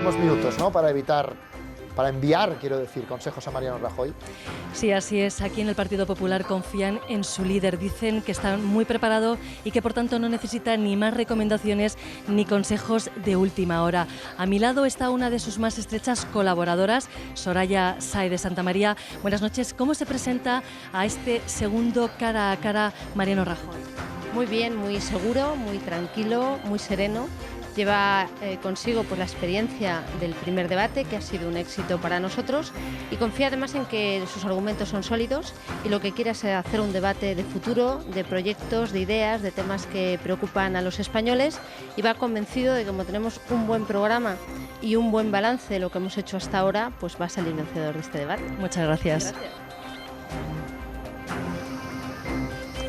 últimos minutos, ¿no? Para enviar, quiero decir, consejos a Mariano Rajoy. Sí, así es. Aquí en el Partido Popular confían en su líder. Dicen que está muy preparado y que por tanto no necesita ni más recomendaciones ni consejos de última hora. A mi lado está una de sus más estrechas colaboradoras, Soraya Sáez de Santamaría. Buenas noches. ¿Cómo se presenta a este segundo cara a cara Mariano Rajoy? Muy bien, muy seguro, muy tranquilo, muy sereno. Lleva consigo pues, la experiencia del primer debate, que ha sido un éxito para nosotros, y confía además en que sus argumentos son sólidos y lo que quiere es hacer un debate de futuro, de proyectos, de ideas, de temas que preocupan a los españoles, y va convencido de que como tenemos un buen programa y un buen balance de lo que hemos hecho hasta ahora, pues va a salir vencedor de este debate. Muchas gracias.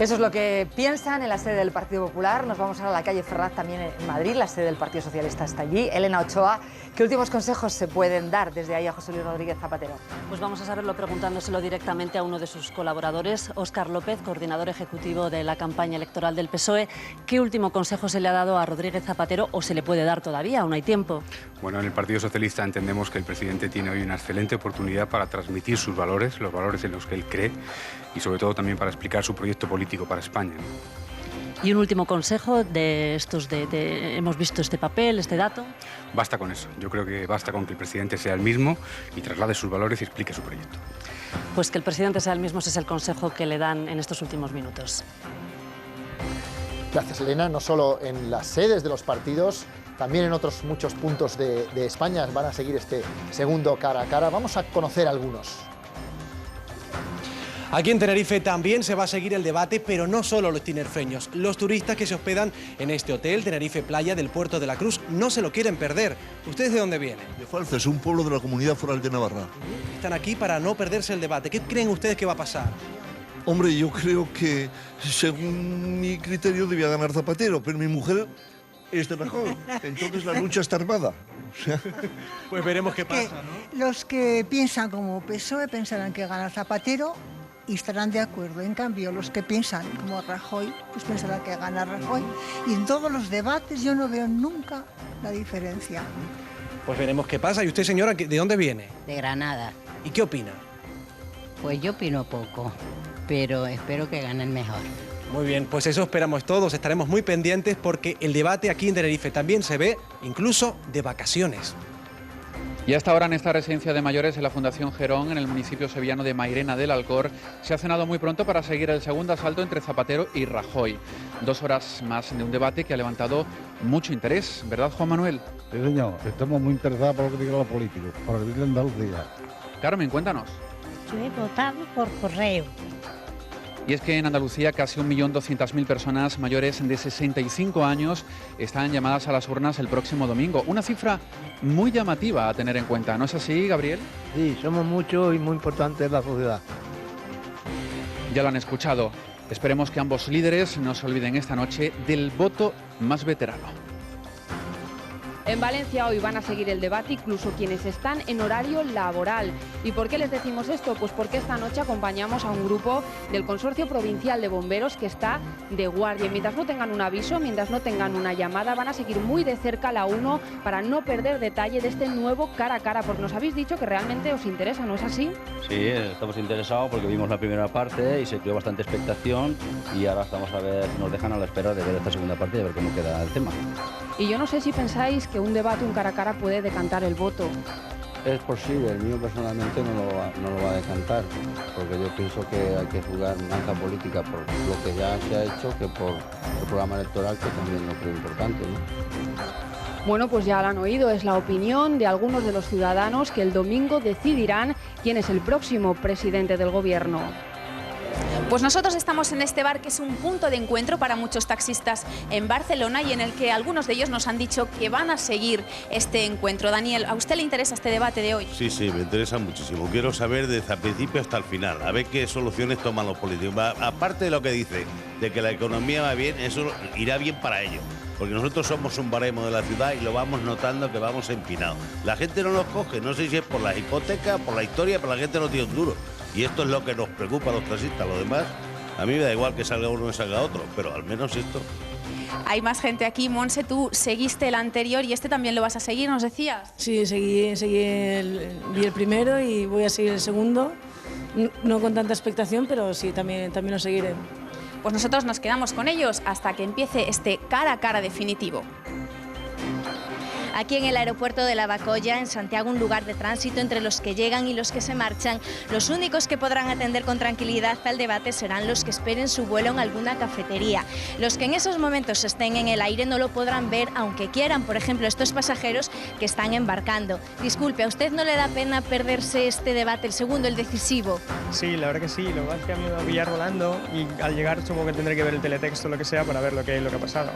Eso es lo que piensan en la sede del Partido Popular. Nos vamos ahora a la calle Ferraz, también en Madrid. La sede del Partido Socialista está allí. Elena Ochoa, ¿qué últimos consejos se pueden dar desde ahí a José Luis Rodríguez Zapatero? Pues vamos a saberlo preguntándoselo directamente a uno de sus colaboradores, Óscar López, coordinador ejecutivo de la campaña electoral del PSOE. ¿Qué último consejo se le ha dado a Rodríguez Zapatero o se le puede dar todavía? Aún hay tiempo. Bueno, en el Partido Socialista entendemos que el presidente tiene hoy una excelente oportunidad para transmitir sus valores, los valores en los que él cree, y sobre todo también para explicar su proyecto político para España. Y un último consejo de estos hemos visto este papel, este dato. Basta con eso. Yo creo que basta con que el presidente sea el mismo y traslade sus valores y explique su proyecto. Pues que el presidente sea el mismo, ese es el consejo que le dan en estos últimos minutos. Gracias, Elena. No solo en las sedes de los partidos, también en otros muchos puntos de España van a seguir este segundo cara a cara. Vamos a conocer algunos. Aquí en Tenerife también se va a seguir el debate, pero no solo los tinerfeños. Los turistas que se hospedan en este hotel, Tenerife Playa del Puerto de la Cruz, no se lo quieren perder. ¿Ustedes de dónde vienen? De Falces, es un pueblo de la Comunidad Foral de Navarra. Están aquí para no perderse el debate. ¿Qué creen ustedes que va a pasar? Hombre, yo creo que, según mi criterio, debía ganar Zapatero, pero mi mujer es de Rajoy. Entonces la lucha está armada. O sea... Pues veremos qué pasa, ¿no? Los que piensan como PSOE pensarán que gana Zapatero y estarán de acuerdo. En cambio, los que piensan como Rajoy, pues pensarán que gana Rajoy. Y en todos los debates yo no veo nunca la diferencia. Pues veremos qué pasa. ¿Y usted, señora, de dónde viene? De Granada. ¿Y qué opina? Pues yo opino poco, pero espero que ganen mejor. Muy bien, pues eso esperamos todos. Estaremos muy pendientes porque el debate aquí en Tenerife también se ve incluso de vacaciones. Y hasta ahora en esta residencia de mayores en la Fundación Gerón, en el municipio sevillano de Mairena del Alcor, se ha cenado muy pronto para seguir el segundo asalto entre Zapatero y Rajoy. 2 horas más de un debate que ha levantado mucho interés, ¿verdad, Juan Manuel? Sí, señor. Estamos muy interesados por lo que digan los políticos, por el bien de Andalucía. Carmen, cuéntanos. Yo he votado por correo. Y es que en Andalucía casi 1.200.000 personas mayores de 65 años están llamadas a las urnas el próximo domingo. Una cifra muy llamativa a tener en cuenta, ¿no es así, Gabriel? Sí, somos muchos y muy importantes en la sociedad. Ya lo han escuchado. Esperemos que ambos líderes no se olviden esta noche del voto más veterano. En Valencia hoy van a seguir el debate incluso quienes están en horario laboral. ¿Y por qué les decimos esto? Pues porque esta noche acompañamos a un grupo del Consorcio Provincial de Bomberos que está de guardia. Mientras no tengan un aviso, mientras no tengan una llamada, van a seguir muy de cerca la 1 para no perder detalle de este nuevo cara a cara, porque nos habéis dicho que realmente os interesa, ¿no es así? Sí, estamos interesados porque vimos la primera parte y se creó bastante expectación y ahora estamos a ver si nos dejan a la espera de ver esta segunda parte y a ver cómo queda el tema. Y yo no sé si pensáis que un debate, un cara a cara puede decantar el voto. Es posible, el mío personalmente no lo va a decantar, porque yo pienso que hay que jugar más la política por lo que ya se ha hecho que por el programa electoral, que también lo creo importante, ¿no? Bueno, pues ya lo han oído, es la opinión de algunos de los ciudadanos que el domingo decidirán quién es el próximo presidente del gobierno. Pues nosotros estamos en este bar que es un punto de encuentro para muchos taxistas en Barcelona y en el que algunos de ellos nos han dicho que van a seguir este encuentro. Daniel, ¿a usted le interesa este debate de hoy? Sí, me interesa muchísimo. Quiero saber desde el principio hasta el final, a ver qué soluciones toman los políticos. Aparte de lo que dice, de que la economía va bien, eso irá bien para ellos. Porque nosotros somos un baremo de la ciudad y lo vamos notando que vamos empinados. La gente no nos coge, no sé si es por las hipotecas, por la historia, pero la gente no tiene un duro. Y esto es lo que nos preocupa a los taxistas. Lo demás, a mí me da igual que salga uno y salga otro, pero al menos esto. Hay más gente aquí. Monse, tú seguiste el anterior y este también lo vas a seguir, ¿nos decías? Sí, vi el primero y voy a seguir el segundo. No con tanta expectación, pero sí, también lo seguiré. Pues nosotros nos quedamos con ellos hasta que empiece este cara a cara definitivo. Aquí en el aeropuerto de Lavacolla, en Santiago, un lugar de tránsito entre los que llegan y los que se marchan. Los únicos que podrán atender con tranquilidad al debate serán los que esperen su vuelo en alguna cafetería. Los que en esos momentos estén en el aire no lo podrán ver aunque quieran, por ejemplo, estos pasajeros que están embarcando. Disculpe, ¿a usted no le da pena perderse este debate, el segundo, el decisivo? Sí, la verdad que sí. Lo que pasa es que a mí me va a pillar volando y al llegar supongo que tendré que ver el teletexto o lo que sea para ver lo que ha pasado.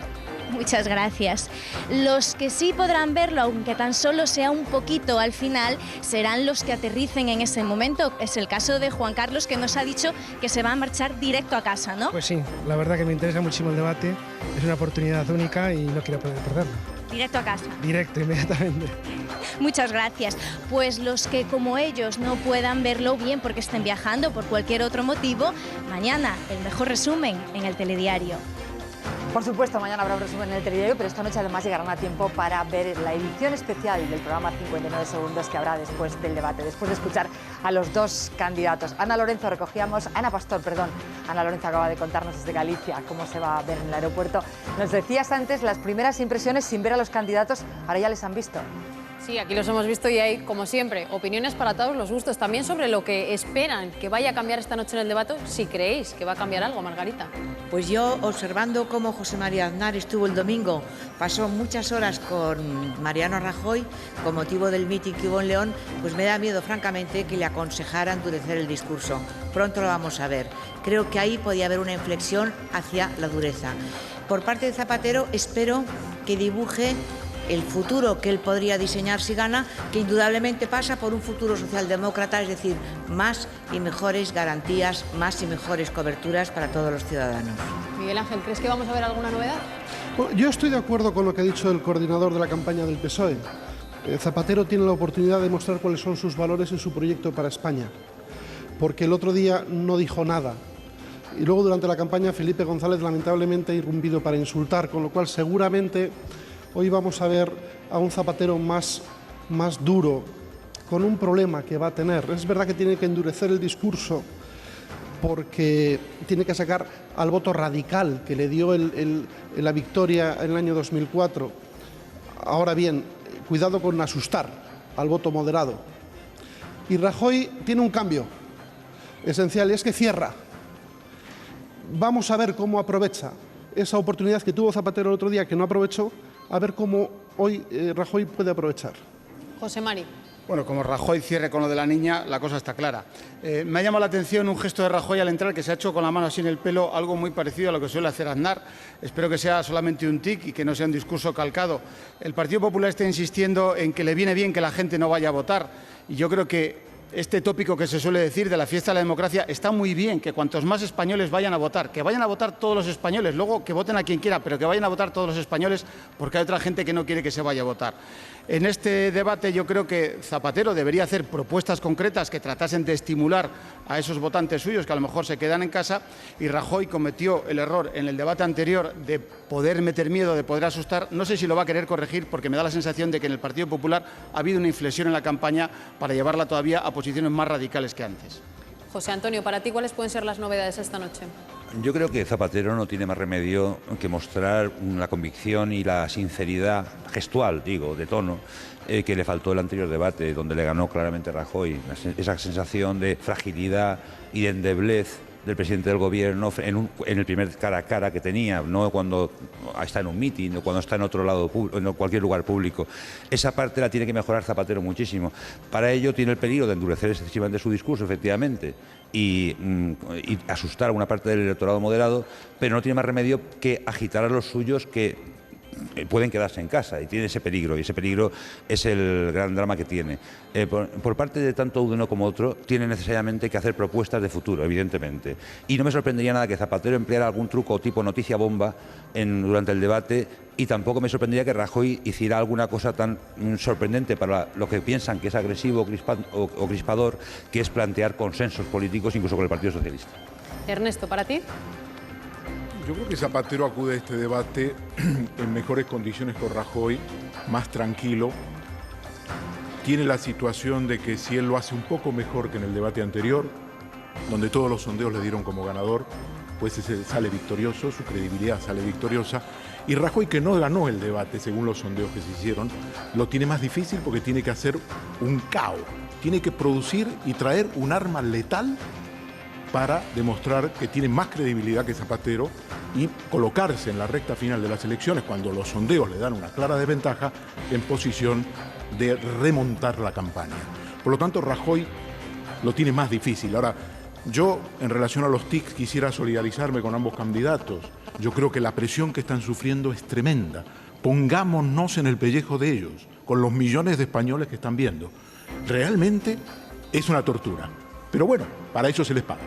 Muchas gracias. Los que sí podrán verlo, aunque tan solo sea un poquito al final, serán los que aterricen en ese momento. Es el caso de Juan Carlos, que nos ha dicho que se va a marchar directo a casa, ¿no? Pues sí, la verdad que me interesa muchísimo el debate, es una oportunidad única y no quiero perderlo. Directo a casa. Directo, inmediatamente. Muchas gracias. Pues los que como ellos no puedan verlo, bien porque estén viajando por cualquier otro motivo, mañana el mejor resumen en el telediario. Por supuesto, mañana habrá un resumen en el telediario, pero esta noche además llegarán a tiempo para ver la edición especial del programa 59 segundos que habrá después del debate, después de escuchar a los dos candidatos. Ana Lorenzo acaba de contarnos desde Galicia cómo se va a ver en el aeropuerto. Nos decías antes las primeras impresiones sin ver a los candidatos, ahora ya les han visto. Sí, aquí los hemos visto y hay, como siempre, opiniones para todos los gustos. También sobre lo que esperan que vaya a cambiar esta noche en el debate, si creéis que va a cambiar algo, Margarita. Pues yo, observando cómo José María Aznar estuvo el domingo, pasó muchas horas con Mariano Rajoy con motivo del mitin que hubo en León, pues me da miedo, francamente, que le aconsejara endurecer el discurso. Pronto lo vamos a ver. Creo que ahí podía haber una inflexión hacia la dureza. Por parte de Zapatero, espero que dibuje el futuro que él podría diseñar si gana, que indudablemente pasa por un futuro socialdemócrata, es decir, más y mejores garantías, más y mejores coberturas para todos los ciudadanos. Miguel Ángel, ¿crees que vamos a ver alguna novedad? Bueno, yo estoy de acuerdo con lo que ha dicho el coordinador de la campaña del PSOE. Zapatero tiene la oportunidad de mostrar cuáles son sus valores y su proyecto para España, porque el otro día no dijo nada. Y luego durante la campaña Felipe González lamentablemente ha irrumpido para insultar, con lo cual seguramente hoy vamos a ver a un Zapatero más duro, con un problema que va a tener. Es verdad que tiene que endurecer el discurso porque tiene que sacar al voto radical que le dio la victoria en el año 2004. Ahora bien, cuidado con asustar al voto moderado. Y Rajoy tiene un cambio esencial, y es que cierra. Vamos a ver cómo aprovecha esa oportunidad que tuvo Zapatero el otro día, que no aprovechó, a ver cómo hoy Rajoy puede aprovechar. José Mari. Bueno, como Rajoy cierre con lo de la niña, la cosa está clara. Me ha llamado la atención un gesto de Rajoy al entrar, que se ha hecho con la mano así en el pelo, algo muy parecido a lo que suele hacer Aznar. Espero que sea solamente un tic y que no sea un discurso calcado. El Partido Popular está insistiendo en que le viene bien que la gente no vaya a votar, y yo creo que este tópico que se suele decir de la fiesta de la democracia está muy bien, que cuantos más españoles vayan a votar, que vayan a votar todos los españoles, luego que voten a quien quiera, pero que vayan a votar todos los españoles, porque hay otra gente que no quiere que se vaya a votar. En este debate yo creo que Zapatero debería hacer propuestas concretas que tratasen de estimular a esos votantes suyos que a lo mejor se quedan en casa, y Rajoy cometió el error en el debate anterior de poder meter miedo, de poder asustar. No sé si lo va a querer corregir, porque me da la sensación de que en el Partido Popular ha habido una inflexión en la campaña para llevarla todavía a posiciones más radicales que antes. José Antonio, para ti, ¿cuáles pueden ser las novedades esta noche? Yo creo que Zapatero no tiene más remedio que mostrar la convicción y la sinceridad gestual, digo, de tono, que le faltó el anterior debate, donde le ganó claramente Rajoy. Esa sensación de fragilidad y de endeblez del presidente del gobierno en el primer cara a cara que tenía, no cuando está en un mitin o cuando está en otro lado, en cualquier lugar público. Esa parte la tiene que mejorar Zapatero muchísimo. Para ello tiene el peligro de endurecer excesivamente su discurso, efectivamente, y asustar a una parte del electorado moderado, pero no tiene más remedio que agitar a los suyos que pueden quedarse en casa, y tiene ese peligro, y ese peligro es el gran drama que tiene. Por parte de tanto uno como otro, tiene necesariamente que hacer propuestas de futuro, evidentemente. Y no me sorprendería nada que Zapatero empleara algún truco tipo noticia bomba durante el debate, y tampoco me sorprendería que Rajoy hiciera alguna cosa tan sorprendente para lo que piensan que es agresivo o crispador, que es plantear consensos políticos incluso con el Partido Socialista. Ernesto, ¿para ti? Yo creo que Zapatero acude a este debate en mejores condiciones que Rajoy, más tranquilo. Tiene la situación de que si él lo hace un poco mejor que en el debate anterior, donde todos los sondeos le dieron como ganador, pues ese sale victorioso, su credibilidad sale victoriosa. Y Rajoy, que no ganó el debate según los sondeos que se hicieron, lo tiene más difícil porque tiene que hacer un caos. Tiene que producir y traer un arma letal para demostrar que tiene más credibilidad que Zapatero y colocarse en la recta final de las elecciones, cuando los sondeos le dan una clara desventaja, en posición de remontar la campaña. Por lo tanto, Rajoy lo tiene más difícil. Ahora, yo, en relación a los TIC, quisiera solidarizarme con ambos candidatos. Yo creo que la presión que están sufriendo es tremenda. Pongámonos en el pellejo de ellos, con los millones de españoles que están viendo. Realmente es una tortura. Pero bueno, para eso se les paga.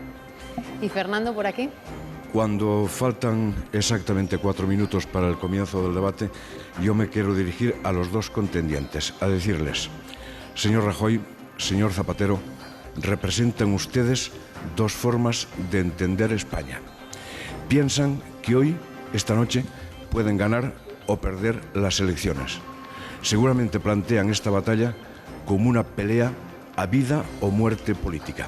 ¿Y Fernando por aquí? Cuando faltan exactamente 4 minutos para el comienzo del debate, yo me quiero dirigir a los dos contendientes, a decirles: señor Rajoy, señor Zapatero, representan ustedes dos formas de entender España. Piensan que hoy, esta noche, pueden ganar o perder las elecciones. Seguramente plantean esta batalla como una pelea a vida o muerte política.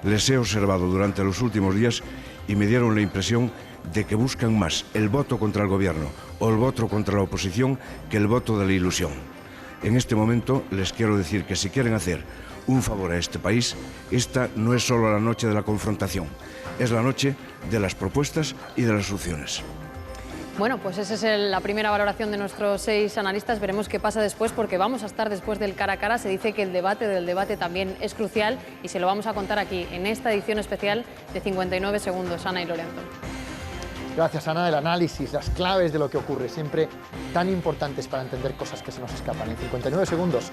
Les he observado durante los últimos días y me dieron la impresión de que buscan más el voto contra el gobierno o el voto contra la oposición que el voto de la ilusión. En este momento les quiero decir que si quieren hacer un favor a este país, esta no es solo la noche de la confrontación, es la noche de las propuestas y de las soluciones. Bueno, pues esa es la primera valoración de nuestros 6 analistas. Veremos qué pasa después, porque vamos a estar después del cara a cara. Se dice que el debate del debate también es crucial y se lo vamos a contar aquí, en esta edición especial de 59 segundos. Ana y Lorenzo. Gracias, Ana. El análisis, las claves de lo que ocurre, siempre tan importantes para entender cosas que se nos escapan. En 59 segundos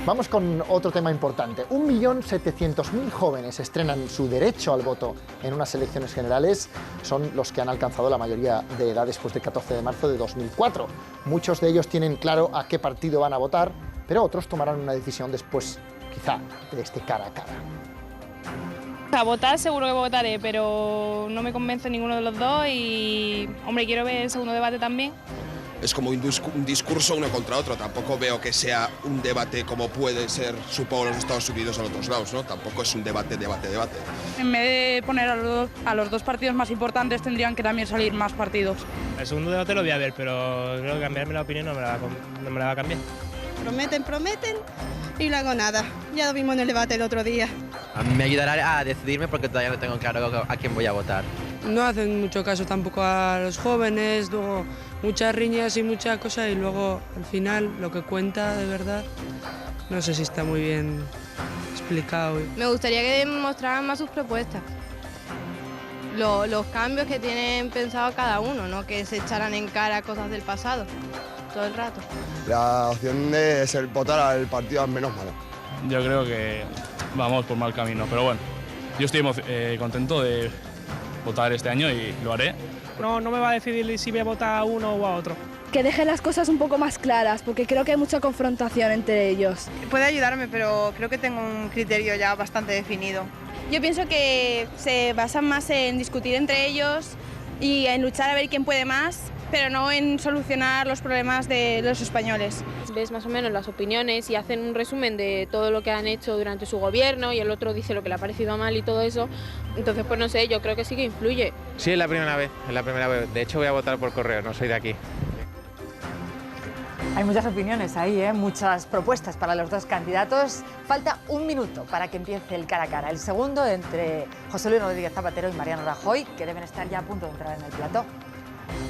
vamos con otro tema importante. 1.700.000 jóvenes estrenan su derecho al voto en unas elecciones generales. Son los que han alcanzado la mayoría de edad después del 14 de marzo de 2004. Muchos de ellos tienen claro a qué partido van a votar, pero otros tomarán una decisión después, quizá, de este cara a cara. A votar seguro que votaré, pero no me convence ninguno de los dos y, hombre, quiero ver el segundo debate también. Es como un discurso uno contra otro, tampoco veo que sea un debate como puede ser, supongo, en los Estados Unidos o en otros lados, ¿no? Tampoco es un debate. En vez de poner a los dos partidos más importantes, tendrían que también salir más partidos. El segundo debate lo voy a ver, pero creo que cambiarme la opinión no me la va a cambiar. Prometen y luego nada. Ya lo vimos en el debate el otro día. A mí me ayudará a decidirme porque todavía no tengo claro a quién voy a votar. No hacen mucho caso tampoco a los jóvenes, luego muchas riñas y muchas cosas y luego al final lo que cuenta de verdad no sé si está muy bien explicado. Me gustaría que demostraran más sus propuestas. Los cambios que tienen pensado cada uno, no que se echaran en cara cosas del pasado todo el rato. La opción de ser votar al partido al menos malo. Yo creo que vamos por mal camino, pero bueno, yo estoy contento de votar este año y lo haré. No me va a decidir si voy a votar a uno o a otro. Que dejen las cosas un poco más claras, porque creo que hay mucha confrontación entre ellos. Puede ayudarme, pero creo que tengo un criterio ya bastante definido. Yo pienso que se basan más en discutir entre ellos y en luchar a ver quién puede más, pero no en solucionar los problemas de los españoles. Ves más o menos las opiniones y hacen un resumen de todo lo que han hecho durante su gobierno y el otro dice lo que le ha parecido mal y todo eso. Entonces, pues no sé, yo creo que sí que influye. Sí, es la primera vez. De hecho, voy a votar por correo, no soy de aquí. Hay muchas opiniones ahí, muchas propuestas para los dos candidatos. Falta un minuto para que empiece el cara a cara. El segundo entre José Luis Rodríguez Zapatero y Mariano Rajoy, que deben estar ya a punto de entrar en el plató.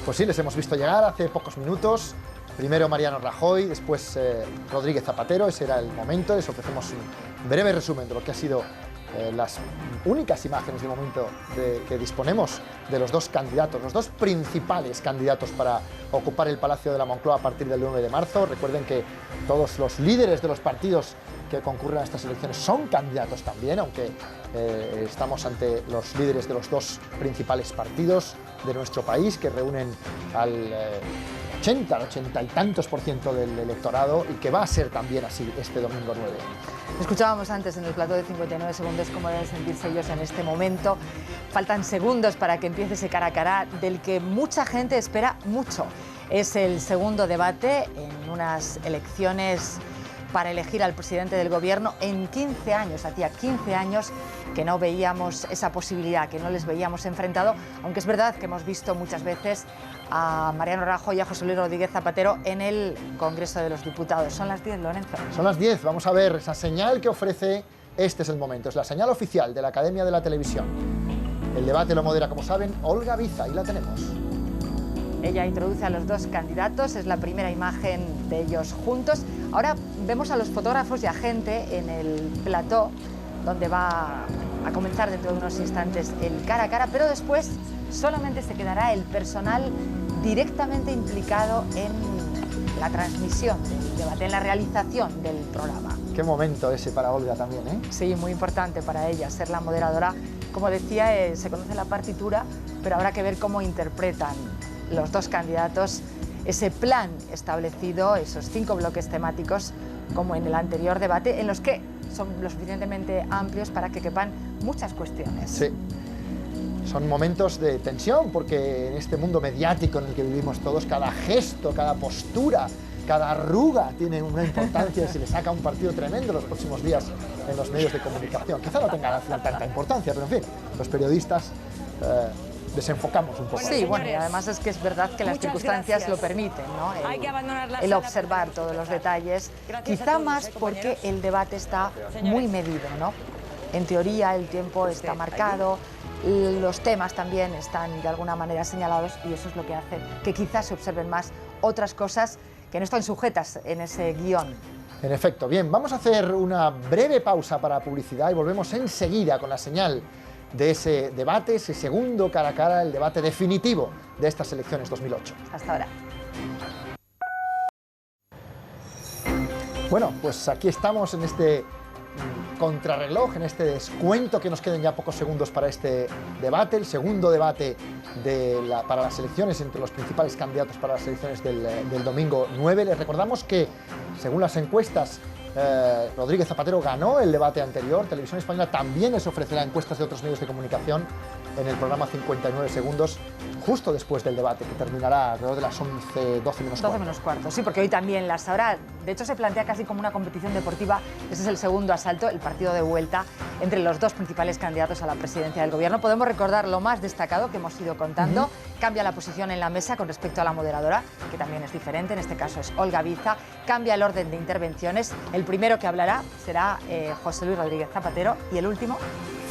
Pues sí, les hemos visto llegar hace pocos minutos. Primero Mariano Rajoy, después Rodríguez Zapatero. Ese era el momento. Les ofrecemos un breve resumen de lo que ha sido las únicas imágenes de momento que disponemos de los dos candidatos, los dos principales candidatos para ocupar el Palacio de la Moncloa a partir del 9 de marzo. Recuerden que todos los líderes de los partidos que concurren a estas elecciones son candidatos también, aunque estamos ante los líderes de los dos principales partidos de nuestro país que reúnen al 80 y tantos % del electorado y que va a ser también así este domingo 9. Escuchábamos antes en el plató de 59 segundos cómo deben sentirse ellos en este momento. Faltan segundos para que empiece ese cara a cara del que mucha gente espera mucho. Es el segundo debate en unas elecciones para elegir al presidente del gobierno en 15 años. Hacía 15 años que no veíamos esa posibilidad, que no les veíamos enfrentado, aunque es verdad que hemos visto muchas veces a Mariano Rajoy y a José Luis Rodríguez Zapatero en el Congreso de los Diputados. Son las 10, Lorenzo. Son las 10, vamos a ver esa señal que ofrece, este es el momento, es la señal oficial de la Academia de la Televisión. El debate lo modera, como saben, Olga Biza, y la tenemos. Ella introduce a los dos candidatos, es la primera imagen de ellos juntos. Ahora vemos a los fotógrafos y a gente en el plató, donde va a comenzar dentro de unos instantes el cara a cara, pero después solamente se quedará el personal directamente implicado en la transmisión del debate, en la realización del programa. Qué momento ese para Olga también, ¿eh? Sí, muy importante para ella ser la moderadora. Como decía, se conoce la partitura, pero habrá que ver cómo interpretan los dos candidatos ese plan establecido, esos 5 bloques temáticos, como en el anterior debate, en los que son lo suficientemente amplios para que quepan muchas cuestiones. Sí. Son momentos de tensión, porque en este mundo mediático en el que vivimos todos, cada gesto, cada postura, cada arruga tiene una importancia y se le saca un partido tremendo los próximos días en los medios de comunicación. Quizá no tenga tanta importancia, pero en fin, los periodistas desenfocamos un poco. Sí, bueno, y además es que es verdad que las circunstancias lo permiten, ¿no? El observar todos los detalles, quizá más porque el debate está muy medido, ¿no? En teoría el tiempo está marcado, los temas también están de alguna manera señalados y eso es lo que hace que quizás se observen más otras cosas que no están sujetas en ese guión. En efecto. Bien, vamos a hacer una breve pausa para publicidad y volvemos enseguida con la señal de ese debate, ese segundo cara a cara, el debate definitivo de estas elecciones 2008. Hasta ahora. Bueno, pues aquí estamos en este contrarreloj, en este descuento, que nos queden ya pocos segundos para este debate, el segundo debate para las elecciones entre los principales candidatos para las elecciones del domingo 9. Les recordamos que, según las encuestas, Rodríguez Zapatero ganó el debate anterior. Televisión Española también les ofrecerá encuestas de otros medios de comunicación en el programa 59 segundos, justo después del debate, que terminará alrededor de las 11, 12 menos cuarto. 12 menos cuarto, sí, porque hoy también las habrá. De hecho, se plantea casi como una competición deportiva. Ese es el segundo asalto, el partido de vuelta entre los dos principales candidatos a la presidencia del gobierno. Podemos recordar lo más destacado que hemos ido contando. Cambia la posición en la mesa con respecto a la moderadora, que también es diferente, en este caso es Olga Biza. Cambia el orden de intervenciones. El primero que hablará será José Luis Rodríguez Zapatero y el último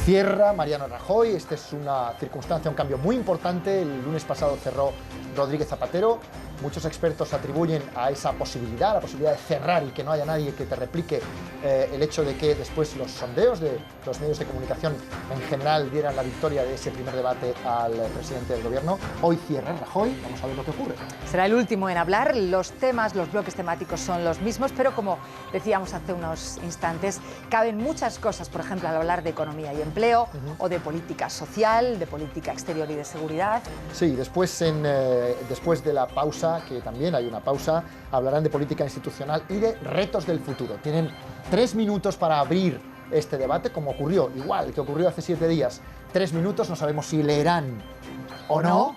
cierra Mariano Rajoy. Esta es una circunstancia, un cambio muy importante. El lunes pasado cerró Rodríguez Zapatero. Muchos expertos atribuyen a esa posibilidad, la posibilidad de cerrar y que no haya nadie que te replique, el hecho de que después los sondeos de los medios de comunicación en general dieran la victoria de ese primer debate al presidente del gobierno. Hoy cierra Rajoy, vamos a ver lo que ocurre. Será el último en hablar. Los temas, los bloques temáticos son los mismos, pero como decíamos hace unos instantes, caben muchas cosas, por ejemplo, al hablar de economía y empleo, o de política social, de política exterior y de seguridad. Sí, después de la pausa, que también hay una pausa, hablarán de política institucional y de retos del futuro. Tienen 3 minutos para abrir este debate, como ocurrió, igual que ocurrió hace 7 días. 3 minutos, no sabemos si leerán o no,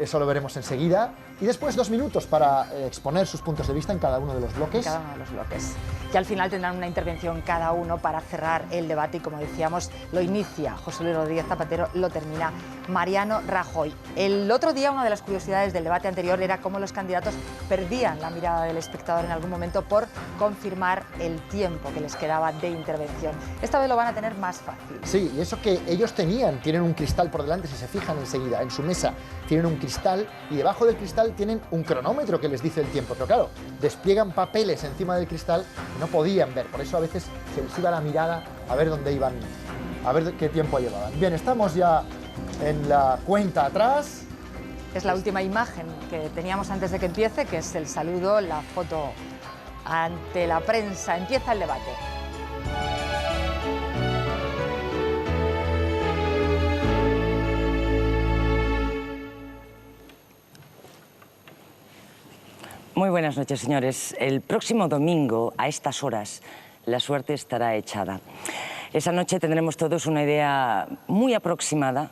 eso lo veremos enseguida. Y después 2 minutos para exponer sus puntos de vista en cada uno de los bloques. Cada uno de los bloques. Que al final tendrán una intervención cada uno para cerrar el debate y, como decíamos, lo inicia José Luis Rodríguez Zapatero, lo termina Mariano Rajoy. El otro día, una de las curiosidades del debate anterior era cómo los candidatos perdían la mirada del espectador en algún momento por confirmar el tiempo que les quedaba de intervención. Esta vez lo van a tener más fácil. Sí, y eso que ellos tienen un cristal por delante, si se fijan enseguida, en su mesa tienen un cristal y debajo del cristal tienen un cronómetro que les dice el tiempo, pero claro, despliegan papeles encima del cristal y no podían ver, por eso a veces se les iba la mirada a ver dónde iban, a ver qué tiempo llevaban. Bien, estamos ya en la cuenta atrás. Es la última imagen que teníamos antes de que empiece, que es el saludo, la foto ante la prensa. Empieza el debate. Muy buenas noches, señores. El próximo domingo, a estas horas, la suerte estará echada. Esa noche tendremos todos una idea muy aproximada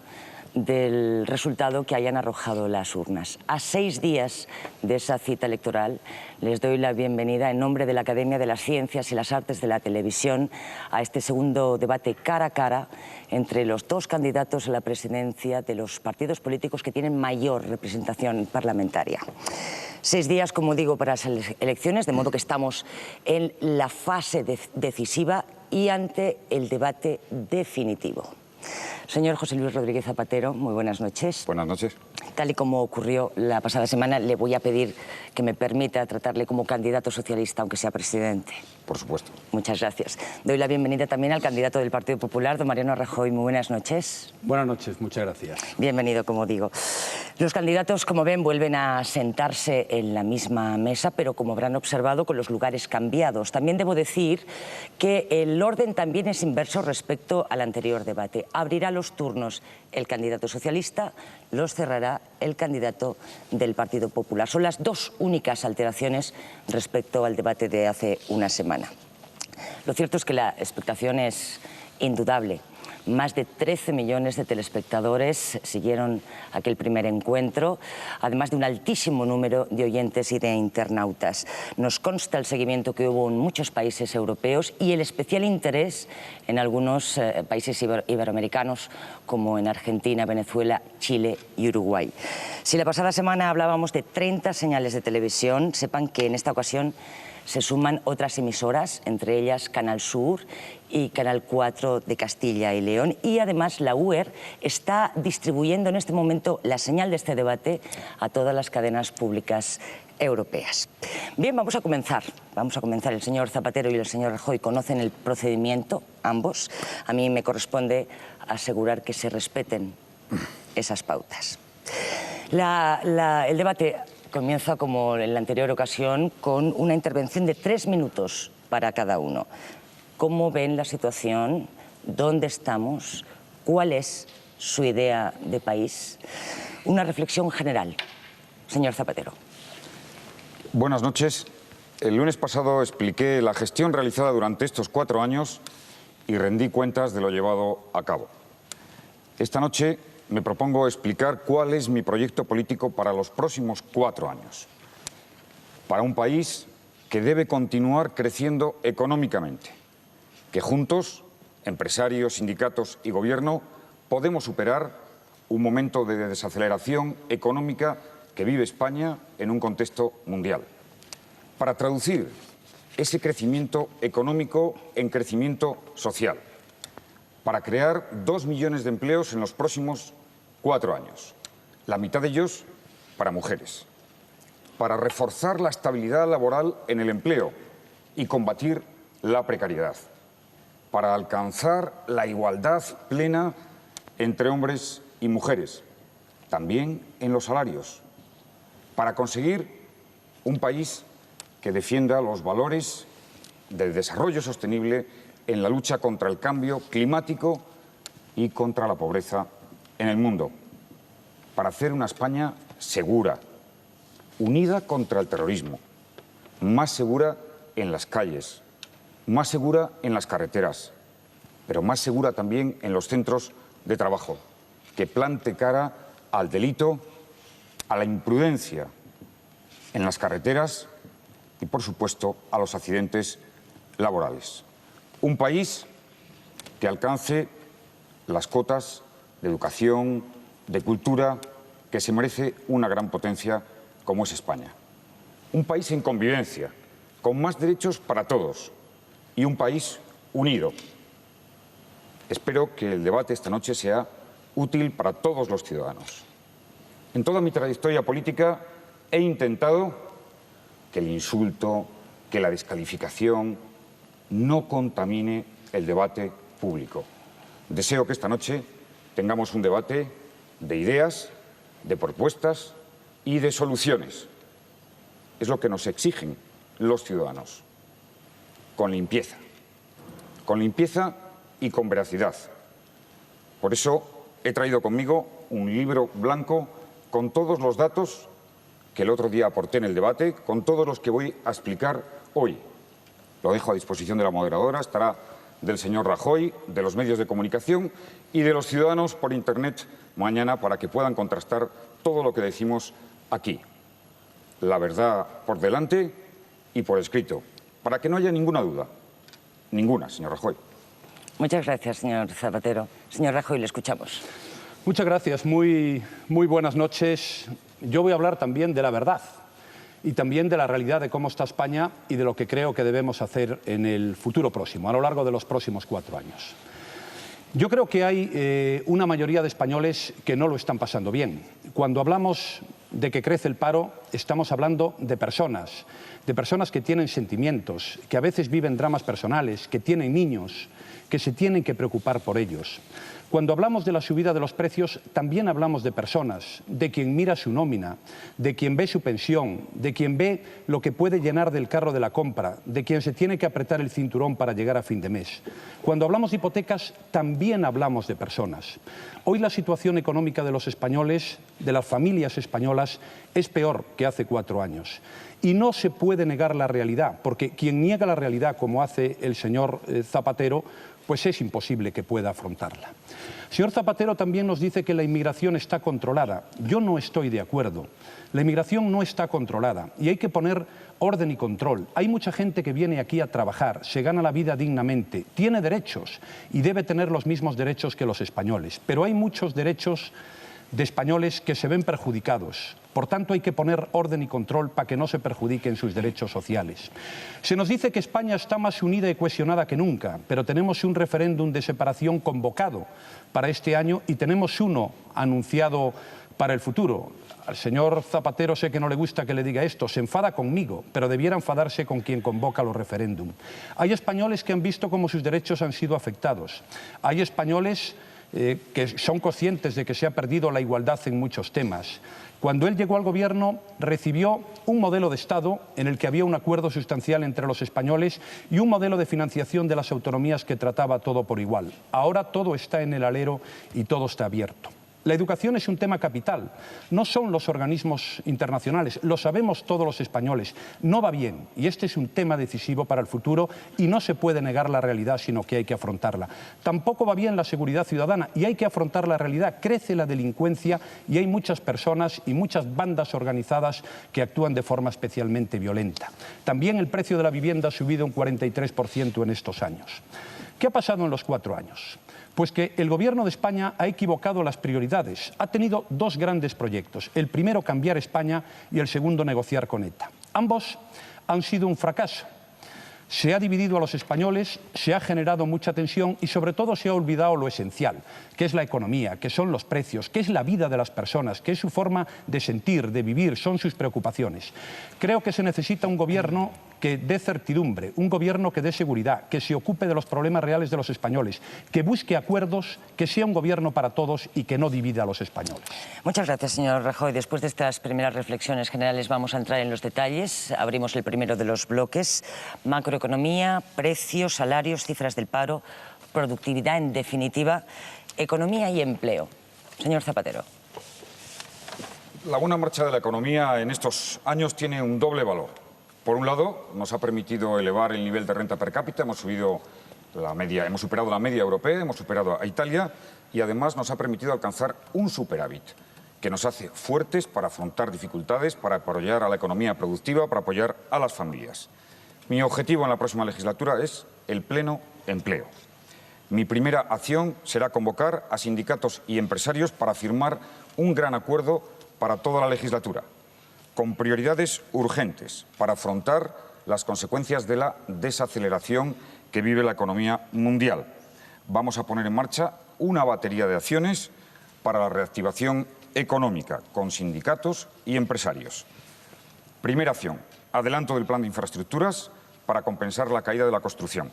del resultado que hayan arrojado las urnas. A 6 días de esa cita electoral, les doy la bienvenida en nombre de la Academia de las Ciencias y las Artes de la Televisión a este segundo debate cara a cara entre los dos candidatos a la presidencia de los partidos políticos que tienen mayor representación parlamentaria. 6 días, como digo, para las elecciones, de modo que estamos en la fase decisiva y ante el debate definitivo. Señor José Luis Rodríguez Zapatero, muy buenas noches. Buenas noches. Tal y como ocurrió la pasada semana, le voy a pedir que me permita tratarle como candidato socialista, aunque sea presidente. Por supuesto. Muchas gracias. Doy la bienvenida también al candidato del Partido Popular, don Mariano Rajoy. Muy buenas noches. Buenas noches, muchas gracias. Bienvenido, como digo. Los candidatos, como ven, vuelven a sentarse en la misma mesa, pero como habrán observado, con los lugares cambiados. También debo decir que el orden también es inverso respecto al anterior debate. Abrirá los turnos el candidato socialista, los cerrará el candidato del Partido Popular. Son las dos únicas alteraciones respecto al debate de hace una semana. Lo cierto es que la expectación es indudable. Más de 13 millones de telespectadores siguieron aquel primer encuentro, además de un altísimo número de oyentes y de internautas. Nos consta el seguimiento que hubo en muchos países europeos y el especial interés en algunos países iberoamericanos, como en Argentina, Venezuela, Chile y Uruguay. Si la pasada semana hablábamos de 30 señales de televisión, sepan que en esta ocasión se suman otras emisoras, entre ellas Canal Sur y Canal 4 de Castilla y León. Y además la UER está distribuyendo en este momento la señal de este debate a todas las cadenas públicas europeas. Bien, vamos a comenzar. El señor Zapatero y el señor Rajoy conocen el procedimiento, ambos. A mí me corresponde asegurar que se respeten esas pautas. El debate comienza, como en la anterior ocasión, con una intervención de 3 minutos para cada uno. ¿Cómo ven la situación? ¿Dónde estamos? ¿Cuál es su idea de país? Una reflexión general. Señor Zapatero. Buenas noches. El lunes pasado expliqué la gestión realizada durante estos 4 años y rendí cuentas de lo llevado a cabo. Esta noche me propongo explicar cuál es mi proyecto político para los próximos 4 años. Para un país que debe continuar creciendo económicamente, que juntos, empresarios, sindicatos y gobierno, podemos superar un momento de desaceleración económica que vive España en un contexto mundial. Para traducir ese crecimiento económico en crecimiento social, para crear 2 millones de empleos en los próximos 4 años, la mitad de ellos para mujeres, para reforzar la estabilidad laboral en el empleo y combatir la precariedad, para alcanzar la igualdad plena entre hombres y mujeres, también en los salarios, para conseguir un país que defienda los valores del desarrollo sostenible en la lucha contra el cambio climático y contra la pobreza en el mundo, para hacer una España segura, unida contra el terrorismo, más segura en las calles, más segura en las carreteras, pero más segura también en los centros de trabajo, que plante cara al delito, a la imprudencia en las carreteras y, por supuesto, a los accidentes laborales. Un país que alcance las cotas de educación, de cultura, que se merece una gran potencia como es España. Un país en convivencia, con más derechos para todos y un país unido. Espero que el debate esta noche sea útil para todos los ciudadanos. En toda mi trayectoria política he intentado que el insulto, que la descalificación no contamine el debate público. Deseo que esta noche tengamos un debate de ideas, de propuestas y de soluciones. Es lo que nos exigen los ciudadanos. Con limpieza y con veracidad. Por eso he traído conmigo un libro blanco con todos los datos que el otro día aporté en el debate, con todos los que voy a explicar hoy. Lo dejo a disposición de la moderadora, estará del señor Rajoy, de los medios de comunicación y de los ciudadanos por Internet mañana para que puedan contrastar todo lo que decimos aquí. La verdad por delante y por escrito, para que no haya ninguna duda. Ninguna, señor Rajoy. Muchas gracias, señor Zapatero. Señor Rajoy, le escuchamos. Muchas gracias. Muy buenas noches. Yo voy a hablar también de la verdad y también de la realidad de cómo está España y de lo que creo que debemos hacer en el futuro próximo, a lo largo de los próximos 4 años. Yo creo que hay una mayoría de españoles que no lo están pasando bien. Cuando hablamos de que crece el paro, estamos hablando de personas que tienen sentimientos, que a veces viven dramas personales, que tienen niños, que se tienen que preocupar por ellos. Cuando hablamos de la subida de los precios, también hablamos de personas, de quien mira su nómina, de quien ve su pensión, de quien ve lo que puede llenar del carro de la compra, de quien se tiene que apretar el cinturón para llegar a fin de mes. Cuando hablamos de hipotecas, también hablamos de personas. Hoy la situación económica de los españoles, de las familias españolas, es peor que hace 4 años. Y no se puede negar la realidad, porque quien niega la realidad, como hace el señor Zapatero, pues es imposible que pueda afrontarla. El señor Zapatero también nos dice que la inmigración está controlada. Yo no estoy de acuerdo. La inmigración no está controlada y hay que poner orden y control. Hay mucha gente que viene aquí a trabajar, se gana la vida dignamente, tiene derechos y debe tener los mismos derechos que los españoles. Pero hay muchos derechos de españoles que se ven perjudicados. Por tanto, hay que poner orden y control para que no se perjudiquen sus derechos sociales. Se nos dice que España está más unida y cohesionada que nunca, pero tenemos un referéndum de separación convocado para este año y tenemos uno anunciado para el futuro. Al señor Zapatero sé que no le gusta que le diga esto, se enfada conmigo, pero debiera enfadarse con quien convoca los referéndum. Hay españoles que han visto cómo sus derechos han sido afectados. Hay españoles que son conscientes de que se ha perdido la igualdad en muchos temas. Cuando él llegó al gobierno, recibió un modelo de Estado en el que había un acuerdo sustancial entre los españoles y un modelo de financiación de las autonomías que trataba todo por igual. Ahora todo está en el alero y todo está abierto. La educación es un tema capital, no son los organismos internacionales, lo sabemos todos los españoles. No va bien y este es un tema decisivo para el futuro y no se puede negar la realidad, sino que hay que afrontarla. Tampoco va bien la seguridad ciudadana y hay que afrontar la realidad. Crece la delincuencia y hay muchas personas y muchas bandas organizadas que actúan de forma especialmente violenta. También el precio de la vivienda ha subido un 43% en estos años. ¿Qué ha pasado en los 4 años? Pues que el Gobierno de España ha equivocado las prioridades. Ha tenido 2 grandes proyectos. El primero, cambiar España, y el segundo, negociar con ETA. Ambos han sido un fracaso. Se ha dividido a los españoles, se ha generado mucha tensión y sobre todo se ha olvidado lo esencial, que es la economía, que son los precios, que es la vida de las personas, que es su forma de sentir, de vivir, son sus preocupaciones. Creo que se necesita un gobierno que dé certidumbre, un gobierno que dé seguridad, que se ocupe de los problemas reales de los españoles, que busque acuerdos, que sea un gobierno para todos y que no divida a los españoles. Muchas gracias, señor Rajoy. Después de estas primeras reflexiones generales vamos a entrar en los detalles. Abrimos el primero de los bloques. Macroeconomía, precios, salarios, cifras del paro, productividad, en definitiva, economía y empleo. Señor Zapatero. La buena marcha de la economía en estos años tiene un doble valor. Por un lado, nos ha permitido elevar el nivel de renta per cápita, hemos superado la media europea, hemos superado a Italia y además nos ha permitido alcanzar un superávit que nos hace fuertes para afrontar dificultades, para apoyar a la economía productiva, para apoyar a las familias. Mi objetivo en la próxima legislatura es el pleno empleo. Mi primera acción será convocar a sindicatos y empresarios para firmar un gran acuerdo para toda la legislatura, con prioridades urgentes para afrontar las consecuencias de la desaceleración que vive la economía mundial. Vamos a poner en marcha una batería de acciones para la reactivación económica con sindicatos y empresarios. Primera acción, adelanto del plan de infraestructuras para compensar la caída de la construcción.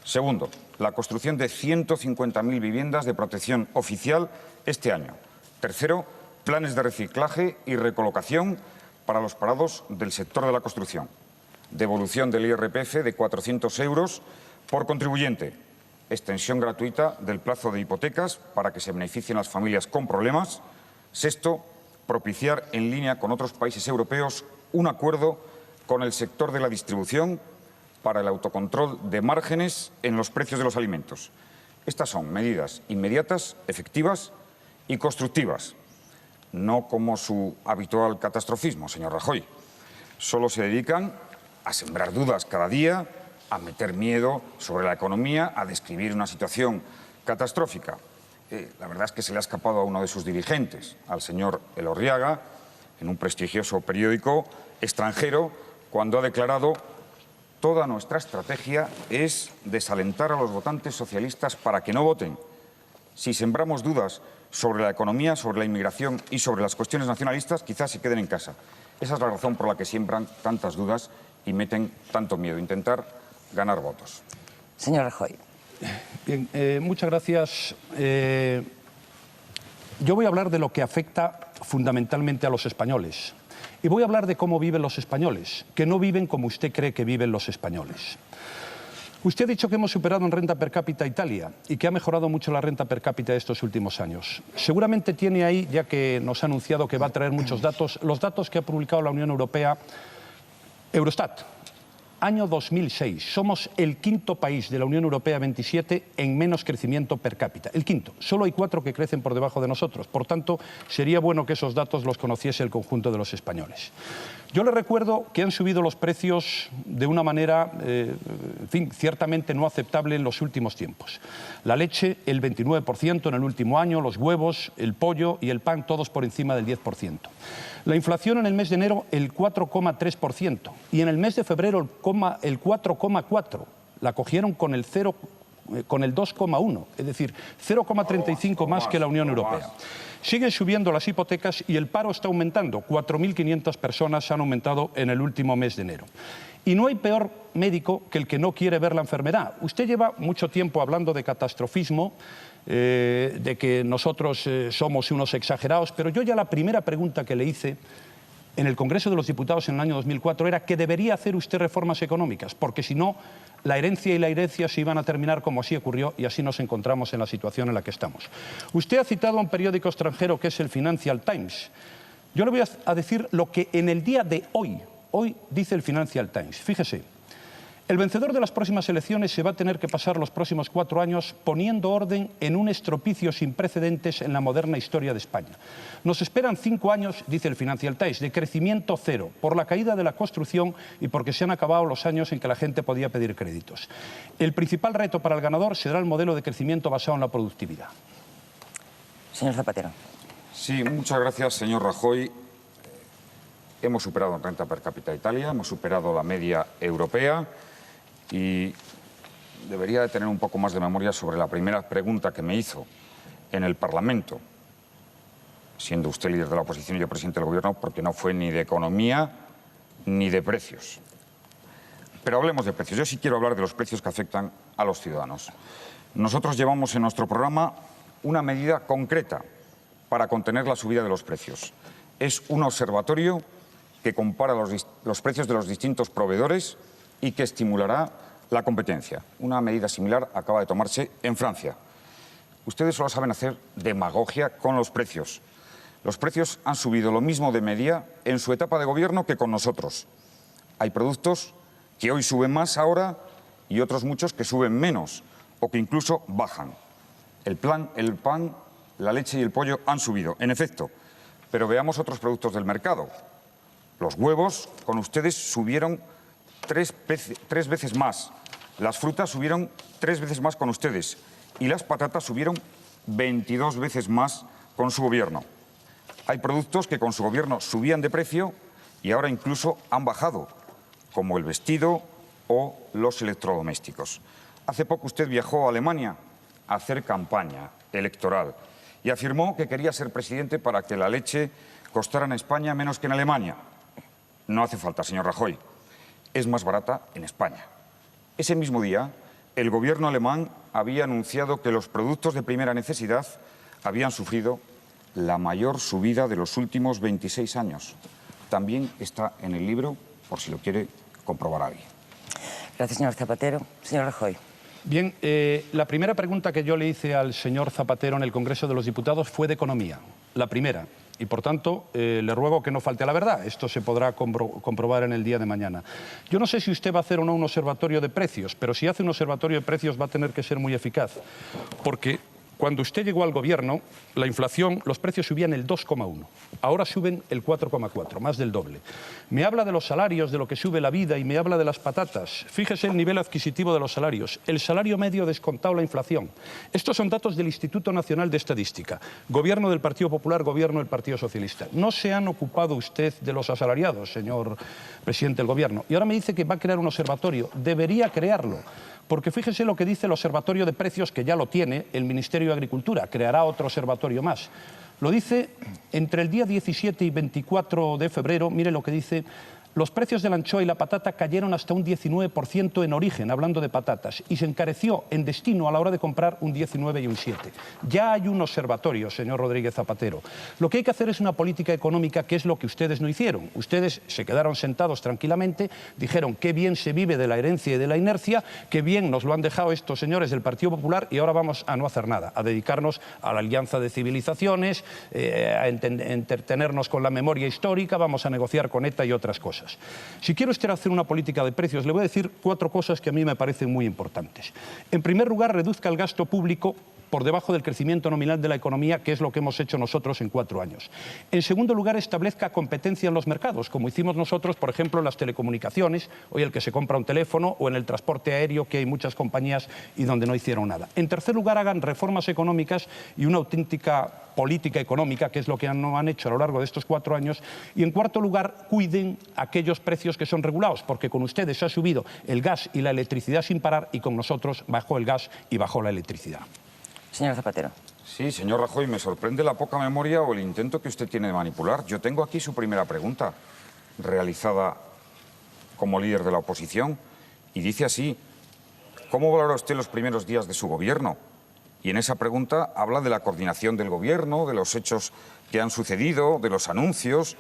Segundo, la construcción de 150.000 viviendas de protección oficial este año. Tercero, planes de reciclaje y recolocación para los parados del sector de la construcción. Devolución del IRPF de 400 euros por contribuyente. Extensión gratuita del plazo de hipotecas para que se beneficien las familias con problemas. Sexto, propiciar, en línea con otros países europeos, un acuerdo con el sector de la distribución para el autocontrol de márgenes en los precios de los alimentos. Estas son medidas inmediatas, efectivas y constructivas, no como su habitual catastrofismo, señor Rajoy. Solo se dedican a sembrar dudas cada día, a meter miedo sobre la economía, a describir una situación catastrófica. La verdad es que se le ha escapado a uno de sus dirigentes, al señor Elorriaga, en un prestigioso periódico extranjero, cuando ha declarado: toda nuestra estrategia es desalentar a los votantes socialistas para que no voten. Si sembramos dudas sobre la economía, sobre la inmigración y sobre las cuestiones nacionalistas, quizás se queden en casa. Esa es la razón por la que siembran tantas dudas y meten tanto miedo, intentar ganar votos. Señor Rajoy. Bien, muchas gracias. Yo voy a hablar de lo que afecta fundamentalmente a los españoles. Y voy a hablar de cómo viven los españoles, que no viven como usted cree que viven los españoles. Usted ha dicho que hemos superado en renta per cápita a Italia y que ha mejorado mucho la renta per cápita estos últimos años. Seguramente tiene ahí, ya que nos ha anunciado que va a traer muchos datos, los datos que ha publicado la Unión Europea, Eurostat. Año 2006. Somos el quinto país de la Unión Europea 27 en menos crecimiento per cápita. El quinto. Solo hay 4 que crecen por debajo de nosotros. Por tanto, sería bueno que esos datos los conociese el conjunto de los españoles. Yo les recuerdo que han subido los precios de una manera, en fin, ciertamente no aceptable en los últimos tiempos. La leche, el 29% en el último año, los huevos, el pollo y el pan, todos por encima del 10%. La inflación en el mes de enero, el 4,3%. Y en el mes de febrero, el 4,4%. La cogieron con el 2,1%. Es decir, 0,35 más que la Unión Europea. Siguen subiendo las hipotecas y el paro está aumentando. 4.500 personas han aumentado en el último mes de enero. Y no hay peor médico que el que no quiere ver la enfermedad. Usted lleva mucho tiempo hablando de catastrofismo, de que nosotros somos unos exagerados, pero yo ya la primera pregunta que le hice en el Congreso de los Diputados en el año 2004 era que debería hacer usted reformas económicas, porque si no, la herencia y la herencia se iban a terminar como así ocurrió y así nos encontramos en la situación en la que estamos. Usted ha citado a un periódico extranjero que es el Financial Times. Yo le voy a decir lo que en el día de hoy dice el Financial Times. Fíjese. El vencedor de las próximas elecciones se va a tener que pasar los próximos 4 años poniendo orden en un estropicio sin precedentes en la moderna historia de España. Nos esperan 5 años, dice el Financial Times, de crecimiento cero, por la caída de la construcción y porque se han acabado los años en que la gente podía pedir créditos. El principal reto para el ganador será el modelo de crecimiento basado en la productividad. Señor Zapatero. Sí, muchas gracias, señor Rajoy. Hemos superado en renta per cápita a Italia, hemos superado la media europea. Y debería de tener un poco más de memoria sobre la primera pregunta que me hizo en el Parlamento, siendo usted líder de la oposición y yo presidente del Gobierno, porque no fue ni de economía ni de precios. Pero hablemos de precios. Yo sí quiero hablar de los precios que afectan a los ciudadanos. Nosotros llevamos en nuestro programa una medida concreta para contener la subida de los precios. Es un observatorio que compara los precios de los distintos proveedores y que estimulará la competencia. Una medida similar acaba de tomarse en Francia. Ustedes solo saben hacer demagogia con los precios. Los precios han subido lo mismo de media en su etapa de gobierno que con nosotros. Hay productos que hoy suben más ahora y otros muchos que suben menos o que incluso bajan. El pan, la leche y el pollo han subido, en efecto. Pero veamos otros productos del mercado. Los huevos con ustedes subieron 3 veces más. Las frutas subieron 3 veces más con ustedes y las patatas subieron 22 veces más con su gobierno. Hay productos que con su gobierno subían de precio y ahora incluso han bajado, como el vestido o los electrodomésticos. Hace poco usted viajó a Alemania a hacer campaña electoral y afirmó que quería ser presidente para que la leche costara en España menos que en Alemania. No hace falta, señor Rajoy. Es más barata en España. Ese mismo día, el gobierno alemán había anunciado que los productos de primera necesidad habían sufrido la mayor subida de los últimos 26 años. También está en el libro, por si lo quiere comprobar alguien. Gracias, señor Zapatero. Señor Rajoy. Bien, la primera pregunta que yo le hice al señor Zapatero en el Congreso de los Diputados fue de economía. La primera. y por tanto le ruego que no falte a la verdad. Esto se podrá comprobar en el día de mañana. Yo no sé si usted va a hacer o no un observatorio de precios, pero si hace un observatorio de precios va a tener que ser muy eficaz, porque cuando usted llegó al gobierno, la inflación, los precios subían el 2,1. Ahora suben el 4,4, más del doble. Me habla de los salarios, de lo que sube la vida y me habla de las patatas. Fíjese el nivel adquisitivo de los salarios. El salario medio descontado la inflación. Estos son datos del Instituto Nacional de Estadística. Gobierno del Partido Popular, gobierno del Partido Socialista. No se han ocupado usted de los asalariados, señor presidente del gobierno. Y ahora me dice que va a crear un observatorio. Debería crearlo. Porque fíjese lo que dice el Observatorio de Precios, que ya lo tiene el Ministerio de Agricultura, creará otro observatorio más. Lo dice entre el día 17 y 24 de febrero, mire lo que dice: los precios de la anchoa y la patata cayeron hasta un 19% en origen, hablando de patatas, y se encareció en destino a la hora de comprar un 19 y un 7. Ya hay un observatorio, señor Rodríguez Zapatero. Lo que hay que hacer es una política económica, que es lo que ustedes no hicieron. Ustedes se quedaron sentados tranquilamente, dijeron qué bien se vive de la herencia y de la inercia, qué bien nos lo han dejado estos señores del Partido Popular, y ahora vamos a no hacer nada, a dedicarnos a la alianza de civilizaciones, a entretenernos con la memoria histórica, vamos a negociar con ETA y otras cosas. Si quiere usted hacer una política de precios, le voy a decir 4 cosas que a mí me parecen muy importantes. En primer lugar, reduzca el gasto público por debajo del crecimiento nominal de la economía, que es lo que hemos hecho nosotros en 4 años. En segundo lugar, establezca competencia en los mercados, como hicimos nosotros, por ejemplo, en las telecomunicaciones, hoy el que se compra un teléfono, o en el transporte aéreo, que hay muchas compañías y donde no hicieron nada. En tercer lugar, hagan reformas económicas y una auténtica política económica, que es lo que no han hecho a lo largo de estos 4 años. Y en cuarto lugar, cuiden aquellos precios que son regulados, porque con ustedes se ha subido el gas y la electricidad sin parar, y con nosotros bajó el gas y bajó la electricidad. Señor Zapatero. Sí, señor Rajoy, me sorprende la poca memoria o el intento que usted tiene de manipular. Yo tengo aquí su primera pregunta, realizada como líder de la oposición, y dice así: ¿cómo valora usted los primeros días de su gobierno? Y en esa pregunta habla de la coordinación del gobierno, de los hechos que han sucedido, de los anuncios.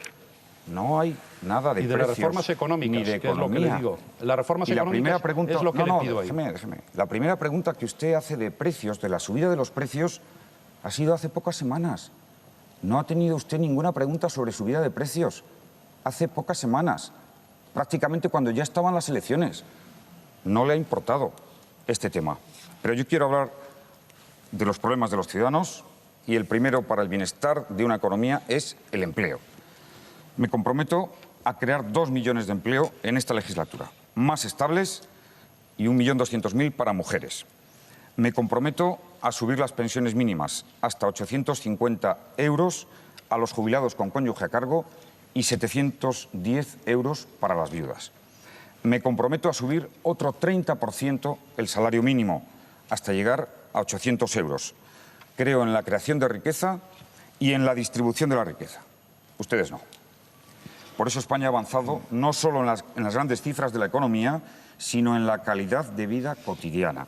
No hay nada de precios. Y de las reformas económicas, ni de que es lo que le digo. Las reformas económicas es lo que le pido ahí. Déjeme. La primera pregunta que usted hace de precios, de la subida de los precios, ha sido hace pocas semanas. No ha tenido usted ninguna pregunta sobre subida de precios. Hace pocas semanas, prácticamente cuando ya estaban las elecciones. No le ha importado este tema. Pero yo quiero hablar de los problemas de los ciudadanos, y el primero para el bienestar de una economía es el empleo. Me comprometo a crear 2 millones de empleo en esta legislatura, más estables, y 1.200.000 para mujeres. Me comprometo a subir las pensiones mínimas hasta 850 euros a los jubilados con cónyuge a cargo y 710 euros para las viudas. Me comprometo a subir otro 30% el salario mínimo hasta llegar a 800 euros. Creo en la creación de riqueza y en la distribución de la riqueza. Ustedes no. Por eso España ha avanzado no solo en las grandes cifras de la economía, sino en la calidad de vida cotidiana.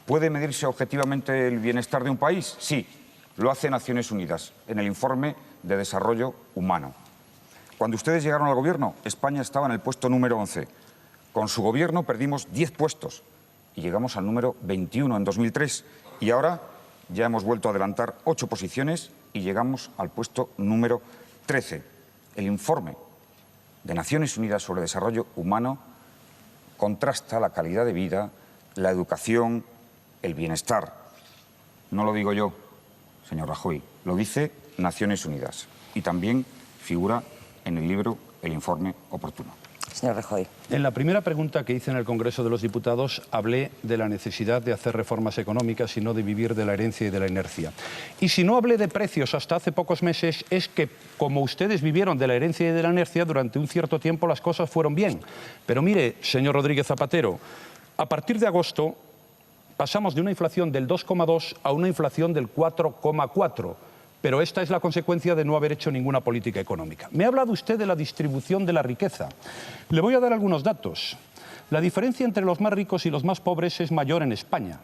¿Puede medirse objetivamente el bienestar de un país? Sí, lo hace Naciones Unidas en el Informe de Desarrollo Humano. Cuando ustedes llegaron al gobierno, España estaba en el puesto número 11. Con su gobierno perdimos 10 puestos y llegamos al número 21 en 2003. Y ahora ya hemos vuelto a adelantar 8 posiciones y llegamos al puesto número 13. El informe de Naciones Unidas sobre Desarrollo Humano contrasta la calidad de vida, la educación, el bienestar. No lo digo yo, señor Rajoy, lo dice Naciones Unidas. Y también figura en el libro El Informe Oportuno. Señor Rajoy. En la primera pregunta que hice en el Congreso de los Diputados hablé de la necesidad de hacer reformas económicas y no de vivir de la herencia y de la inercia. Y si no hablé de precios hasta hace pocos meses es que, como ustedes vivieron de la herencia y de la inercia, durante un cierto tiempo las cosas fueron bien. Pero mire, señor Rodríguez Zapatero, a partir de agosto pasamos de una inflación del 2,2 a una inflación del 4,4. Pero esta es la consecuencia de no haber hecho ninguna política económica. Me ha hablado usted de la distribución de la riqueza. Le voy a dar algunos datos. La diferencia entre los más ricos y los más pobres es mayor en España.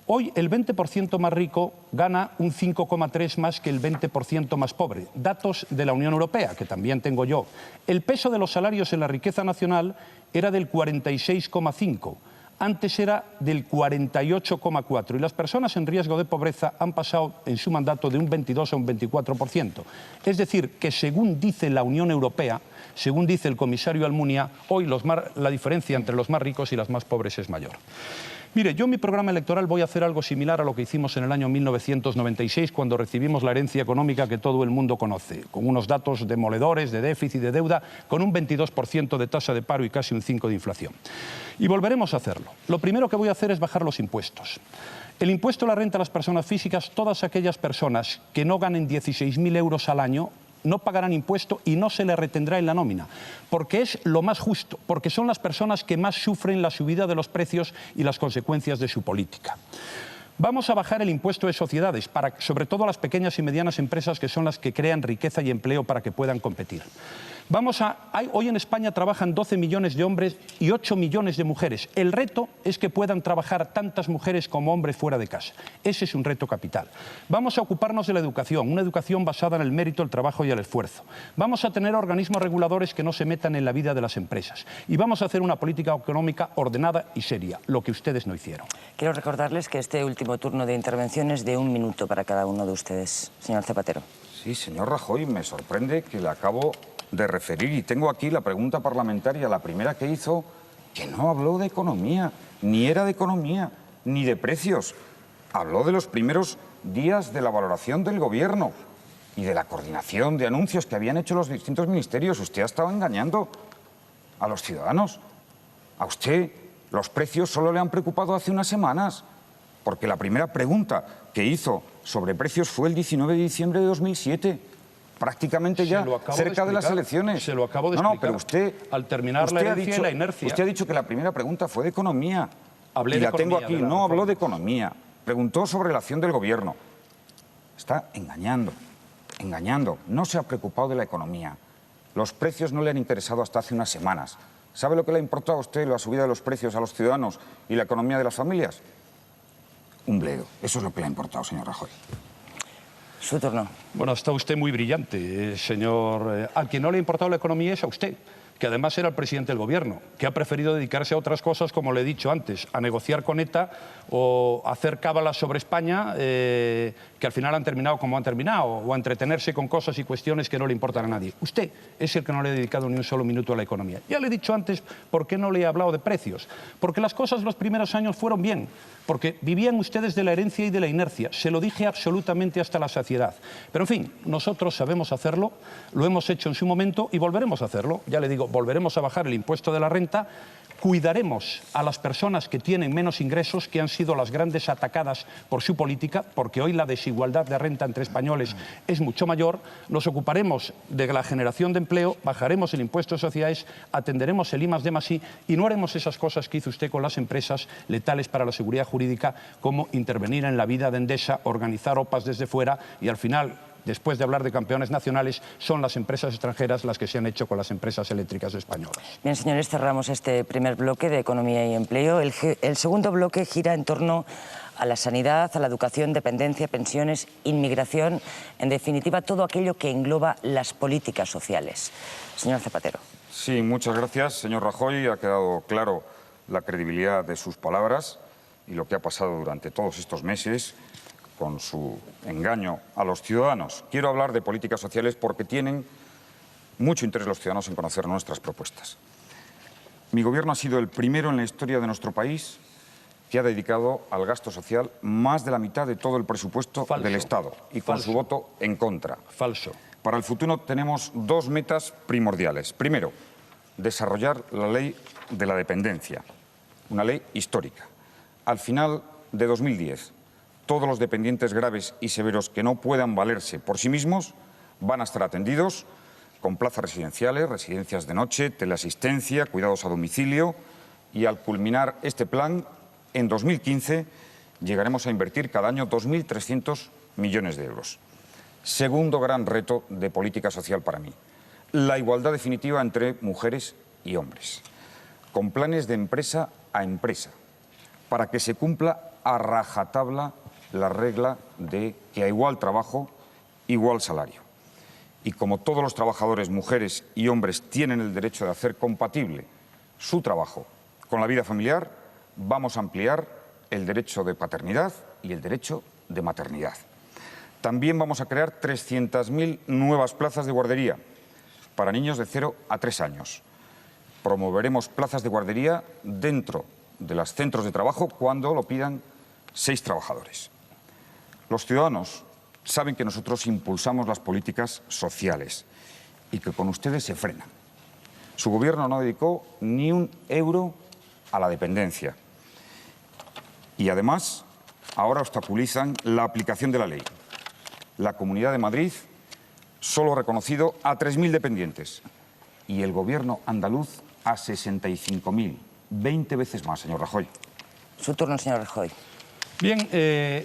Hoy el 20% más rico gana un 5,3 más que el 20% más pobre. Datos de la Unión Europea, que también tengo yo. El peso de los salarios en la riqueza nacional era del 46,5. Antes era del 48,4%, y las personas en riesgo de pobreza han pasado en su mandato de un 22 a un 24%. Es decir, que según dice la Unión Europea, según dice el comisario Almunia, hoy la diferencia entre los más ricos y las más pobres es mayor. Mire, yo en mi programa electoral voy a hacer algo similar a lo que hicimos en el año 1996, cuando recibimos la herencia económica que todo el mundo conoce, con unos datos demoledores de déficit, de deuda, con un 22% de tasa de paro y casi un 5% de inflación. Y volveremos a hacerlo. Lo primero que voy a hacer es bajar los impuestos. El impuesto a la renta a las personas físicas, todas aquellas personas que no ganen 16.000 euros al año, no pagarán impuesto y no se le retendrá en la nómina, porque es lo más justo, porque son las personas que más sufren la subida de los precios y las consecuencias de su política. Vamos a bajar el impuesto de sociedades, sobre todo a las pequeñas y medianas empresas, que son las que crean riqueza y empleo para que puedan competir. Hoy en España trabajan 12 millones de hombres y 8 millones de mujeres. El reto es que puedan trabajar tantas mujeres como hombres fuera de casa. Ese es un reto capital. Vamos a ocuparnos de la educación, una educación basada en el mérito, el trabajo y el esfuerzo. Vamos a tener organismos reguladores que no se metan en la vida de las empresas. Y vamos a hacer una política económica ordenada y seria, lo que ustedes no hicieron. Quiero recordarles que este último turno de intervención es de 1 minuto para cada uno de ustedes. Señor Zapatero. Sí, señor Rajoy, me sorprende que le acabo de referir, y tengo aquí la pregunta parlamentaria, la primera que hizo, que no habló de economía, ni era de economía, ni de precios. Habló de los primeros días de la valoración del Gobierno y de la coordinación de anuncios que habían hecho los distintos ministerios. Usted ha estado engañando a los ciudadanos. A usted los precios solo le han preocupado hace unas semanas, porque la primera pregunta que hizo sobre precios fue el 19 de diciembre de 2007. Prácticamente ya cerca de las elecciones. Se lo acabo de explicar. No, pero usted, al terminar la herencia y la inercia. Usted ha dicho que la primera pregunta fue de economía. Hablé y de la tengo economía, aquí. No habló de economía. Preguntó sobre la acción del Gobierno. Está engañando, engañando. No se ha preocupado de la economía. Los precios no le han interesado hasta hace unas semanas. ¿Sabe lo que le ha importado a usted la subida de los precios a los ciudadanos y la economía de las familias? Un bledo. Eso es lo que le ha importado, señor Rajoy. Su turno. Bueno, está usted muy brillante, señor. Al que no le ha importado la economía es a usted, que además era el presidente del Gobierno, que ha preferido dedicarse a otras cosas, como le he dicho antes, a negociar con ETA o a hacer cábalas sobre España, que al final han terminado como han terminado, o a entretenerse con cosas y cuestiones que no le importan a nadie. Usted es el que no le ha dedicado ni un solo minuto a la economía. Ya le he dicho antes por qué no le he hablado de precios. Porque las cosas los primeros años fueron bien, porque vivían ustedes de la herencia y de la inercia. Se lo dije absolutamente hasta la saciedad. Pero en fin, nosotros sabemos hacerlo, lo hemos hecho en su momento y volveremos a hacerlo. Ya le digo, volveremos a bajar el impuesto de la renta, cuidaremos a las personas que tienen menos ingresos, que han sido las grandes atacadas por su política, porque hoy la desigualdad de renta entre españoles es mucho mayor. Nos ocuparemos de la generación de empleo, bajaremos el impuesto de sociedades, atenderemos el I+D+I y no haremos esas cosas que hizo usted con las empresas letales para la seguridad jurídica, como intervenir en la vida de Endesa, organizar OPAs desde fuera y al final, después de hablar de campeones nacionales, son las empresas extranjeras las que se han hecho con las empresas eléctricas españolas. Bien, señores, cerramos este primer bloque de economía y empleo. El segundo bloque gira en torno a la sanidad, a la educación, dependencia, pensiones, inmigración, en definitiva, todo aquello que engloba las políticas sociales. Señor Zapatero. Sí, muchas gracias, señor Rajoy. Ha quedado claro la credibilidad de sus palabras y lo que ha pasado durante todos estos meses con su engaño a los ciudadanos. Quiero hablar de políticas sociales porque tienen mucho interés los ciudadanos en conocer nuestras propuestas. Mi Gobierno ha sido el primero en la historia de nuestro país que ha dedicado al gasto social más de la mitad de todo el presupuesto del Estado y con su voto en contra. Falso. Para el futuro tenemos dos metas primordiales. Primero, desarrollar la ley de la dependencia, una ley histórica. Al final de 2010, todos los dependientes graves y severos que no puedan valerse por sí mismos van a estar atendidos con plazas residenciales, residencias de noche, teleasistencia, cuidados a domicilio y al culminar este plan, en 2015 llegaremos a invertir cada año 2.300 millones de euros. Segundo gran reto de política social para mí, la igualdad definitiva entre mujeres y hombres, con planes de empresa a empresa, para que se cumpla a rajatabla la regla de que a igual trabajo, igual salario. Y como todos los trabajadores, mujeres y hombres, tienen el derecho de hacer compatible su trabajo con la vida familiar, vamos a ampliar el derecho de paternidad y el derecho de maternidad. También vamos a crear 300.000 nuevas plazas de guardería para niños de 0 a 3 años. Promoveremos plazas de guardería dentro de los centros de trabajo cuando lo pidan 6 trabajadores. Los ciudadanos saben que nosotros impulsamos las políticas sociales y que con ustedes se frenan. Su gobierno no dedicó ni un euro a la dependencia y además ahora obstaculizan la aplicación de la ley. La Comunidad de Madrid solo ha reconocido a 3.000 dependientes y el gobierno andaluz a 65.000, 20 veces más, señor Rajoy. Su turno, señor Rajoy. Bien,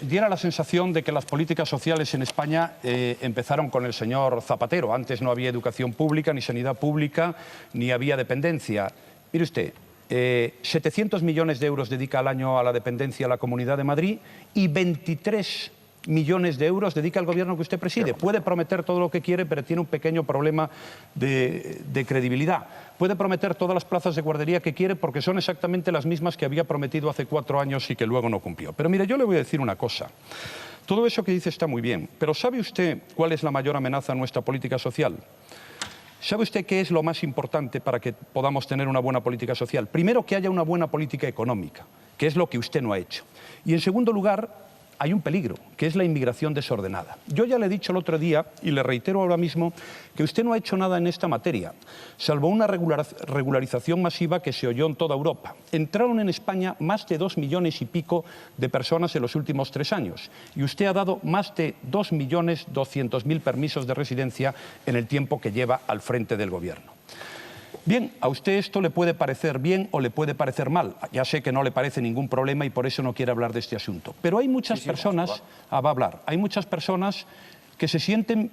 diera la sensación de que las políticas sociales en España empezaron con el señor Zapatero. Antes no había educación pública, ni sanidad pública, ni había dependencia. Mire usted, 700 millones de euros dedica al año a la dependencia a la Comunidad de Madrid y 23 millones de euros dedica al gobierno que usted preside. Puede prometer todo lo que quiere, pero tiene un pequeño problema de credibilidad. Puede prometer todas las plazas de guardería que quiere porque son exactamente las mismas que había prometido hace 4 años y que luego no cumplió. Pero mire, yo le voy a decir una cosa. Todo eso que dice está muy bien, pero ¿sabe usted cuál es la mayor amenaza a nuestra política social? ¿Sabe usted qué es lo más importante para que podamos tener una buena política social? Primero, que haya una buena política económica, que es lo que usted no ha hecho. Y en segundo lugar, hay un peligro, que es la inmigración desordenada. Yo ya le he dicho el otro día, y le reitero ahora mismo, que usted no ha hecho nada en esta materia, salvo una regularización masiva que se oyó en toda Europa. Entraron en España más de 2 millones y pico de personas en los últimos 3 años, y usted ha dado más de 2.200.000 permisos de residencia en el tiempo que lleva al frente del gobierno. Bien, a usted esto le puede parecer bien o le puede parecer mal. Ya sé que no le parece ningún problema y por eso no quiere hablar de este asunto. Pero hay muchas personas, va a hablar, hay muchas personas que se sienten,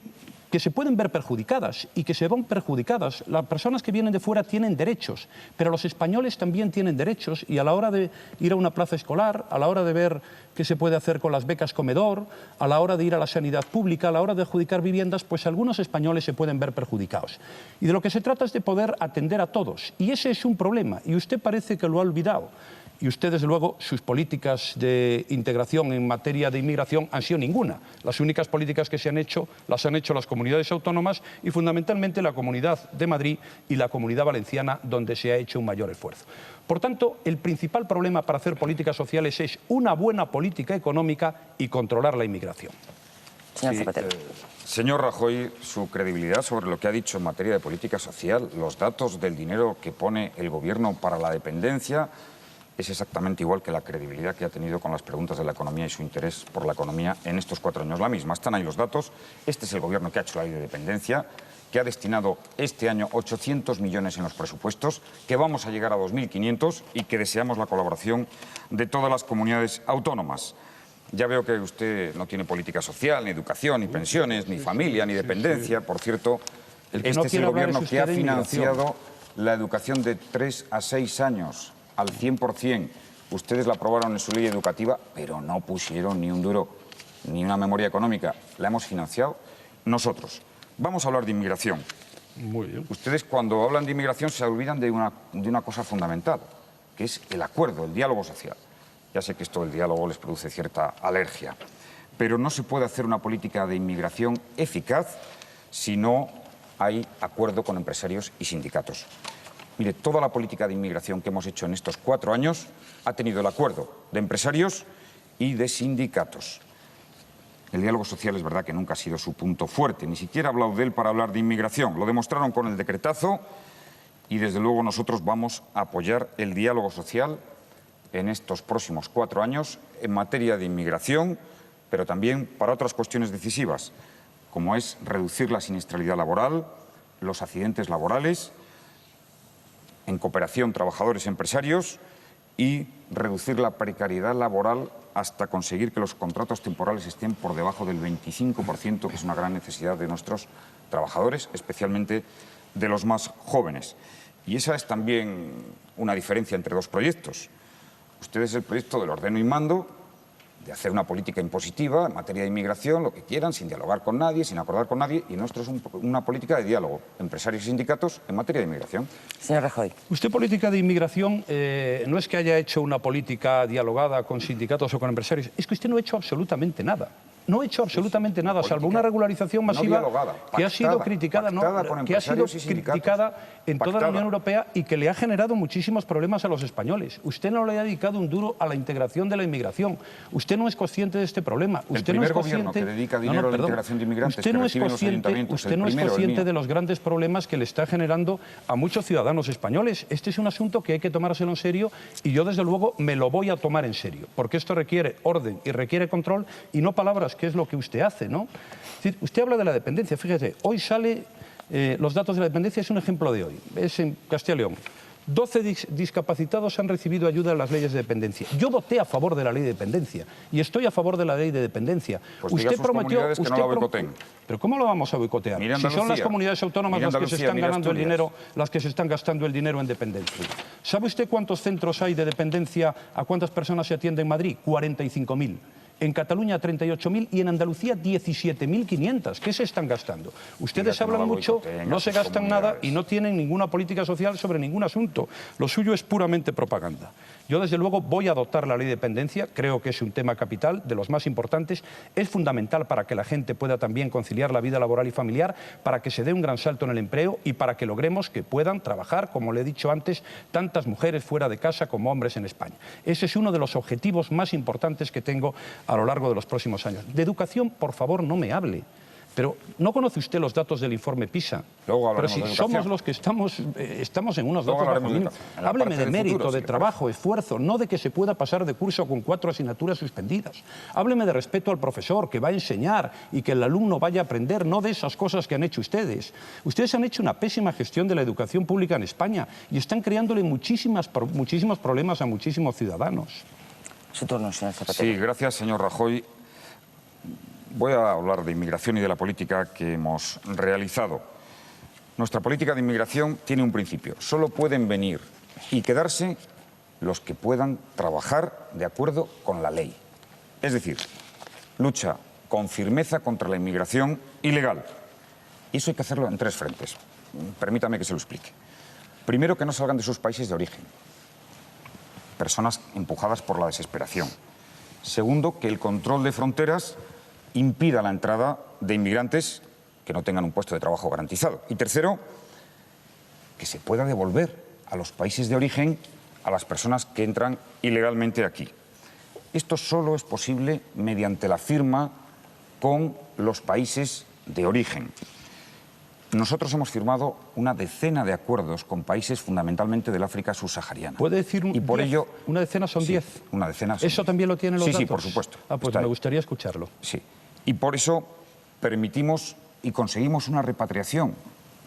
que se pueden ver perjudicadas y que se van perjudicadas. Las personas que vienen de fuera tienen derechos, pero los españoles también tienen derechos y a la hora de ir a una plaza escolar, a la hora de ver qué se puede hacer con las becas comedor, a la hora de ir a la sanidad pública, a la hora de adjudicar viviendas, pues algunos españoles se pueden ver perjudicados. Y de lo que se trata es de poder atender a todos. Y ese es un problema y usted parece que lo ha olvidado. Y usted, desde luego, sus políticas de integración en materia de inmigración han sido ninguna. Las únicas políticas que se han hecho, las han hecho las comunidades autónomas y fundamentalmente la Comunidad de Madrid y la Comunidad Valenciana, donde se ha hecho un mayor esfuerzo. Por tanto, el principal problema para hacer políticas sociales es una buena política económica y controlar la inmigración. Señor Zapatero. Señor Rajoy, su credibilidad sobre lo que ha dicho en materia de política social, los datos del dinero que pone el Gobierno para la dependencia, es exactamente igual que la credibilidad que ha tenido con las preguntas de la economía y su interés por la economía en estos 4 años. La misma, están ahí los datos. Este es el gobierno que ha hecho la ley de dependencia, que ha destinado este año 800 millones en los presupuestos, que vamos a llegar a 2.500 y que deseamos la colaboración de todas las comunidades autónomas. Ya veo que usted no tiene política social, ni educación, ni pensiones, ni familia, ni dependencia. Por cierto, este es el gobierno que ha financiado la educación de 3 a 6 años. Al 100%. Ustedes la aprobaron en su ley educativa, pero no pusieron ni un duro, ni una memoria económica. La hemos financiado nosotros. Vamos a hablar de inmigración. Muy bien. Ustedes, cuando hablan de inmigración, se olvidan de una cosa fundamental, que es el acuerdo, el diálogo social. Ya sé que esto del diálogo les produce cierta alergia, pero no se puede hacer una política de inmigración eficaz si no hay acuerdo con empresarios y sindicatos. Mire, toda la política de inmigración que hemos hecho en estos 4 años ha tenido el acuerdo de empresarios y de sindicatos. El diálogo social es verdad que nunca ha sido su punto fuerte, ni siquiera ha hablado de él para hablar de inmigración. Lo demostraron con el decretazo y desde luego nosotros vamos a apoyar el diálogo social en estos próximos 4 años en materia de inmigración, pero también para otras cuestiones decisivas, como es reducir la siniestralidad laboral, los accidentes laborales, en cooperación trabajadores-empresarios y reducir la precariedad laboral hasta conseguir que los contratos temporales estén por debajo del 25%, que es una gran necesidad de nuestros trabajadores, especialmente de los más jóvenes. Y esa es también una diferencia entre 2 proyectos. Ustedes el proyecto del ordeno y mando de hacer una política impositiva en materia de inmigración, lo que quieran, sin dialogar con nadie, sin acordar con nadie, y nuestro es una política de diálogo, empresarios y sindicatos en materia de inmigración. Señor Rajoy. Usted, política de inmigración, no es que haya hecho una política dialogada con sindicatos o con empresarios, es que usted no ha hecho absolutamente nada. No ha hecho absolutamente nada, salvo una regularización masiva que ha sido criticada, en toda la Unión Europea y que le ha generado muchísimos problemas a los españoles. Usted no le ha dedicado un duro a la integración de la inmigración. Usted no es consciente de este problema. Usted no es consciente, que dedica dinero a la integración de inmigrantes, usted no es consciente de los grandes problemas que le está generando a muchos ciudadanos españoles. Este es un asunto que hay que tomárselo en serio y yo, desde luego, me lo voy a tomar en serio, porque esto requiere orden y requiere control y no palabras, que es lo que usted hace, ¿no? Es decir, usted habla de la dependencia, fíjese, hoy sale los datos de la dependencia, es un ejemplo de hoy, es en Castilla y León. 12 discapacitados han recibido ayuda en las leyes de dependencia. Yo voté a favor de la ley de dependencia y estoy a favor de la ley de dependencia. Pues usted prometió que no la boicoteen. ¿Pero cómo lo vamos a boicotear? Si son las comunidades autónomas las que se están ganando el dinero, las que se están gastando el dinero en dependencia. ¿Sabe usted cuántos centros hay de dependencia, a cuántas personas se atiende en Madrid? 45.000. En Cataluña 38.000 y en Andalucía 17.500. ¿Qué se están gastando? Ustedes hablan mucho, no se gastan nada y no tienen ninguna política social sobre ningún asunto. Lo suyo es puramente propaganda. Yo, desde luego, voy a adoptar la ley de dependencia. Creo que es un tema capital, de los más importantes. Es fundamental para que la gente pueda también conciliar la vida laboral y familiar, para que se dé un gran salto en el empleo y para que logremos que puedan trabajar, como le he dicho antes, tantas mujeres fuera de casa como hombres en España. Ese es uno de los objetivos más importantes que tengo a lo largo de los próximos años. De educación, por favor, no me hable. Pero ¿no conoce usted los datos del informe PISA? Pero si somos los que estamos en unos datos bajo mínimo. Hábleme de mérito, de trabajo, esfuerzo, no de que se pueda pasar de curso con 4 asignaturas suspendidas. Hábleme de respeto al profesor, que va a enseñar y que el alumno vaya a aprender, no de esas cosas que han hecho ustedes. Ustedes han hecho una pésima gestión de la educación pública en España y están creándole muchísimos problemas a muchísimos ciudadanos. Su turno, señor Zapatero. Sí, gracias, señor Rajoy. Voy a hablar de inmigración y de la política que hemos realizado. Nuestra política de inmigración tiene un principio. Solo pueden venir y quedarse los que puedan trabajar de acuerdo con la ley. Es decir, lucha con firmeza contra la inmigración ilegal. Y eso hay que hacerlo en 3 frentes. Permítame que se lo explique. Primero, que no salgan de sus países de origen. Personas empujadas por la desesperación. Segundo, que el control de fronteras impida la entrada de inmigrantes que no tengan un puesto de trabajo garantizado. Y tercero, que se pueda devolver a los países de origen a las personas que entran ilegalmente aquí. Esto solo es posible mediante la firma con los países de origen. Nosotros hemos firmado una decena de acuerdos con países fundamentalmente del África subsahariana. ¿Puede decir y por ello, una decena son 10? Una decena son ¿Eso también lo tienen los datos? Sí, por supuesto. Ah, pues me gustaría escucharlo. Sí. Y por eso permitimos y conseguimos una repatriación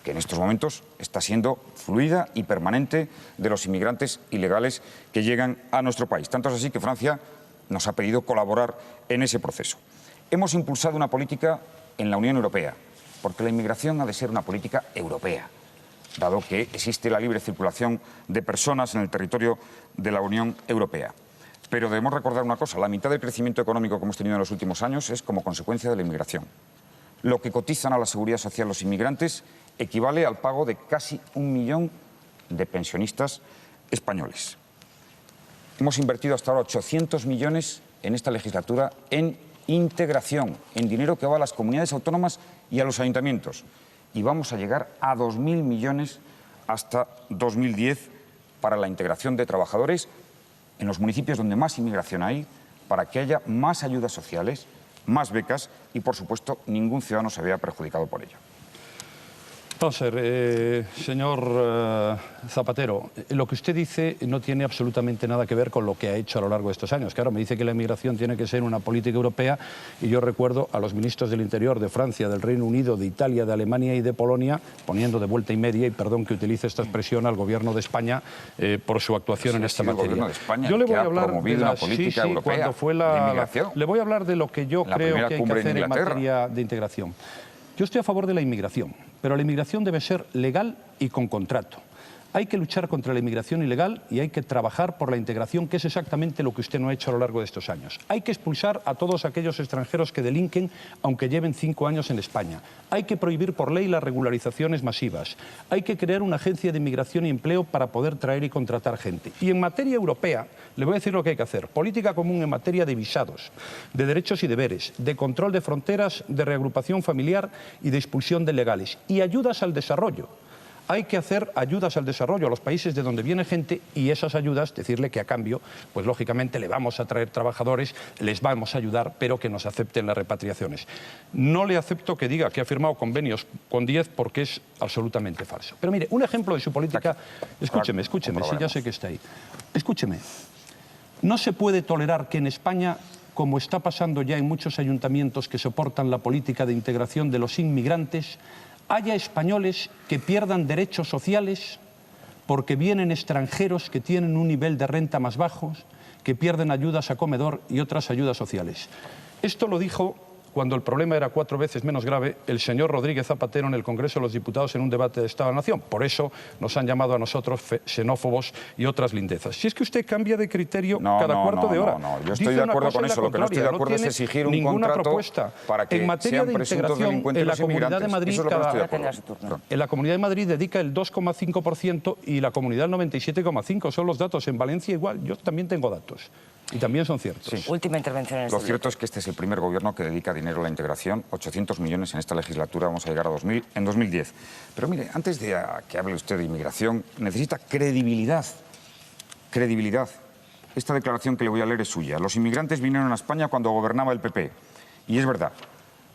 que en estos momentos está siendo fluida y permanente de los inmigrantes ilegales que llegan a nuestro país. Tanto es así que Francia nos ha pedido colaborar en ese proceso. Hemos impulsado una política en la Unión Europea, porque la inmigración ha de ser una política europea, dado que existe la libre circulación de personas en el territorio de la Unión Europea. Pero debemos recordar una cosa, la mitad del crecimiento económico que hemos tenido en los últimos años es como consecuencia de la inmigración. Lo que cotizan a la Seguridad Social los inmigrantes equivale al pago de casi 1 millón de pensionistas españoles. Hemos invertido hasta ahora 800 millones en esta legislatura en integración, en dinero que va a las comunidades autónomas y a los ayuntamientos. Y vamos a llegar a 2.000 millones hasta 2010 para la integración de trabajadores en los municipios donde más inmigración hay, para que haya más ayudas sociales, más becas y, por supuesto, ningún ciudadano se vea perjudicado por ello. Entonces, señor Zapatero, lo que usted dice no tiene absolutamente nada que ver con lo que ha hecho a lo largo de estos años. Claro, me dice que la inmigración tiene que ser una política europea y yo recuerdo a los ministros del Interior de Francia, del Reino Unido, de Italia, de Alemania y de Polonia poniendo de vuelta y media, y perdón que utilice esta expresión, al Gobierno de España por su actuación en esta materia. Yo le voy a hablar de la política europea cuando fue de inmigración. Le voy a hablar de lo que yo creo que hay que hacer en materia de integración. Yo estoy a favor de la inmigración, pero la inmigración debe ser legal y con contrato. Hay que luchar contra la inmigración ilegal y hay que trabajar por la integración, que es exactamente lo que usted no ha hecho a lo largo de estos años. Hay que expulsar a todos aquellos extranjeros que delinquen, aunque lleven 5 años en España. Hay que prohibir por ley las regularizaciones masivas. Hay que crear una agencia de inmigración y empleo para poder traer y contratar gente. Y en materia europea, le voy a decir lo que hay que hacer. Política común en materia de visados, de derechos y deberes, de control de fronteras, de reagrupación familiar y de expulsión de ilegales. Y ayudas al desarrollo. Hay que hacer ayudas al desarrollo a los países de donde viene gente y esas ayudas, decirle que a cambio, pues lógicamente le vamos a traer trabajadores, les vamos a ayudar, pero que nos acepten las repatriaciones. No le acepto que diga que ha firmado convenios con 10 porque es absolutamente falso. Pero mire, un ejemplo de su política... Escúcheme, sí, ya sé que está ahí. Escúcheme. No se puede tolerar que en España, como está pasando ya en muchos ayuntamientos que soportan la política de integración de los inmigrantes, haya españoles que pierdan derechos sociales porque vienen extranjeros que tienen un nivel de renta más bajo, que pierden ayudas a comedor y otras ayudas sociales. Esto lo dijo, cuando el problema era 4 veces menos grave, el señor Rodríguez Zapatero en el Congreso de los Diputados en un debate de Estado de la Nación. Por eso nos han llamado a nosotros xenófobos y otras lindezas. Si es que usted cambia de criterio cada cuarto de hora. No, yo estoy de acuerdo con eso. Lo que no estoy de acuerdo es exigir un contrato para que en materia sean de presuntos delincuentes en la los Comunidad de inmigrantes. Madrid, en la Comunidad de Madrid dedica el 2,5% y la Comunidad el 97,5%. Son los datos. En Valencia igual. Yo también tengo datos. Y también son ciertos. Sí. Última intervención en este Lo cierto es que este es el primer gobierno que dedica dinero a la integración, 800 millones en esta legislatura, vamos a llegar a 2000 en 2010. Pero mire, antes de que hable usted de inmigración, necesita credibilidad. Credibilidad. Esta declaración que le voy a leer es suya. Los inmigrantes vinieron a España cuando gobernaba el PP. Y es verdad,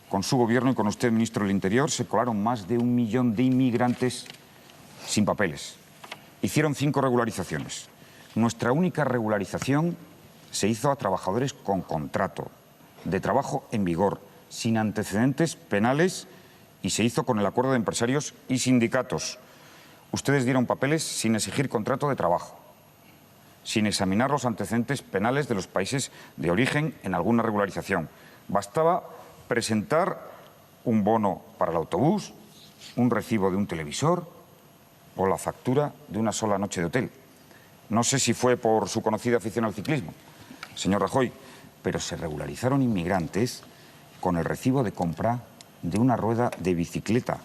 con su gobierno y con usted, ministro del Interior, se colaron más de 1 millón de inmigrantes sin papeles. Hicieron 5 regularizaciones. Nuestra única regularización se hizo a trabajadores con contrato, de trabajo en vigor, sin antecedentes penales y se hizo con el acuerdo de empresarios y sindicatos. Ustedes dieron papeles sin exigir contrato de trabajo, sin examinar los antecedentes penales de los países de origen en alguna regularización. Bastaba presentar un bono para el autobús, un recibo de un televisor o la factura de una sola noche de hotel. No sé si fue por su conocida afición al ciclismo, señor Rajoy, pero se regularizaron inmigrantes con el recibo de compra de una rueda de bicicleta.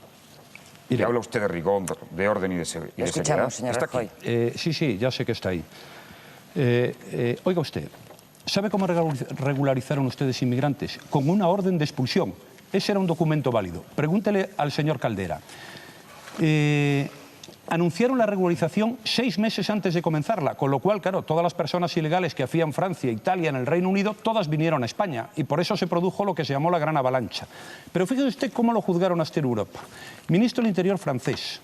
Y habla usted de rigor, de orden y de seriedad. Señor Rajoy. Sí, ya sé que está ahí. Oiga usted, ¿sabe cómo regularizaron ustedes inmigrantes? Con una orden de expulsión. Ese era un documento válido. Pregúntele al señor Caldera. Anunciaron la regularización 6 meses antes de comenzarla, con lo cual, claro, todas las personas ilegales que hacían Francia, Italia, en el Reino Unido, todas vinieron a España y por eso se produjo lo que se llamó la gran avalancha. Pero fíjese usted cómo lo juzgaron hasta en Europa. Ministro del Interior francés.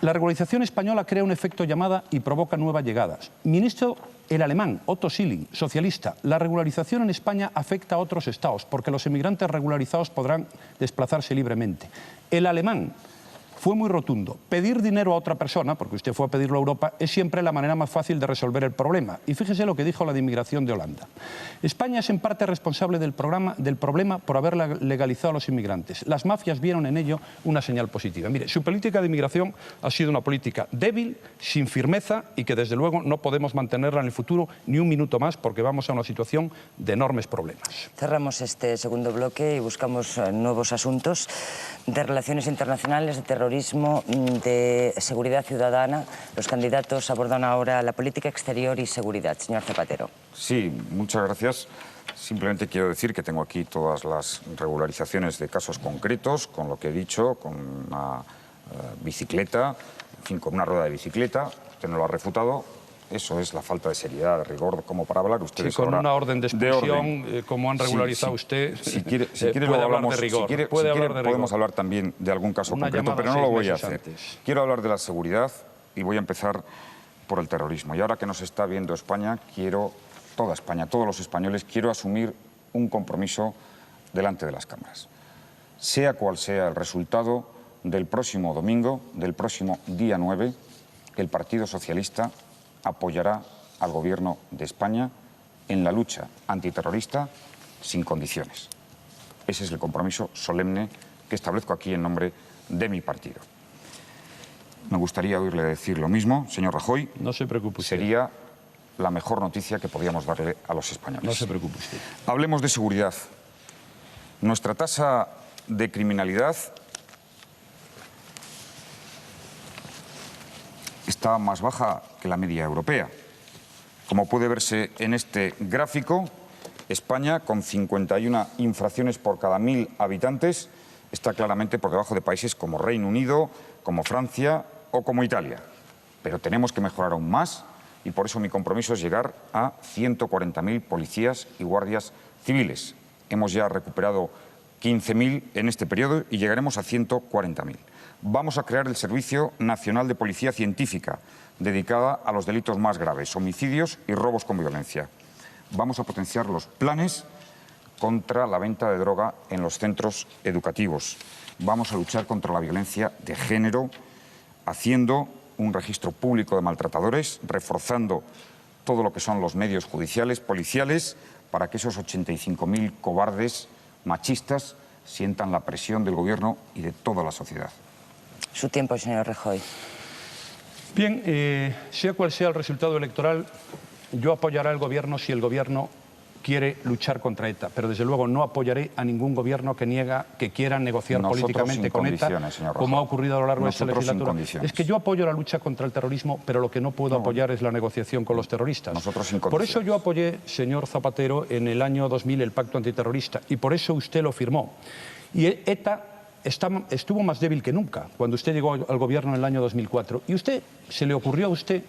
La regularización española crea un efecto llamada y provoca nuevas llegadas. Ministro el alemán, Otto Schilling, socialista. La regularización en España afecta a otros estados porque los inmigrantes regularizados podrán desplazarse libremente. El alemán fue muy rotundo. Pedir dinero a otra persona, porque usted fue a pedirlo a Europa, es siempre la manera más fácil de resolver el problema. Y fíjese lo que dijo la de inmigración de Holanda. España es en parte responsable del problema por haber legalizado a los inmigrantes. Las mafias vieron en ello una señal positiva. Mire, su política de inmigración ha sido una política débil, sin firmeza y que desde luego no podemos mantenerla en el futuro ni un minuto más porque vamos a una situación de enormes problemas. Cerramos este segundo bloque y buscamos nuevos asuntos de relaciones internacionales, de terrorismo, de seguridad ciudadana. Los candidatos abordan ahora la política exterior y seguridad. Señor Zapatero. Sí, muchas gracias. Simplemente quiero decir que tengo aquí todas las regularizaciones de casos concretos, con lo que he dicho, con una bicicleta, en fin, con una rueda de bicicleta. Usted no lo ha refutado. Eso es la falta de seriedad, de rigor, como para hablar ustedes sí, con ahora una orden de expulsión, como han regularizado usted, si quiere puede hablar de rigor. Si quiere, podemos hablar también de algún caso concreto, pero no lo voy a hacer. Quiero hablar de la seguridad y voy a empezar por el terrorismo. Y ahora que nos está viendo España, toda España, todos los españoles, quiero asumir un compromiso delante de las cámaras. Sea cual sea el resultado del próximo domingo, del próximo día 9, el Partido Socialista apoyará al Gobierno de España en la lucha antiterrorista sin condiciones. Ese es el compromiso solemne que establezco aquí en nombre de mi partido. Me gustaría oírle decir lo mismo, señor Rajoy. No se preocupe usted. Sería la mejor noticia que podíamos darle a los españoles. No se preocupe usted. Hablemos de seguridad. Nuestra tasa de criminalidad está más baja que la media europea. Como puede verse en este gráfico, España, con 51 infracciones por cada 1.000 habitantes, está claramente por debajo de países como Reino Unido, como Francia o como Italia. Pero tenemos que mejorar aún más y por eso mi compromiso es llegar a 140.000 policías y guardias civiles. Hemos ya recuperado 15.000 en este periodo y llegaremos a 140.000. Vamos a crear el Servicio Nacional de Policía Científica, dedicada a los delitos más graves, homicidios y robos con violencia. Vamos a potenciar los planes contra la venta de droga en los centros educativos. Vamos a luchar contra la violencia de género, haciendo un registro público de maltratadores, reforzando todo lo que son los medios judiciales, policiales, para que esos 85.000 cobardes machistas sientan la presión del Gobierno y de toda la sociedad. Su tiempo, señor Rajoy. Bien, sea cual sea el resultado electoral, yo apoyaré al Gobierno si el Gobierno quiere luchar contra ETA, pero desde luego no apoyaré a ningún gobierno que quiera negociar políticamente con ETA, como ha ocurrido a lo largo de esta legislatura. Es que yo apoyo la lucha contra el terrorismo, pero lo que no puedo apoyar es la negociación con los terroristas. Por eso yo apoyé, señor Zapatero, en el año 2000 el pacto antiterrorista, y por eso usted lo firmó. Y ETA estuvo más débil que nunca cuando usted llegó al gobierno en el año 2004. Y se le ocurrió a usted,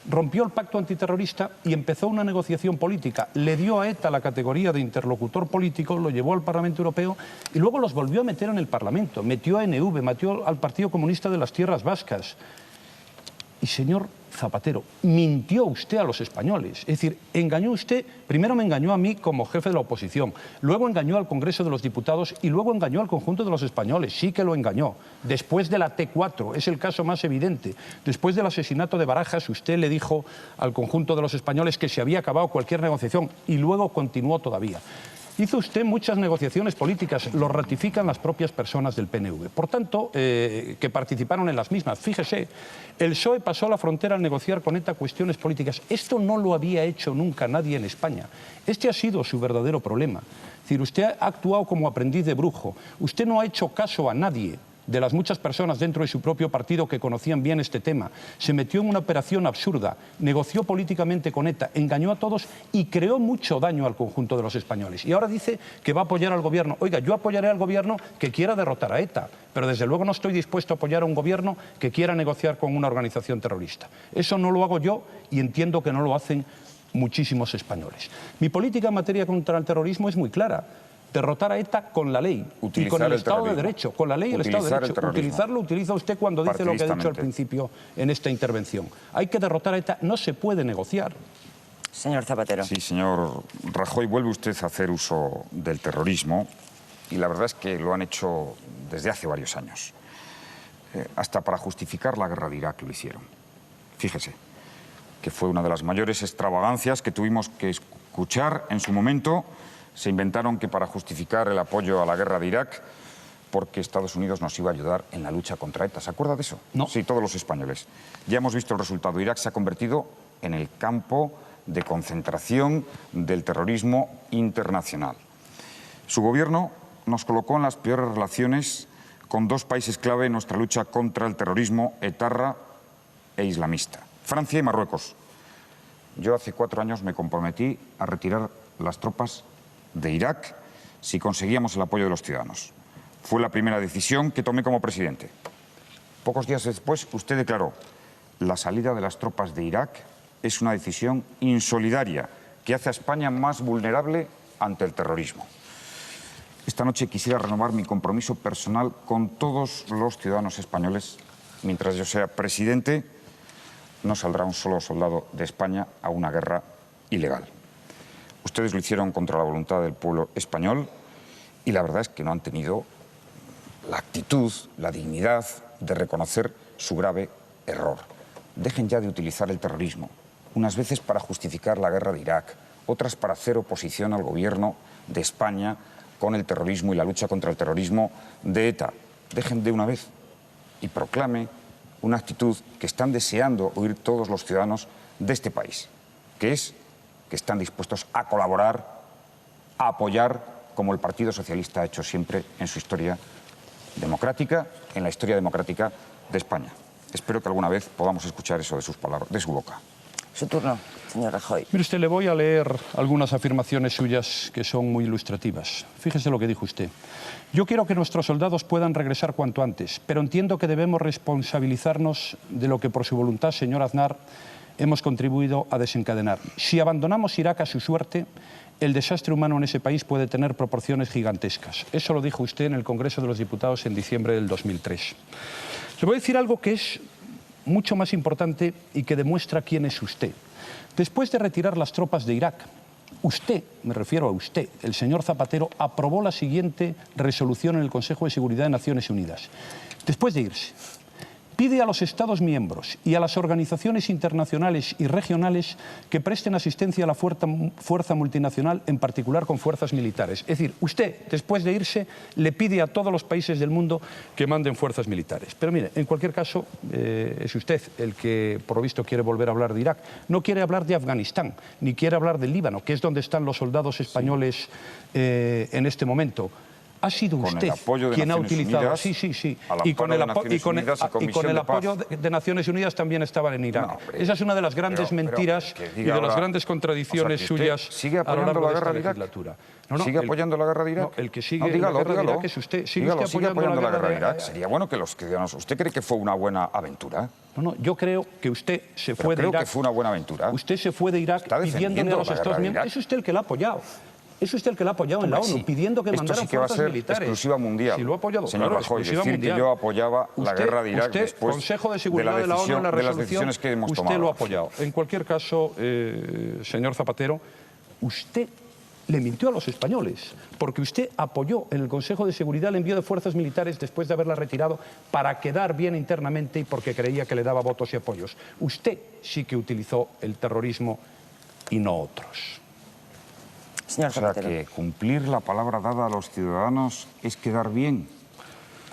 rompió el pacto antiterrorista y empezó una negociación política. Le dio a ETA la categoría de interlocutor político, lo llevó al Parlamento Europeo y luego los volvió a meter en el Parlamento. Metió a NV, metió al Partido Comunista de las Tierras Vascas. Y, señor Zapatero, mintió usted a los españoles. Es decir, engañó usted, primero me engañó a mí como jefe de la oposición, luego engañó al Congreso de los Diputados y luego engañó al conjunto de los españoles. Sí que lo engañó. Después de la T4, es el caso más evidente. Después del asesinato de Barajas, usted le dijo al conjunto de los españoles que se había acabado cualquier negociación y luego continuó todavía. Hizo usted muchas negociaciones políticas, lo ratifican las propias personas del PNV. Por tanto, que participaron en las mismas. Fíjese, el PSOE pasó la frontera al negociar con ETA cuestiones políticas. Esto no lo había hecho nunca nadie en España. Este ha sido su verdadero problema. Es decir, usted ha actuado como aprendiz de brujo. Usted no ha hecho caso a nadie de las muchas personas dentro de su propio partido que conocían bien este tema. Se metió en una operación absurda, negoció políticamente con ETA, engañó a todos y creó mucho daño al conjunto de los españoles. Y ahora dice que va a apoyar al Gobierno. Oiga, yo apoyaré al Gobierno que quiera derrotar a ETA, pero desde luego no estoy dispuesto a apoyar a un Gobierno que quiera negociar con una organización terrorista. Eso no lo hago yo y entiendo que no lo hacen muchísimos españoles. Mi política en materia contra el terrorismo es muy clara. Derrotar a ETA con la ley y con el Estado de Derecho, con la ley y el Estado de Derecho. Utilizarlo utiliza usted cuando dice lo que ha dicho al principio en esta intervención. Hay que derrotar a ETA, no se puede negociar. Señor Zapatero. Sí, señor Rajoy, vuelve usted a hacer uso del terrorismo y la verdad es que lo han hecho desde hace varios años. Hasta para justificar la guerra de Irak lo hicieron. Fíjese, que fue una de las mayores extravagancias que tuvimos que escuchar en su momento. Se inventaron que para justificar el apoyo a la guerra de Irak, porque Estados Unidos nos iba a ayudar en la lucha contra ETA. ¿Se acuerda de eso? No. Sí, todos los españoles. Ya hemos visto el resultado. Irak se ha convertido en el campo de concentración del terrorismo internacional. Su gobierno nos colocó en las peores relaciones con dos países clave en nuestra lucha contra el terrorismo etarra e islamista, Francia y Marruecos. Yo hace 4 años me comprometí a retirar las tropas de Irak si conseguíamos el apoyo de los ciudadanos. Fue la primera decisión que tomé como presidente. Pocos días después, usted declaró: la salida de las tropas de Irak es una decisión insolidaria que hace a España más vulnerable ante el terrorismo. Esta noche quisiera renovar mi compromiso personal con todos los ciudadanos españoles. Mientras yo sea presidente, no saldrá un solo soldado de España a una guerra ilegal. Ustedes lo hicieron contra la voluntad del pueblo español y la verdad es que no han tenido la actitud, la dignidad de reconocer su grave error. Dejen ya de utilizar el terrorismo, unas veces para justificar la guerra de Irak, otras para hacer oposición al gobierno de España con el terrorismo y la lucha contra el terrorismo de ETA. Dejen de una vez y proclame una actitud que están deseando oír todos los ciudadanos de este país, que es que están dispuestos a colaborar, a apoyar, como el Partido Socialista ha hecho siempre en su historia democrática, en la historia democrática de España. Espero que alguna vez podamos escuchar eso de sus palabras, de su boca. Su turno, señor Rajoy. Mire usted, le voy a leer algunas afirmaciones suyas que son muy ilustrativas. Fíjese lo que dijo usted. Yo quiero que nuestros soldados puedan regresar cuanto antes, pero entiendo que debemos responsabilizarnos de lo que por su voluntad, señor Aznar, hemos contribuido a desencadenar. Si abandonamos Irak a su suerte, el desastre humano en ese país puede tener proporciones gigantescas. Eso lo dijo usted en el Congreso de los Diputados en diciembre del 2003. Le voy a decir algo que es mucho más importante y que demuestra quién es usted. Después de retirar las tropas de Irak, usted, me refiero a usted, el señor Zapatero, aprobó la siguiente resolución en el Consejo de Seguridad de Naciones Unidas. Después de irse, pide a los Estados miembros y a las organizaciones internacionales y regionales que presten asistencia a la fuerza multinacional, en particular con fuerzas militares. Es decir, usted, después de irse, le pide a todos los países del mundo que manden fuerzas militares. Pero mire, en cualquier caso, es usted el que, por lo visto, quiere volver a hablar de Irak. No quiere hablar de Afganistán, ni quiere hablar del Líbano, que es donde están los soldados españoles en este momento. Ha sido usted quien ha utilizado... Y con el apoyo de Naciones Unidas también estaban en Irak. Esa es una de las grandes mentiras y de las grandes contradicciones suyas ¿sigue a lo largo de esta legislatura? No, ¿Sigue apoyando la guerra de Irak? El que sigue la guerra de Irak es usted. ¿Sigue apoyando la guerra de Irak? Sería bueno que los ciudadanos... ¿Usted cree que fue una buena aventura? No, yo creo que usted se fue de Irak... creo que fue una buena aventura. Usted se fue de Irak pidiéndole a los Estados miembros... Es usted el que la ha apoyado. Es usted el que la ha apoyado en la ONU, pidiendo que mandaran fuerzas militares. Esto sí que va a ser exclusiva mundial. Si lo ha apoyado, señor Rajoy, decir que yo apoyaba la guerra de Irak después Consejo de Seguridad de la ONU, en la resolución, de las decisiones que hemos tomado. Usted lo ha apoyado. En cualquier caso, señor Zapatero, usted le mintió a los españoles, porque usted apoyó en el Consejo de Seguridad el envío de fuerzas militares después de haberlas retirado para quedar bien internamente y porque creía que le daba votos y apoyos. Usted sí que utilizó el terrorismo y no otros. O sea, que cumplir la palabra dada a los ciudadanos es quedar bien.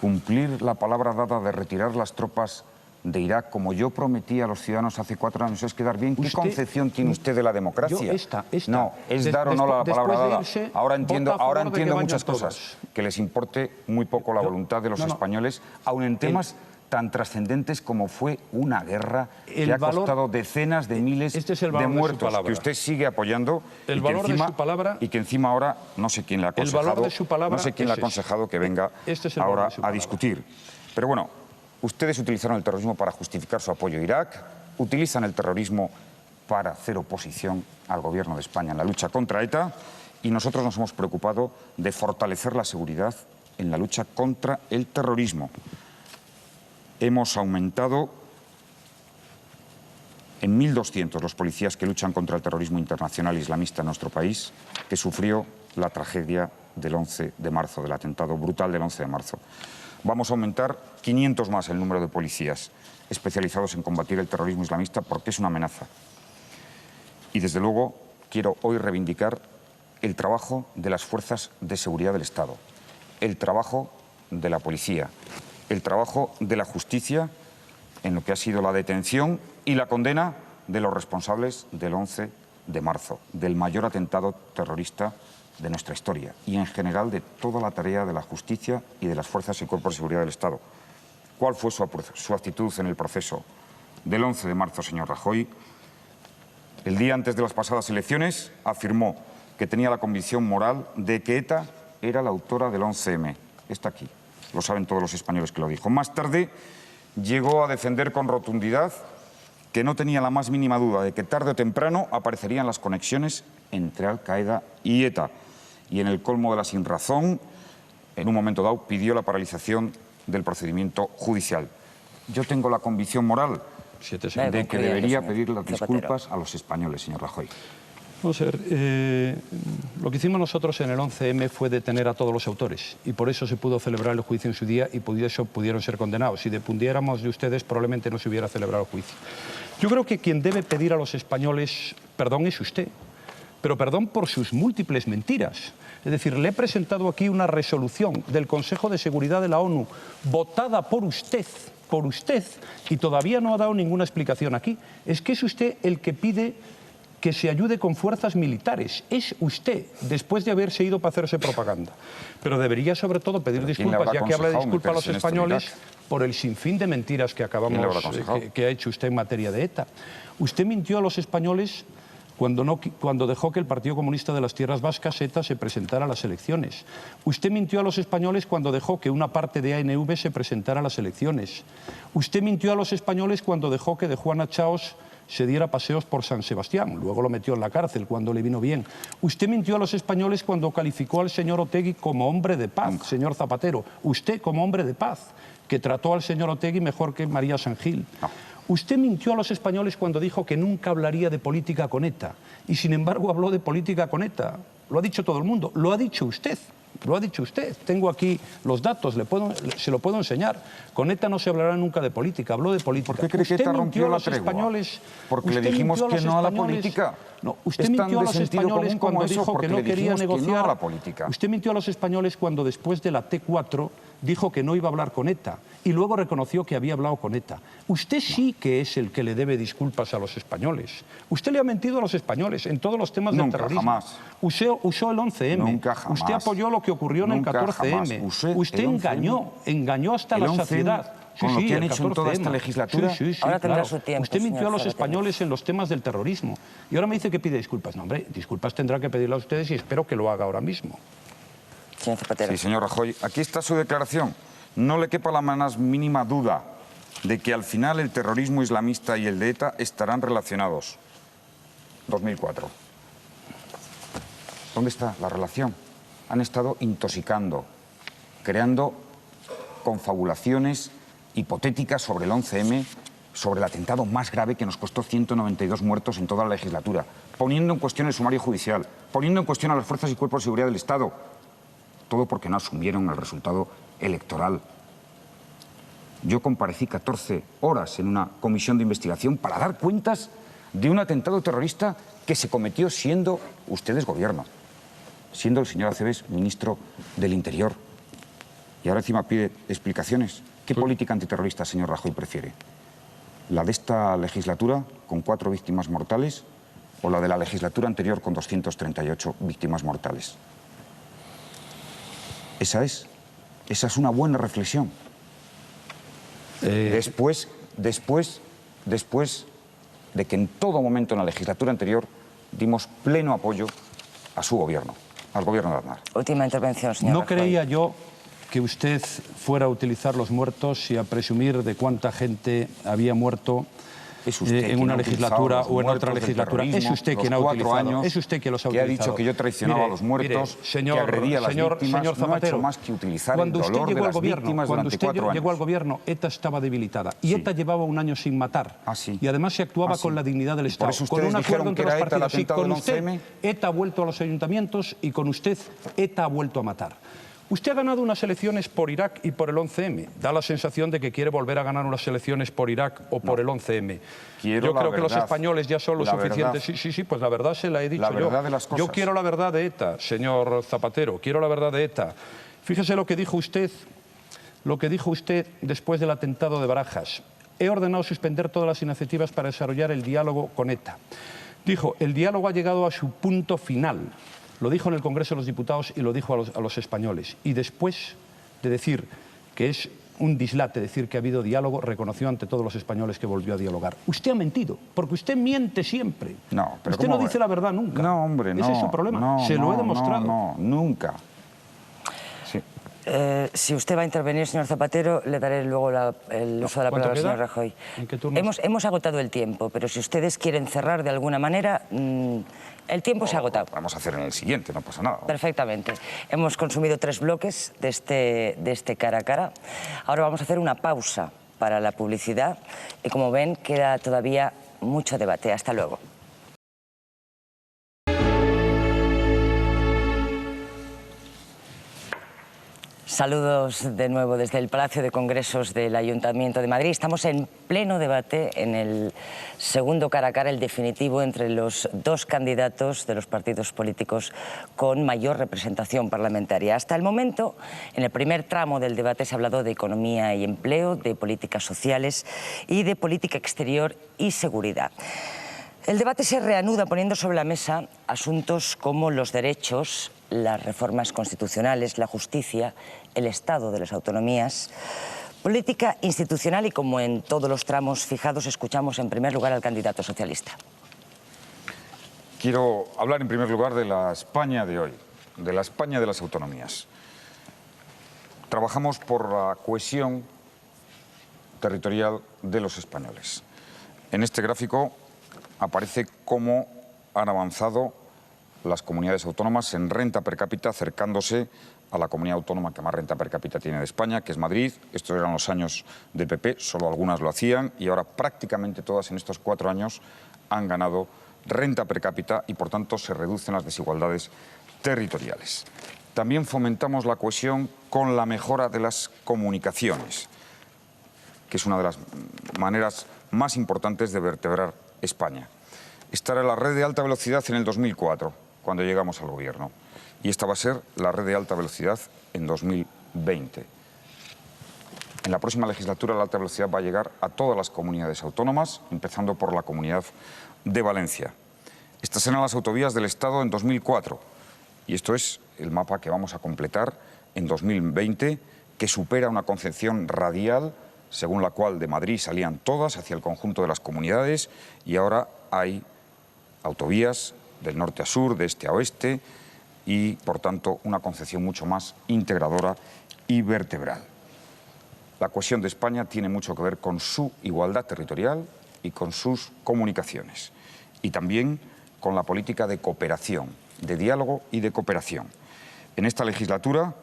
Cumplir la palabra dada de retirar las tropas de Irak, como yo prometí a los ciudadanos hace 4 años, es quedar bien. ¿Qué concepción tiene usted de la democracia? No, es dar o no la palabra dada. Ahora entiendo muchas cosas. Que les importe muy poco la voluntad de los españoles, aun en temas tan trascendentes como fue una guerra que ha costado decenas de miles de muertos, que usted sigue apoyando y que encima ahora no sé quién le ha aconsejado, que venga ahora a discutir. Pero bueno, ustedes utilizaron el terrorismo para justificar su apoyo a Irak, utilizan el terrorismo para hacer oposición al gobierno de España en la lucha contra ETA, y nosotros nos hemos preocupado de fortalecer la seguridad en la lucha contra el terrorismo. Hemos aumentado en 1.200 los policías que luchan contra el terrorismo internacional islamista en nuestro país, que sufrió la tragedia del 11 de marzo, del atentado brutal del 11 de marzo. Vamos a aumentar 500 más el número de policías especializados en combatir el terrorismo islamista, porque es una amenaza. Y desde luego quiero hoy reivindicar el trabajo de las fuerzas de seguridad del Estado, el trabajo de la policía, el trabajo de la justicia en lo que ha sido la detención y la condena de los responsables del 11 de marzo, del mayor atentado terrorista de nuestra historia, y en general de toda la tarea de la justicia y de las fuerzas y cuerpos de seguridad del Estado. ¿Cuál fue su actitud en el proceso del 11 de marzo, señor Rajoy? El día antes de las pasadas elecciones afirmó que tenía la convicción moral de que ETA era la autora del 11M. Está aquí. Lo saben todos los españoles que lo dijo. Más tarde llegó a defender con rotundidad que no tenía la más mínima duda de que tarde o temprano aparecerían las conexiones entre Al-Qaeda y ETA. Y en el colmo de la sinrazón, en un momento dado, pidió la paralización del procedimiento judicial. Yo tengo la convicción moral de que debería pedir las disculpas a los españoles, señor Rajoy. Vamos a ver, lo que hicimos nosotros en el 11M fue detener a todos los autores, y por eso se pudo celebrar el juicio en su día y por eso pudieron ser condenados. Si dependiéramos de ustedes, probablemente no se hubiera celebrado el juicio. Yo creo que quien debe pedir a los españoles perdón es usted. pero perdón por sus múltiples mentiras. Es decir, le he presentado aquí una resolución del Consejo de Seguridad de la ONU, votada por usted, y todavía no ha dado ninguna explicación aquí. Es que es usted el que pide que se ayude con fuerzas militares. Es usted, después de haberse ido para hacerse propaganda. Pero debería, sobre todo, pedir disculpas, ya que habla de disculpas a los españoles, por el sinfín de mentiras que que ha hecho usted en materia de ETA. Usted mintió a los españoles cuando dejó que el Partido Comunista de las Tierras Vascas, ETA, se presentara a las elecciones. Usted mintió a los españoles cuando dejó que una parte de ANV se presentara a las elecciones. Usted mintió a los españoles cuando dejó que de Juana Chaos se diera paseos por San Sebastián, luego lo metió en la cárcel cuando le vino bien. Usted mintió a los españoles cuando calificó al señor Otegi como hombre de paz, señor Zapatero. Usted como hombre de paz, que trató al señor Otegi mejor que María San Gil. Usted mintió a los españoles cuando dijo que nunca hablaría de política con ETA, y sin embargo habló de política con ETA. Lo ha dicho todo el mundo, lo ha dicho usted. Lo ha dicho usted. Tengo aquí los datos, se lo puedo enseñar. Con ETA no se hablará nunca de política, habló de política. ¿Por qué cree que ETA rompió la tregua? Porque le dijimos que no a la política. No, usted mintió a los españoles cuando dijo que no quería negociar. Usted mintió a los españoles cuando después de la T4 dijo que no iba a hablar con ETA y luego reconoció que había hablado con ETA. Usted sí que es el que le debe disculpas a los españoles. Usted le ha mentido a los españoles en todos los temas del terrorismo. Jamás. Usó el 11M. Nunca, jamás. Usted apoyó lo que ocurrió en el 14M. Usted engañó hasta la saciedad. Con lo que han hecho en toda esta legislatura. Ahora tendrá su tiempo. Usted mintió a los españoles en los temas del terrorismo. Y ahora me dice que pide disculpas. No, hombre, disculpas tendrá que pedirle a ustedes y espero que lo haga ahora mismo. Señor Zapatero. Sí, señor Rajoy. Aquí está su declaración. No le quepa la más mínima duda de que al final el terrorismo islamista y el de ETA estarán relacionados. 2004. ¿Dónde está la relación? Han estado intoxicando, creando confabulaciones hipotéticas sobre el 11M, sobre el atentado más grave que nos costó 192 muertos en toda la legislatura, poniendo en cuestión el sumario judicial, poniendo en cuestión a las fuerzas y cuerpos de seguridad del Estado. Todo porque no asumieron el resultado electoral. Yo comparecí 14 horas en una comisión de investigación para dar cuentas de un atentado terrorista que se cometió siendo ustedes gobierno, siendo el señor Acebes ministro del Interior. Y ahora encima pide explicaciones. ¿Qué política antiterrorista, señor Rajoy, prefiere? ¿La de esta legislatura, con 4 víctimas mortales, o la de la legislatura anterior, con 238 víctimas mortales? Esa es una buena reflexión. Después de que en todo momento en la legislatura anterior dimos pleno apoyo a su gobierno, al gobierno de Aznar. Última intervención, señor Rajoy. No creía yo que usted fuera a utilizar los muertos y a presumir de cuánta gente había muerto en una legislatura o en otra legislatura. Es usted quien ha utilizado. Es usted quien los ha utilizado. Que ha dicho que yo traicionaba a los muertos, que agredía a las víctimas. Señor Zapatero, no ha hecho más que utilizar el dolor de las víctimas durante 4 años. Cuando usted llegó al gobierno, ETA estaba debilitada. Y ETA llevaba un año sin matar. Y además se actuaba con la dignidad del Estado. Con un acuerdo entre los partidos. Y con usted, ETA ha vuelto a los ayuntamientos y con usted, ETA ha vuelto a matar. Usted ha ganado unas elecciones por Irak y por el 11M. Da la sensación de que quiere volver a ganar unas elecciones por Irak o por el 11M. Yo creo que los españoles ya son lo suficientes. Sí, pues la verdad se la he dicho yo. Yo quiero la verdad de ETA, señor Zapatero. Quiero la verdad de ETA. Fíjese lo que dijo usted después del atentado de Barajas. He ordenado suspender todas las iniciativas para desarrollar el diálogo con ETA. Dijo, el diálogo ha llegado a su punto final. Lo dijo en el Congreso de los Diputados y lo dijo a los españoles. Y después de decir que es un dislate decir que ha habido diálogo, reconoció ante todos los españoles que volvió a dialogar. Usted ha mentido, porque usted miente siempre. No, pero usted no dice la verdad nunca. No, hombre, no. Ese es su problema. Se lo he demostrado. No, nunca. Sí. Si usted va a intervenir, señor Zapatero, le daré luego el uso de la palabra al señor Rajoy. ¿En qué turno? Hemos agotado el tiempo, pero si ustedes quieren cerrar de alguna manera, el tiempo se ha agotado. Vamos a hacer en el siguiente, no pasa nada. Perfectamente. Hemos consumido 3 bloques de este cara a cara. Ahora vamos a hacer una pausa para la publicidad y, como ven, queda todavía mucho debate. Hasta luego. Saludos de nuevo desde el Palacio de Congresos del Ayuntamiento de Madrid. Estamos en pleno debate en el segundo cara a cara, el definitivo, entre los dos candidatos de los partidos políticos con mayor representación parlamentaria. Hasta el momento, en el primer tramo del debate se ha hablado de economía y empleo, de políticas sociales y de política exterior y seguridad. El debate se reanuda poniendo sobre la mesa asuntos como los derechos, las reformas constitucionales, la justicia, el estado de las autonomías, política institucional y, como en todos los tramos fijados, escuchamos en primer lugar al candidato socialista. Quiero hablar en primer lugar de la España de hoy, de la España de las autonomías. Trabajamos por la cohesión territorial de los españoles. En este gráfico aparece cómo han avanzado las comunidades autónomas en renta per cápita, acercándose a la comunidad autónoma que más renta per cápita tiene de España, que es Madrid. Estos eran los años del PP, solo algunas lo hacían, y ahora prácticamente todas en estos 4 años han ganado renta per cápita y, por tanto, se reducen las desigualdades territoriales. También fomentamos la cohesión con la mejora de las comunicaciones, que es una de las maneras más importantes de vertebrar España. Esta era la red de alta velocidad en el 2004, cuando llegamos al gobierno. Y esta va a ser la red de alta velocidad en 2020. En la próxima legislatura la alta velocidad va a llegar a todas las comunidades autónomas, empezando por la Comunidad de Valencia. Estas eran las autovías del Estado en 2004. Y esto es el mapa que vamos a completar en 2020, que supera una concepción radial, según la cual de Madrid salían todas hacia el conjunto de las comunidades, y ahora hay autovías del norte a sur, de este a oeste, y, por tanto, una concepción mucho más integradora y vertebral. La cohesión de España tiene mucho que ver con su igualdad territorial y con sus comunicaciones, y también con la política de cooperación, de diálogo y de cooperación. En esta legislatura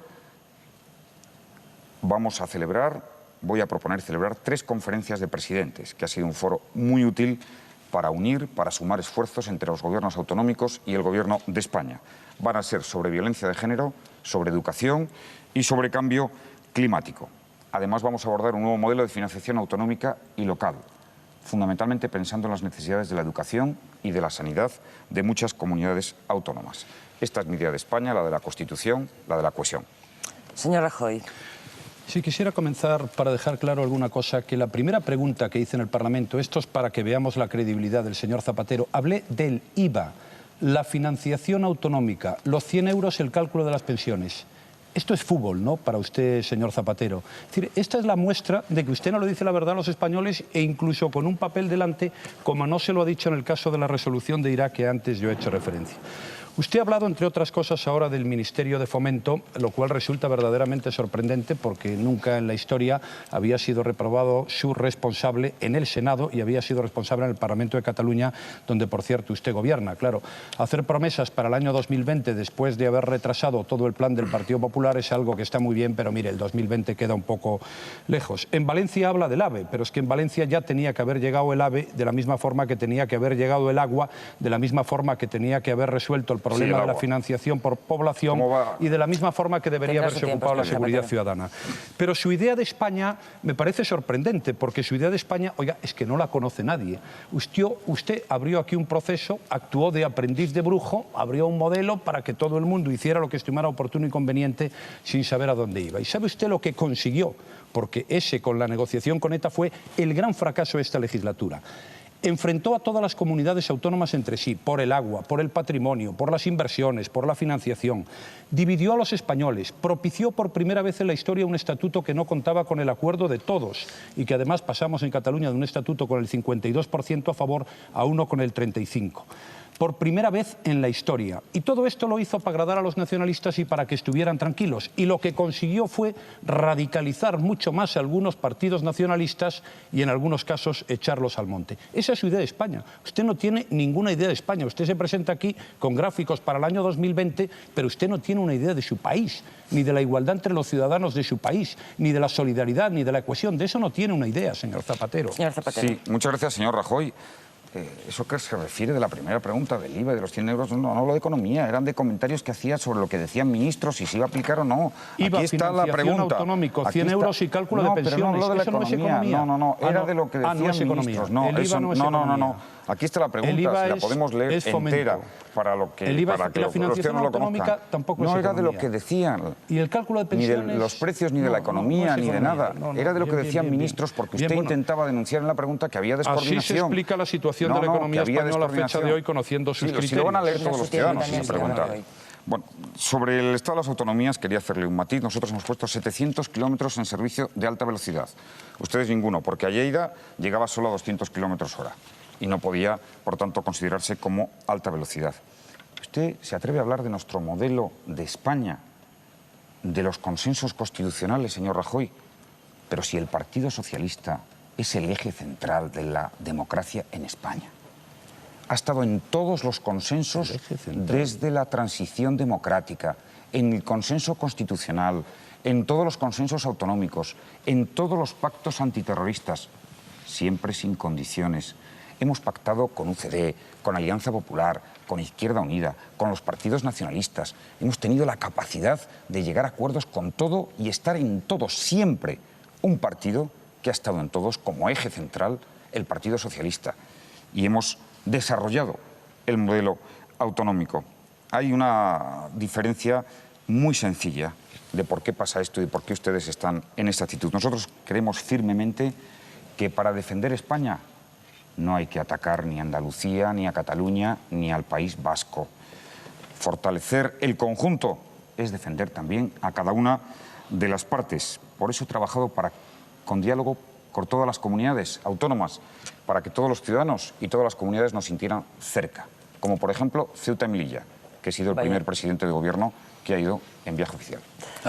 voy a proponer celebrar 3 conferencias de presidentes, que ha sido un foro muy útil para unir, para sumar esfuerzos entre los gobiernos autonómicos y el Gobierno de España. Van a ser sobre violencia de género, sobre educación y sobre cambio climático. Además, vamos a abordar un nuevo modelo de financiación autonómica y local, fundamentalmente pensando en las necesidades de la educación y de la sanidad de muchas comunidades autónomas. Esta es mi idea de España, la de la Constitución, la de la cohesión. Señor Rajoy. Sí, quisiera comenzar para dejar claro alguna cosa, que la primera pregunta que hice en el Parlamento, esto es para que veamos la credibilidad del señor Zapatero, hablé del IVA, la financiación autonómica, los 100 euros, el cálculo de las pensiones. Esto es fútbol, ¿no?, para usted, señor Zapatero. Es decir, esta es la muestra de que usted no le dice la verdad a los españoles, e incluso con un papel delante, como no se lo ha dicho en el caso de la resolución de Irak que antes yo he hecho referencia. Usted ha hablado, entre otras cosas, ahora del Ministerio de Fomento, lo cual resulta verdaderamente sorprendente porque nunca en la historia había sido reprobado su responsable en el Senado y había sido responsable en el Parlamento de Cataluña, donde, por cierto, usted gobierna. Claro, hacer promesas para el año 2020 después de haber retrasado todo el plan del Partido Popular es algo que está muy bien, pero mire, el 2020 queda un poco lejos. En Valencia habla del AVE, pero es que en Valencia ya tenía que haber llegado el AVE de la misma forma que tenía que haber llegado el agua, de la misma forma que tenía que haber resuelto el problema de la financiación por población y de la misma forma que debería haberse ocupado la seguridad ciudadana. Pero su idea de España me parece sorprendente, porque su idea de España, oiga, es que no la conoce nadie. Usted abrió aquí un proceso, actuó de aprendiz de brujo, abrió un modelo para que todo el mundo hiciera lo que estimara oportuno y conveniente sin saber a dónde iba. ¿Y sabe usted lo que consiguió? Porque ese, con la negociación con ETA, fue el gran fracaso de esta legislatura. Enfrentó a todas las comunidades autónomas entre sí, por el agua, por el patrimonio, por las inversiones, por la financiación. Dividió a los españoles, propició por primera vez en la historia un estatuto que no contaba con el acuerdo de todos y que además pasamos en Cataluña de un estatuto con el 52% a favor a uno con el 35%. Por primera vez en la historia. Y todo esto lo hizo para agradar a los nacionalistas y para que estuvieran tranquilos. Y lo que consiguió fue radicalizar mucho más a algunos partidos nacionalistas y en algunos casos echarlos al monte. Esa es su idea de España. Usted no tiene ninguna idea de España. Usted se presenta aquí con gráficos para el año 2020, pero usted no tiene una idea de su país, ni de la igualdad entre los ciudadanos de su país, ni de la solidaridad, ni de la cohesión. De eso no tiene una idea, señor Zapatero. Sí, muchas gracias, señor Rajoy. eso que se refiere de la primera pregunta del IVA y de los 100 euros, no hablo de economía, eran de comentarios que hacía sobre lo que decían ministros, si se iba a aplicar o no. IVA, aquí está la pregunta. Autonómico, 100 euros y cálculo de pensiones. Pero no hablo de la Eso no es economía. economía. No, era de lo que decían no es ministros. economía. El IVA no es economía. No. Aquí está la pregunta, El IVA si la podemos leer entera para lo que, el IVA, para que la los financiación no lo autonómica conozcan. tampoco no es era de economía. lo que decían. Y el cálculo de Ni pensiones... de los precios, ni de la economía, es ni de economía. nada. Era de lo que decían ministros, porque usted intentaba denunciar en la pregunta que había descoordinación. Así se explica la situación de la economía española a fecha de hoy, conociendo sus criterios. Si lo van a leer todos los ciudadanos, sin preguntar. Bueno, sobre el estado de las autonomías quería hacerle un matiz. Nosotros hemos puesto 700 kilómetros en servicio de alta velocidad. Ustedes ninguno, porque a Lleida llegaba solo a 200 kilómetros hora y no podía, por tanto, considerarse como alta velocidad. ¿Usted se atreve a hablar de nuestro modelo de España, de los consensos constitucionales, señor Rajoy? Pero si el Partido Socialista es el eje central de la democracia en España. Ha estado en todos los consensos desde la transición democrática, en el consenso constitucional, en todos los consensos autonómicos, en todos los pactos antiterroristas, siempre sin condiciones. Hemos pactado con UCD, con Alianza Popular, con Izquierda Unida, con los partidos nacionalistas. Hemos tenido la capacidad de llegar a acuerdos con todo y estar en todos, siempre. Un partido que ha estado en todos como eje central, el Partido Socialista. Y hemos desarrollado el modelo autonómico. Hay una diferencia muy sencilla de por qué pasa esto y por qué ustedes están en esta actitud. Nosotros creemos firmemente que para defender España no hay que atacar ni a Andalucía, ni a Cataluña, ni al País Vasco. Fortalecer el conjunto es defender también a cada una de las partes. Por eso he trabajado con diálogo con todas las comunidades autónomas, para que todos los ciudadanos y todas las comunidades nos sintieran cerca. Como por ejemplo Ceuta y Melilla, que he sido el primer presidente de gobierno que ha ido en viaje oficial.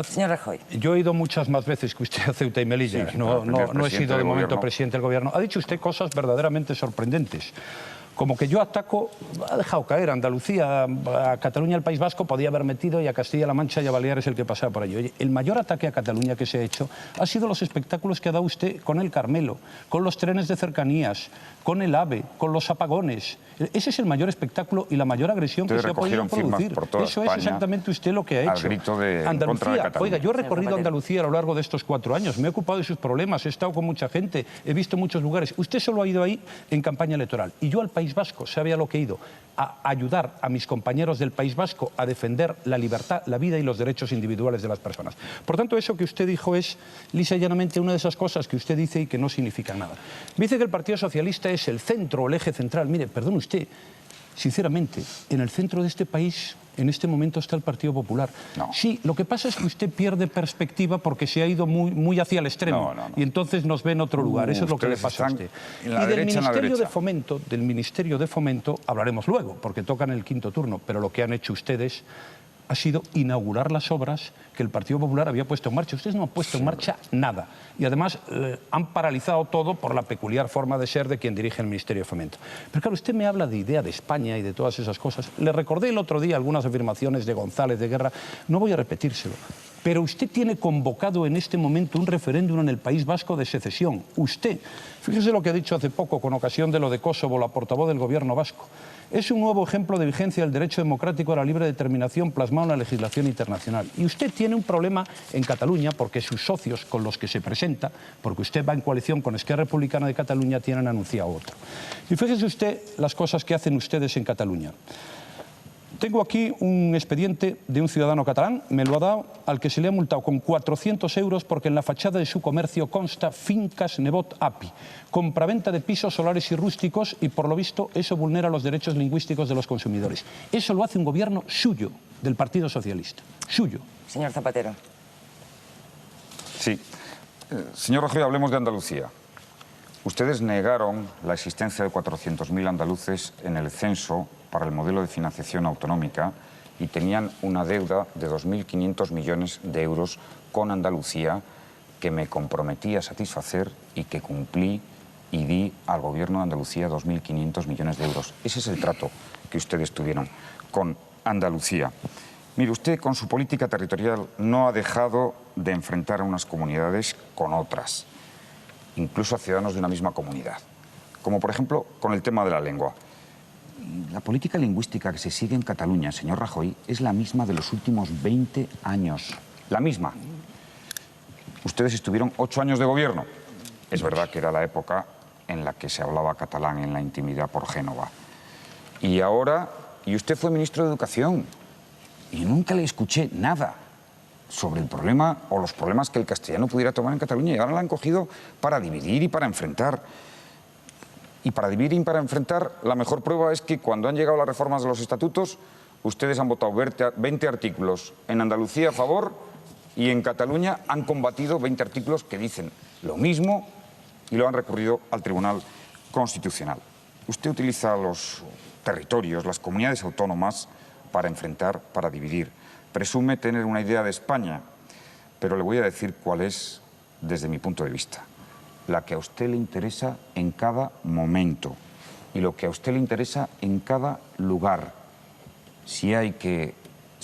Señor Rajoy. Yo he ido muchas más veces que usted a Ceuta y Melilla. Sí, no he sido de momento presidente del gobierno. Ha dicho usted cosas verdaderamente sorprendentes. Como que yo ataco, ha dejado caer a Andalucía, a Cataluña, al País Vasco, podía haber metido, y a Castilla-La Mancha y a Baleares el que pasaba por allí. Oye, el mayor ataque a Cataluña que se ha hecho ha sido los espectáculos que ha dado usted con el Carmelo, con los trenes de cercanías, con el AVE, con los apagones. Ese es el mayor espectáculo y la mayor agresión que se ha podido producir. Eso es exactamente usted lo que ha hecho. Al grito de Andalucía, oiga, yo he recorrido Andalucía a lo largo de estos 4 años, me he ocupado de sus problemas, he estado con mucha gente, he visto muchos lugares. Usted solo ha ido ahí en campaña electoral. Y yo al País Vasco, ¿sabe a lo que he ido? A ayudar a mis compañeros del País Vasco a defender la libertad, la vida y los derechos individuales de las personas. Por tanto, eso que usted dijo es lisa y llanamente una de esas cosas que usted dice y que no significa nada. Dice que el Partido Socialista es el centro o el eje central. Mire, perdone usted, sinceramente, en el centro de este país en este momento está el Partido Popular. No. Sí, lo que pasa es que usted pierde perspectiva porque se ha ido muy hacia el extremo y entonces nos ve en otro lugar. Eso es lo que le pasa a usted. Y del Ministerio de Fomento hablaremos luego, porque tocan el quinto turno, pero lo que han hecho ustedes ha sido inaugurar las obras que el Partido Popular había puesto en marcha. Ustedes no han puesto en marcha nada. Y además han paralizado todo por la peculiar forma de ser de quien dirige el Ministerio de Fomento. Pero claro, usted me habla de idea de España y de todas esas cosas. Le recordé el otro día algunas afirmaciones de González de Guerra. No voy a repetírselo. Pero usted tiene convocado en este momento un referéndum en el País Vasco de secesión. Usted, fíjese lo que ha dicho hace poco con ocasión de lo de Kosovo, la portavoz del gobierno vasco. Es un nuevo ejemplo de vigencia del derecho democrático a la libre determinación plasmado en la legislación internacional. Y usted tiene un problema en Cataluña porque sus socios con los que se presenta, porque usted va en coalición con Esquerra Republicana de Cataluña, tienen anunciado otro. Y fíjese usted las cosas que hacen ustedes en Cataluña. Tengo aquí un expediente de un ciudadano catalán, me lo ha dado, al que se le ha multado con 400 euros porque en la fachada de su comercio consta Fincas Nebot API, compraventa de pisos solares y rústicos, y por lo visto eso vulnera los derechos lingüísticos de los consumidores. Eso lo hace un gobierno suyo, del Partido Socialista, suyo. Señor Zapatero. Sí. Señor Rajoy, hablemos de Andalucía. Ustedes negaron la existencia de 400.000 andaluces en el censo para el modelo de financiación autonómica y tenían una deuda de 2.500 millones de euros con Andalucía que me comprometí a satisfacer y que cumplí y di al gobierno de Andalucía 2.500 millones de euros. Ese es el trato que ustedes tuvieron con Andalucía. Mire, usted con su política territorial no ha dejado de enfrentar a unas comunidades con otras, incluso a ciudadanos de una misma comunidad. como por ejemplo con el tema de la lengua. La política lingüística que se sigue en Cataluña, señor Rajoy, es la misma de los últimos 20 años. La misma. Ustedes estuvieron 8 años de gobierno. Es verdad que era la época en la que se hablaba catalán en la intimidad por Génova. Y ahora, y usted fue ministro de Educación, y nunca le escuché nada sobre el problema o los problemas que el castellano pudiera tomar en Cataluña, y ahora la han cogido para dividir y para enfrentar. Y para dividir y para enfrentar, la mejor prueba es que cuando han llegado las reformas de los estatutos, ustedes han votado 20 artículos en Andalucía a favor y en Cataluña han combatido 20 artículos que dicen lo mismo y lo han recurrido al Tribunal Constitucional. Usted utiliza los territorios, las comunidades autónomas para enfrentar, para dividir. Presume tener una idea de España, pero le voy a decir cuál es desde mi punto de vista. La que a usted le interesa en cada momento y lo que a usted le interesa en cada lugar. Si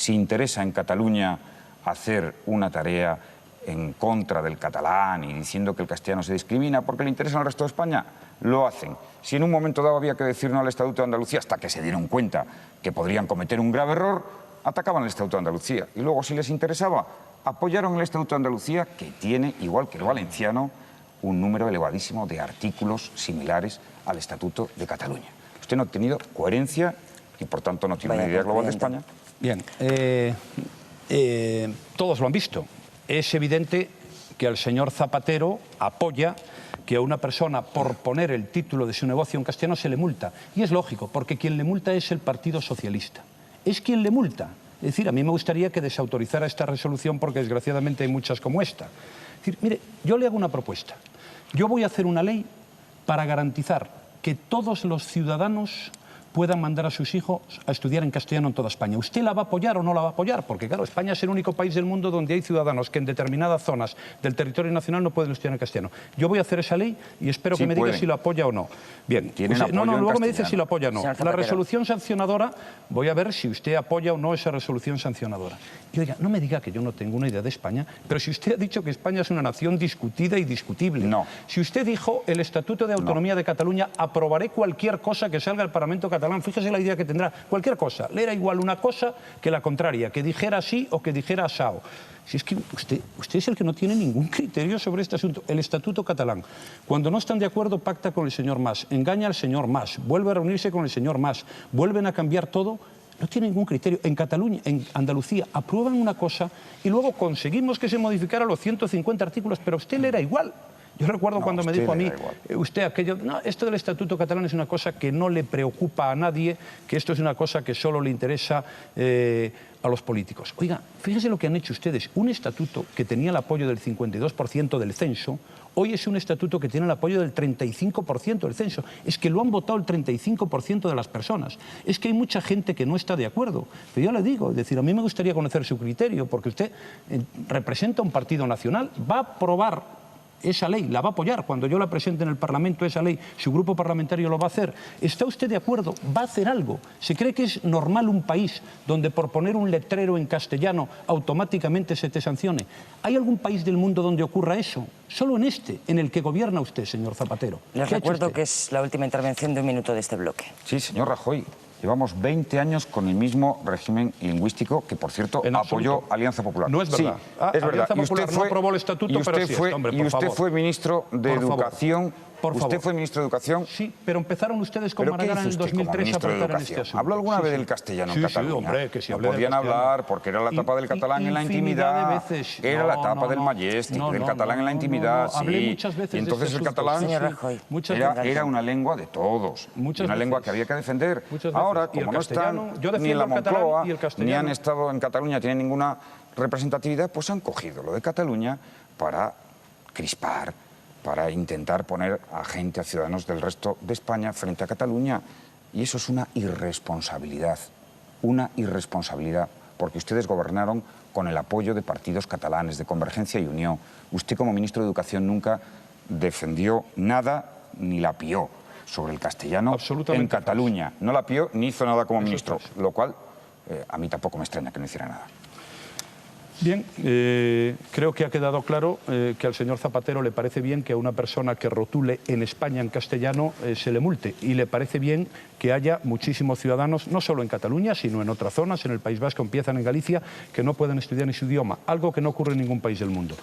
interesa en Cataluña hacer una tarea en contra del catalán y diciendo que el castellano se discrimina porque le interesa al resto de España, lo hacen. Si en un momento dado había que decir no al Estatuto de Andalucía, hasta que se dieron cuenta que podrían cometer un grave error, atacaban el Estatuto de Andalucía. Y luego, si les interesaba, apoyaron el Estatuto de Andalucía, que tiene, igual que el valenciano, un número elevadísimo de artículos similares al Estatuto de Cataluña. Usted no ha tenido coherencia y, por tanto, no tiene una idea global de España. Bien, todos lo han visto. Es evidente que al señor Zapatero apoya que a una persona, por poner el título de su negocio en castellano, se le multa. Y es lógico, porque quien le multa es el Partido Socialista. Es quien le multa. Es decir, a mí me gustaría que desautorizara esta resolución porque, desgraciadamente, hay muchas como esta. Es decir, mire, yo le hago una propuesta. Yo voy a hacer una ley para garantizar que todos los ciudadanos puedan mandar a sus hijos a estudiar en castellano en toda España. ¿Usted la va a apoyar o no la va a apoyar? Porque, claro, España es el único país del mundo donde hay ciudadanos que en determinadas zonas del territorio nacional no pueden estudiar en castellano. Yo voy a hacer esa ley y espero que me diga si lo apoya o no. Bien, luego me dice si lo apoya o no. La resolución sancionadora, voy a ver si usted apoya o no esa resolución sancionadora. Y oiga, no me diga que yo no tengo una idea de España, pero si usted ha dicho que España es una nación discutida y discutible. No. Si usted dijo el Estatuto de Autonomía de Cataluña, aprobaré cualquier cosa que salga del Parlamento catalán. Fíjese la idea que tendrá. Cualquier cosa. Le era igual una cosa que la contraria, que dijera así o que dijera asao. Si es que usted es el que no tiene ningún criterio sobre este asunto. El Estatuto catalán. Cuando no están de acuerdo, pacta con el señor Mas, engaña al señor Mas, vuelve a reunirse con el señor Mas, vuelven a cambiar todo. No tiene ningún criterio. En Cataluña, en Andalucía, aprueban una cosa y luego conseguimos que se modificara los 150 artículos, pero a usted le era igual. Yo recuerdo cuando me dijo a mí, usted aquello, no, esto del Estatuto catalán es una cosa que no le preocupa a nadie, que esto es una cosa que solo le interesa a los políticos. Oiga, fíjese lo que han hecho ustedes. Un estatuto que tenía el apoyo del 52% del censo, hoy es un estatuto que tiene el apoyo del 35% del censo. Es que lo han votado el 35% de las personas. Es que hay mucha gente que no está de acuerdo. Pero yo le digo, es decir, a mí me gustaría conocer su criterio, porque usted representa un partido nacional, va a aprobar esa ley, la va a apoyar. Cuando yo la presente en el Parlamento, esa ley, su grupo parlamentario lo va a hacer. ¿Está usted de acuerdo? ¿Va a hacer algo? ¿Se cree que es normal un país donde por poner un letrero en castellano automáticamente se te sancione? ¿Hay algún país del mundo donde ocurra eso? Solo en este, en el que gobierna usted, señor Zapatero. Les recuerdo que es la última intervención de un minuto de este bloque. Sí, señor Rajoy. Llevamos 20 años con el mismo régimen lingüístico que, por cierto, apoyó Alianza Popular. No es verdad. Sí, es verdad. Alianza Popular no aprobó el estatuto, pero sí, hombre, por favor. Usted fue ministro de Educación. Por favor. ¿Usted fue ministro de Educación? Sí, pero empezaron ustedes con Maragall en el 2003 a tratar en este asunto. ¿Habló alguna vez del castellano en Cataluña? Sí, hombre, que sí hablé no podían hablar porque era la etapa del catalán en la intimidad. Era la etapa del Majestic, del catalán en la intimidad, Hablé muchas veces. Y entonces el catalán era una lengua de todos, una lengua que había que defender. Ahora, como no están ni en la Moncloa, ni han estado en Cataluña, tienen ninguna representatividad, pues han cogido lo de Cataluña para crispar, para intentar poner a gente, a ciudadanos del resto de España frente a Cataluña. Y eso es una irresponsabilidad, porque ustedes gobernaron con el apoyo de partidos catalanes, de Convergencia y Unió. Usted, como ministro de Educación, nunca defendió nada ni la pió sobre el castellano en Cataluña. No la pió ni hizo nada como ministro, lo cual a mí tampoco me extraña que no hiciera nada. Bien, creo que ha quedado claro que al señor Zapatero le parece bien que a una persona que rotule en España en castellano se le multe, y le parece bien que haya muchísimos ciudadanos, no solo en Cataluña, sino en otras zonas, en el País Vasco, empiezan en Galicia, que no pueden estudiar en su idioma, algo que no ocurre en ningún país del mundo.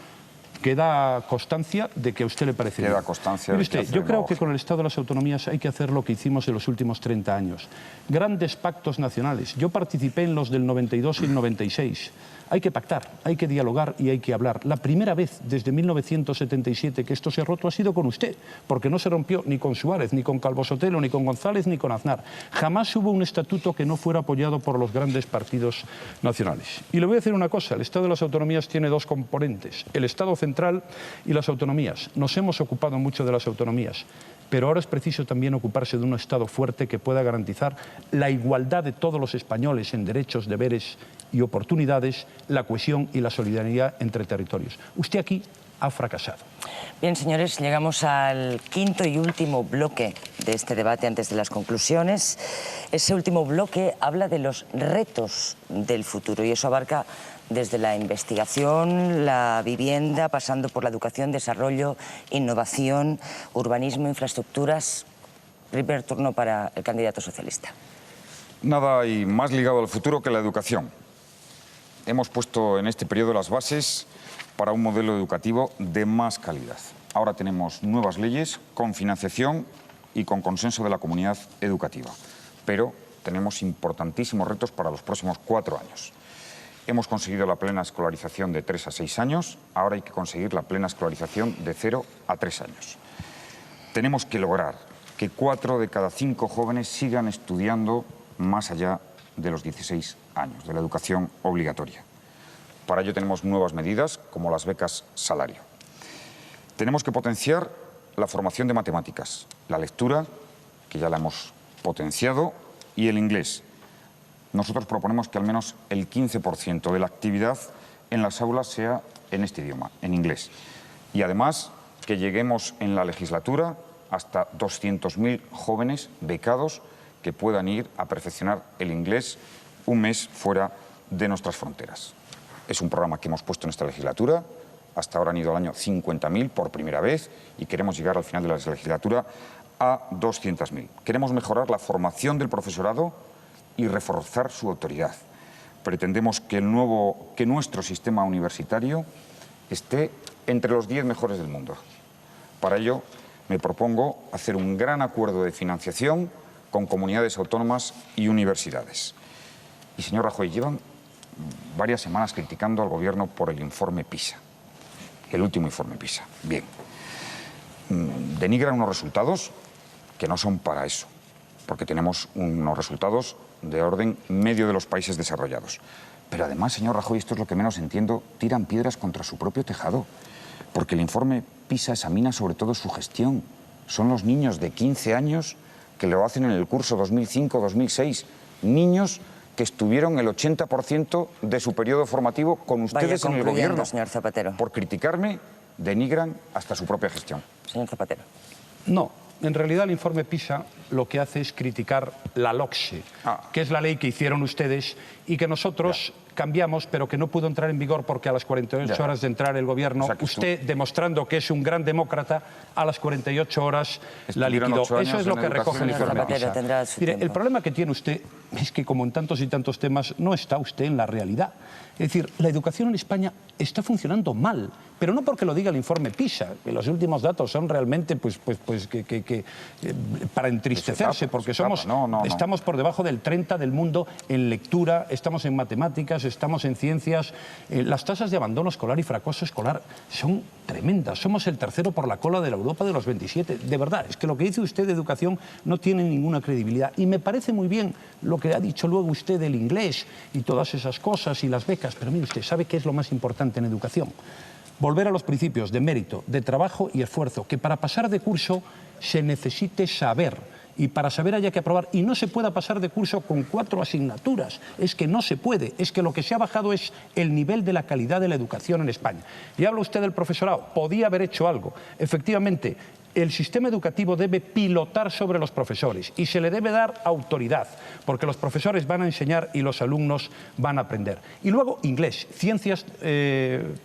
Queda constancia de que a usted le parece bien. Queda constancia. Mire usted, yo creo que con el Estado de las Autonomías hay que hacer lo que hicimos en los últimos 30 años. Grandes pactos nacionales. Yo participé en los del 92 y el 96. Hay que pactar, hay que dialogar y hay que hablar. La primera vez desde 1977 que esto se ha roto ha sido con usted, porque no se rompió ni con Suárez, ni con Calvo Sotelo, ni con González, ni con Aznar. Jamás hubo un estatuto que no fuera apoyado por los grandes partidos nacionales. Y le voy a decir una cosa, el Estado de las Autonomías tiene dos componentes, el Estado central y las autonomías. Nos hemos ocupado mucho de las autonomías, pero ahora es preciso también ocuparse de un Estado fuerte que pueda garantizar la igualdad de todos los españoles en derechos, deberes y oportunidades, la cohesión y la solidaridad entre territorios. Usted aquí ha fracasado. Bien, señores, llegamos al quinto y último bloque de este debate antes de las conclusiones. Ese último bloque habla de los retos del futuro y eso abarca desde la investigación, la vivienda, pasando por la educación, desarrollo, innovación, urbanismo, infraestructuras. Primer turno para el candidato socialista. Nada hay más ligado al futuro que la educación. Hemos puesto en este periodo las bases para un modelo educativo de más calidad. Ahora tenemos nuevas leyes con financiación y con consenso de la comunidad educativa. Pero tenemos importantísimos retos para los próximos 4 años. Hemos conseguido la plena escolarización de 3 a 6 años, ahora hay que conseguir la plena escolarización de 0 a 3 años. Tenemos que lograr que 4 de cada 5 jóvenes sigan estudiando más allá de los 16 años, de la educación obligatoria. Para ello tenemos nuevas medidas, como las becas salario. Tenemos que potenciar la formación de matemáticas, la lectura, que ya la hemos potenciado, y el inglés. Nosotros proponemos que al menos el 15% de la actividad en las aulas sea en este idioma, en inglés. Y además que lleguemos en la legislatura hasta 200.000 jóvenes becados que puedan ir a perfeccionar el inglés un mes fuera de nuestras fronteras. Es un programa que hemos puesto en esta legislatura. Hasta ahora han ido al año 50.000 por primera vez y queremos llegar al final de la legislatura a 200.000. Queremos mejorar la formación del profesorado y reforzar su autoridad. Pretendemos que nuestro sistema universitario esté entre los 10 mejores del mundo. Para ello, me propongo hacer un gran acuerdo de financiación con comunidades autónomas y universidades. Y, señor Rajoy, llevan varias semanas criticando al Gobierno por el informe PISA, el último informe PISA. Bien, denigran unos resultados que no son para eso, porque tenemos unos resultados de orden medio de los países desarrollados. Pero además, señor Rajoy, esto es lo que menos entiendo, tiran piedras contra su propio tejado, porque el informe PISA examina sobre todo su gestión. Son los niños de 15 años que lo hacen en el curso 2005-2006, niños que estuvieron el 80% de su periodo formativo con ustedes en el Gobierno. Señor Zapatero. Por criticarme, denigran hasta su propia gestión. Señor Zapatero. No, en realidad el informe PISA lo que hace es criticar la LOCSE, que es la ley que hicieron ustedes y que nosotros cambiamos, pero que no pudo entrar en vigor porque a las 48 horas de entrar el Gobierno, o sea, usted, demostrando que es un gran demócrata, a las 48 horas la liquidó. Eso es lo que recoge el informe PISA. Mire, el problema que tiene usted es que, como en tantos y tantos temas, no está usted en la realidad. Es decir, la educación en España está funcionando mal, pero no porque lo diga el informe PISA, que los últimos datos son realmente para entristecerse, porque estamos por debajo del 30 del mundo en lectura, estamos en matemáticas, estamos en ciencias. Las tasas de abandono escolar y fracaso escolar son tremendas. Somos el tercero por la cola de la Europa de los 27. De verdad, es que lo que dice usted de educación no tiene ninguna credibilidad. Y me parece muy bien lo que ha dicho luego usted del inglés y todas esas cosas y las becas. Pero mire usted, ¿sabe qué es lo más importante en educación? Volver a los principios de mérito, de trabajo y esfuerzo. Que para pasar de curso se necesite saber. Y para saber haya que aprobar. Y no se pueda pasar de curso con 4 asignaturas. Es que no se puede. Es que lo que se ha bajado es el nivel de la calidad de la educación en España. Y habla usted del profesorado. Podía haber hecho algo. Efectivamente, el sistema educativo debe pilotar sobre los profesores y se le debe dar autoridad, porque los profesores van a enseñar y los alumnos van a aprender. Y luego inglés, ciencias,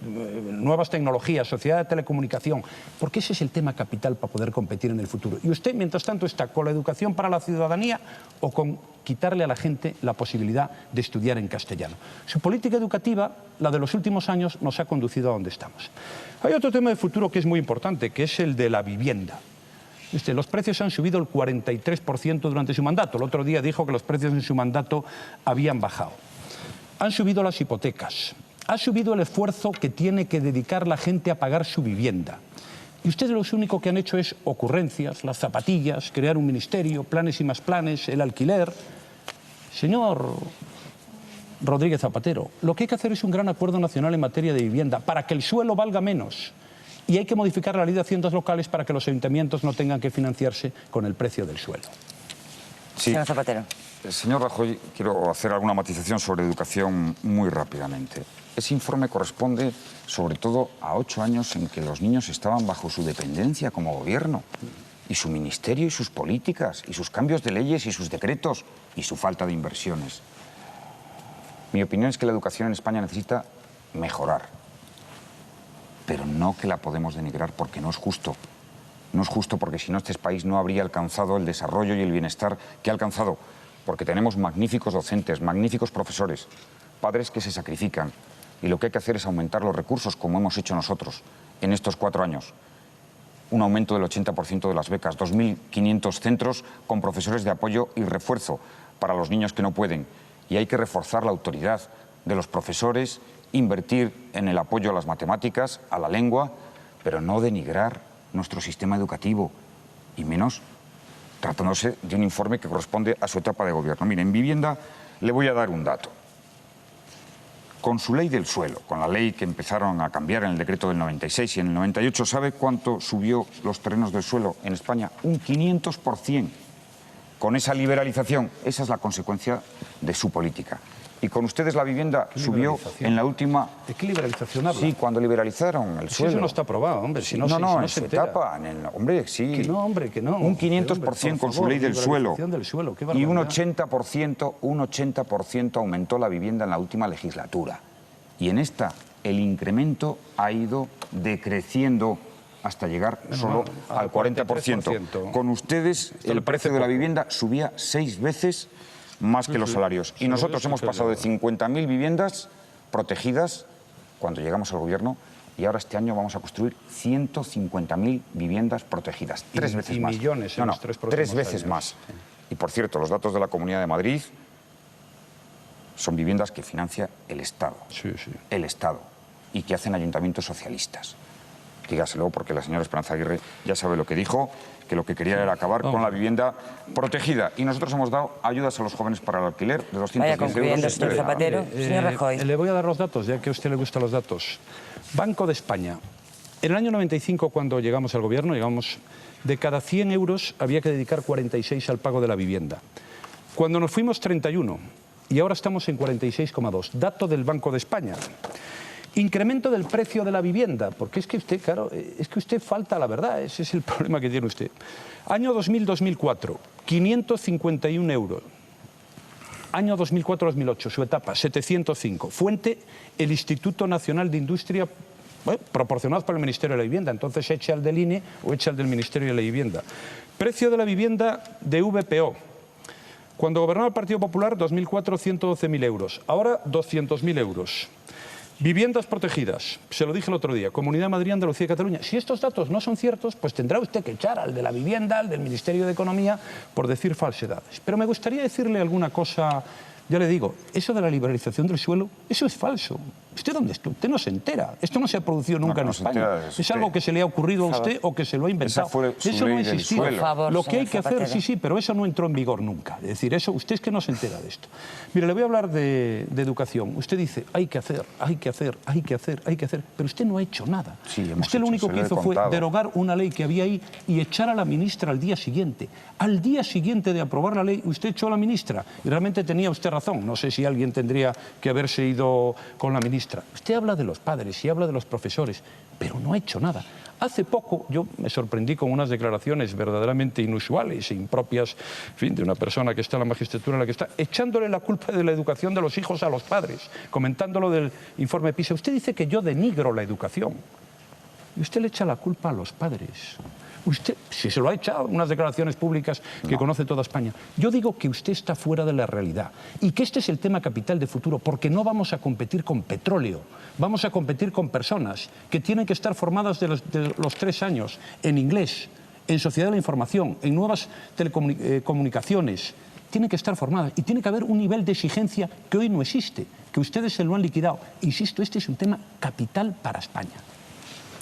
nuevas tecnologías, sociedad de telecomunicación, porque ese es el tema capital para poder competir en el futuro. Y usted, mientras tanto, está con la educación para la ciudadanía o con quitarle a la gente la posibilidad de estudiar en castellano. Su política educativa, la de los últimos años, nos ha conducido a donde estamos. Hay otro tema de futuro que es muy importante, que es el de la vivienda. Los precios han subido el 43% durante su mandato. El otro día dijo que los precios en su mandato habían bajado. Han subido las hipotecas. Ha subido el esfuerzo que tiene que dedicar la gente a pagar su vivienda. Y ustedes lo único que han hecho es ocurrencias, las zapatillas, crear un ministerio, planes y más planes, el alquiler. Señor Rodríguez Zapatero, lo que hay que hacer es un gran acuerdo nacional en materia de vivienda para que el suelo valga menos. Y hay que modificar la ley de haciendas locales para que los ayuntamientos no tengan que financiarse con el precio del suelo. Sí. Señor Zapatero. Señor Rajoy, quiero hacer alguna matización sobre educación muy rápidamente. Ese informe corresponde sobre todo a 8 años en que los niños estaban bajo su dependencia como gobierno, y su ministerio y sus políticas, y sus cambios de leyes y sus decretos, y su falta de inversiones. Mi opinión es que la educación en España necesita mejorar, pero no que la podemos denigrar porque no es justo. No es justo porque si no este país no habría alcanzado el desarrollo y el bienestar que ha alcanzado, porque tenemos magníficos docentes, magníficos profesores, padres que se sacrifican, y lo que hay que hacer es aumentar los recursos como hemos hecho nosotros en estos 4 años. Un aumento del 80% de las becas, 2.500 centros con profesores de apoyo y refuerzo para los niños que no pueden. Y hay que reforzar la autoridad de los profesores, invertir en el apoyo a las matemáticas, a la lengua, pero no denigrar nuestro sistema educativo, y menos tratándose de un informe que corresponde a su etapa de gobierno. Mire, en vivienda le voy a dar un dato. Con su ley del suelo, con la ley que empezaron a cambiar en el decreto del 96 y en el 98, ¿sabe cuánto subió los terrenos del suelo en España? Un 500%. Con esa liberalización, esa es la consecuencia de su política. Y con ustedes la vivienda subió en la última... ¿De qué liberalización habla? Sí, cuando liberalizaron el suelo. Eso no está aprobado, hombre. Si no, en su etapa. Hombre, sí. Que no, hombre, que no. Un 500% con su ley del suelo. Y un 80%. Un 80% aumentó la vivienda en la última legislatura. Y en esta, el incremento ha ido decreciendo hasta llegar solo al 40%. Con ustedes, el precio de la vivienda subía 6 veces más que los salarios. Y nosotros hemos pasado de 50.000 viviendas protegidas cuando llegamos al gobierno, y ahora este año vamos a construir 150.000 viviendas protegidas. 3 veces más. Millones en los 3 veces más. Y por cierto, los datos de la Comunidad de Madrid son viviendas que financia el Estado. El Estado. Y que hacen ayuntamientos socialistas. Dígaselo, porque la señora Esperanza Aguirre ya sabe lo que dijo, que lo que quería era acabar con la vivienda protegida. Y nosotros hemos dado ayudas a los jóvenes para el alquiler de 210 euros. Señor Zapatero. Señor Rajoy. Le voy a dar los datos, ya que a usted le gustan los datos. Banco de España. En el año 95, cuando llegamos al gobierno, de cada 100 euros había que dedicar 46 al pago de la vivienda. Cuando nos fuimos, 31. Y ahora estamos en 46,2. Dato del Banco de España. Incremento del precio de la vivienda, porque es que usted, claro, es que usted falta a la verdad, ese es el problema que tiene usted. Año 2000-2004, 551 euros. Año 2004-2008, su etapa, 705. Fuente, el Instituto Nacional de Industria, proporcionado por el Ministerio de la Vivienda, entonces echa al del INE o echa al del Ministerio de la Vivienda. Precio de la vivienda de VPO. Cuando gobernaba el Partido Popular, 2004, 112.000 euros. Ahora, 200.000 euros. Viviendas protegidas, se lo dije el otro día, Comunidad de Madrid, Andalucía y Cataluña. Si estos datos no son ciertos, pues tendrá usted que echar al de la vivienda, al del Ministerio de Economía, por decir falsedades. Pero me gustaría decirle alguna cosa, ya le digo, eso de la liberalización del suelo, eso es falso. ¿Usted dónde está? Usted no se entera. Esto no se ha producido nunca en España. Es algo que se le ha ocurrido a usted o que se lo ha inventado. Eso no ha existido. Lo que hay que hacer, sí, pero eso no entró en vigor nunca. Es decir, eso, usted es que no se entera de esto. Mire, le voy a hablar de educación. Usted dice, hay que hacer, pero usted no ha hecho nada. Usted lo único que hizo fue derogar una ley que había ahí y echar a la ministra al día siguiente. Al día siguiente de aprobar la ley, usted echó a la ministra. Y realmente tenía usted razón. No sé si alguien tendría que haberse ido con la ministra. Usted habla de los padres y habla de los profesores, pero no ha hecho nada. Hace poco yo me sorprendí con unas declaraciones verdaderamente inusuales e impropias, en fin, de una persona que está en la magistratura en la que está, echándole la culpa de la educación de los hijos a los padres, comentándolo del informe PISA. Usted dice que yo denigro la educación y usted le echa la culpa a los padres. Usted, si se lo ha echado en unas declaraciones públicas que conoce toda España. Yo digo que usted está fuera de la realidad y que este es el tema capital de futuro, porque no vamos a competir con petróleo, vamos a competir con personas que tienen que estar formadas de los 3 años en inglés, en sociedad de la información, en nuevas telecomunicaciones. Tienen que estar formadas y tiene que haber un nivel de exigencia que hoy no existe, que ustedes se lo han liquidado. Insisto, este es un tema capital para España.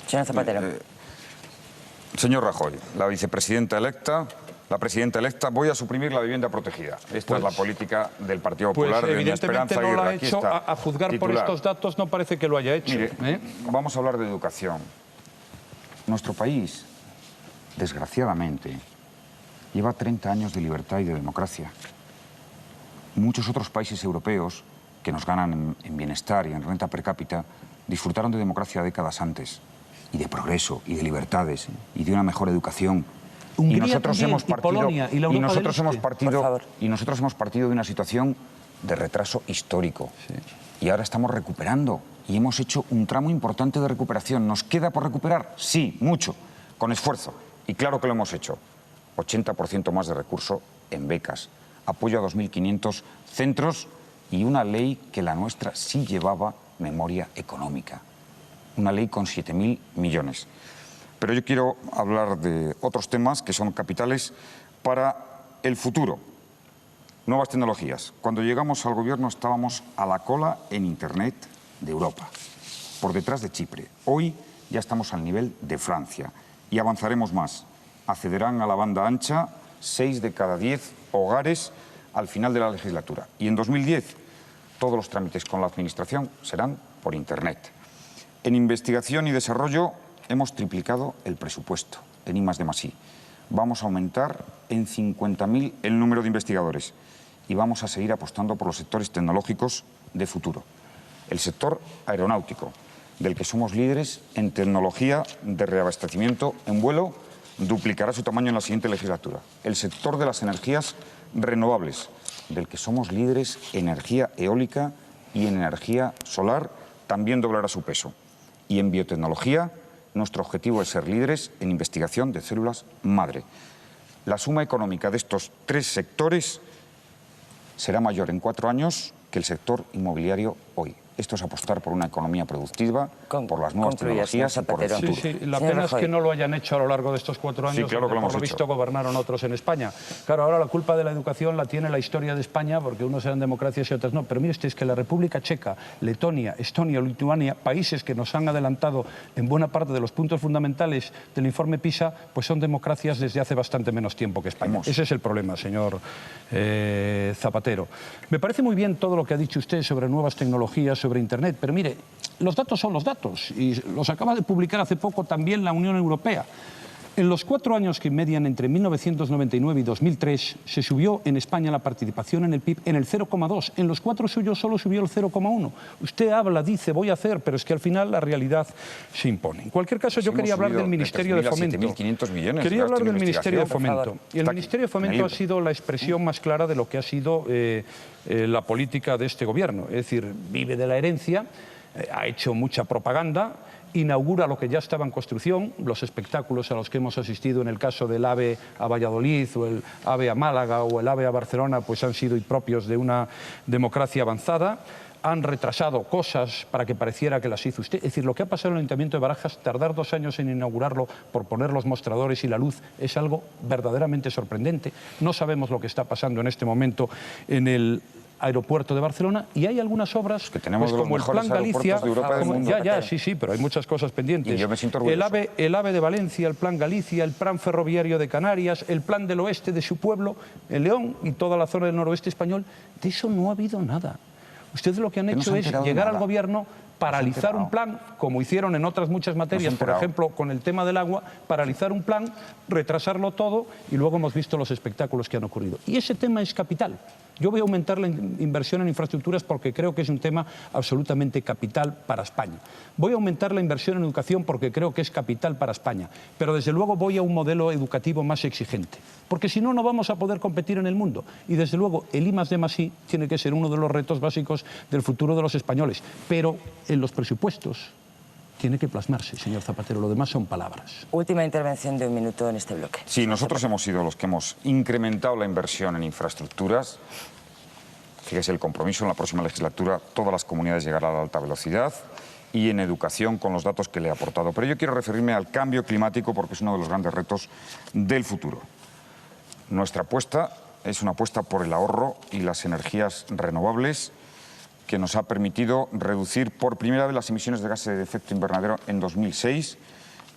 Señor Zapatero. Señor Rajoy, la vicepresidenta electa, voy a suprimir la vivienda protegida. Esta es la política del Partido Popular. Pues evidentemente no lo ha hecho, a juzgar por estos datos no parece que lo haya hecho. Mire, vamos a hablar de educación. Nuestro país, desgraciadamente, lleva 30 años de libertad y de democracia. Muchos otros países europeos que nos ganan en bienestar y en renta per cápita disfrutaron de democracia décadas antes, y de progreso, y de libertades, y de una mejor educación. Hungría y nosotros también, hemos partido, y Polonia, y la Europa nosotros hemos partido de una situación de retraso histórico. Sí. Y ahora estamos recuperando, y hemos hecho un tramo importante de recuperación. ¿Nos queda por recuperar? Sí, mucho, con esfuerzo. Y claro que lo hemos hecho. 80% más de recurso en becas, apoyo a 2.500 centros y una ley que la nuestra sí llevaba memoria económica. Una ley con 7.000 millones. Pero yo quiero hablar de otros temas que son capitales para el futuro. Nuevas tecnologías. Cuando llegamos al gobierno estábamos a la cola en Internet de Europa, por detrás de Chipre. Hoy ya estamos al nivel de Francia y avanzaremos más. Accederán a la banda ancha 6 de cada 10 hogares al final de la legislatura. Y en 2010 todos los trámites con la Administración serán por Internet. En investigación y desarrollo hemos triplicado el presupuesto en I+D+I. Vamos a aumentar en 50.000 el número de investigadores y vamos a seguir apostando por los sectores tecnológicos de futuro. El sector aeronáutico, del que somos líderes en tecnología de reabastecimiento en vuelo, duplicará su tamaño en la siguiente legislatura. El sector de las energías renovables, del que somos líderes en energía eólica y en energía solar, también doblará su peso. Y en biotecnología, nuestro objetivo es ser líderes en investigación de células madre. La suma económica de estos 3 sectores será mayor en 4 años que el sector inmobiliario hoy. Esto es apostar por una economía productiva, por las nuevas tecnologías y por el futuro. Sí, la pena es que no lo hayan hecho a lo largo de estos 4 años, sí, claro que lo hemos por lo visto gobernaron otros en España. Claro, ahora la culpa de la educación la tiene la historia de España, porque unos eran democracias y otros no. Pero mire usted, es que la República Checa, Letonia, Estonia, Lituania, países que nos han adelantado en buena parte de los puntos fundamentales del informe PISA, pues son democracias desde hace bastante menos tiempo que España. Ese es el problema, señor Zapatero. Me parece muy bien todo lo que ha dicho usted sobre nuevas tecnologías, sobre Internet, pero mire, los datos son los datos y los acaba de publicar hace poco también la Unión Europea. En los 4 años que median entre 1999 y 2003 se subió en España la participación en el PIB en el 0,2. En los 4 suyos solo subió el 0,1. Usted habla, dice, voy a hacer, pero es que al final la realidad se impone. En cualquier caso, yo quería hablar del Ministerio de Fomento. Quería hablar del Ministerio de Fomento. Y el Ministerio de Fomento ha sido la expresión más clara de lo que ha sido la política de este gobierno. Es decir, vive de la herencia, ha hecho mucha propaganda, inaugura lo que ya estaba en construcción, los espectáculos a los que hemos asistido en el caso del AVE a Valladolid o el AVE a Málaga o el AVE a Barcelona, pues han sido impropios de una democracia avanzada. Han retrasado cosas para que pareciera que las hizo usted. Es decir, lo que ha pasado en el Ayuntamiento de Barajas, tardar 2 años en inaugurarlo por poner los mostradores y la luz, es algo verdaderamente sorprendente. No sabemos lo que está pasando en este momento en el aeropuerto de Barcelona, y hay algunas obras que tenemos, pues, como el Plan Galicia, de Europa del mundo. Sí, pero hay muchas cosas pendientes. Y yo me siento orgulloso. El AVE de Valencia, el Plan Galicia, el Plan Ferroviario de Canarias, el Plan del Oeste de su pueblo, el León y toda la zona del noroeste español, de eso no ha habido nada. Ustedes lo que han hecho es llegar al gobierno paralizar un plan, como hicieron en otras muchas materias, por ejemplo, con el tema del agua, paralizar un plan, retrasarlo todo y luego hemos visto los espectáculos que han ocurrido. Y ese tema es capital. Yo voy a aumentar la inversión en infraestructuras porque creo que es un tema absolutamente capital para España. Voy a aumentar la inversión en educación porque creo que es capital para España. Pero desde luego voy a un modelo educativo más exigente. Porque si no, no vamos a poder competir en el mundo. Y desde luego el I+D+I tiene que ser uno de los retos básicos del futuro de los españoles. Pero en los presupuestos tiene que plasmarse, señor Zapatero. Lo demás son palabras. Última intervención de un minuto en este bloque. Sí, nosotros hemos sido los que hemos incrementado la inversión en infraestructuras. Fíjese el compromiso, en la próxima legislatura todas las comunidades llegarán a la alta velocidad, y en educación con los datos que le he aportado. Pero yo quiero referirme al cambio climático porque es uno de los grandes retos del futuro. Nuestra apuesta es una apuesta por el ahorro y las energías renovables, que nos ha permitido reducir por primera vez las emisiones de gases de efecto invernadero en 2006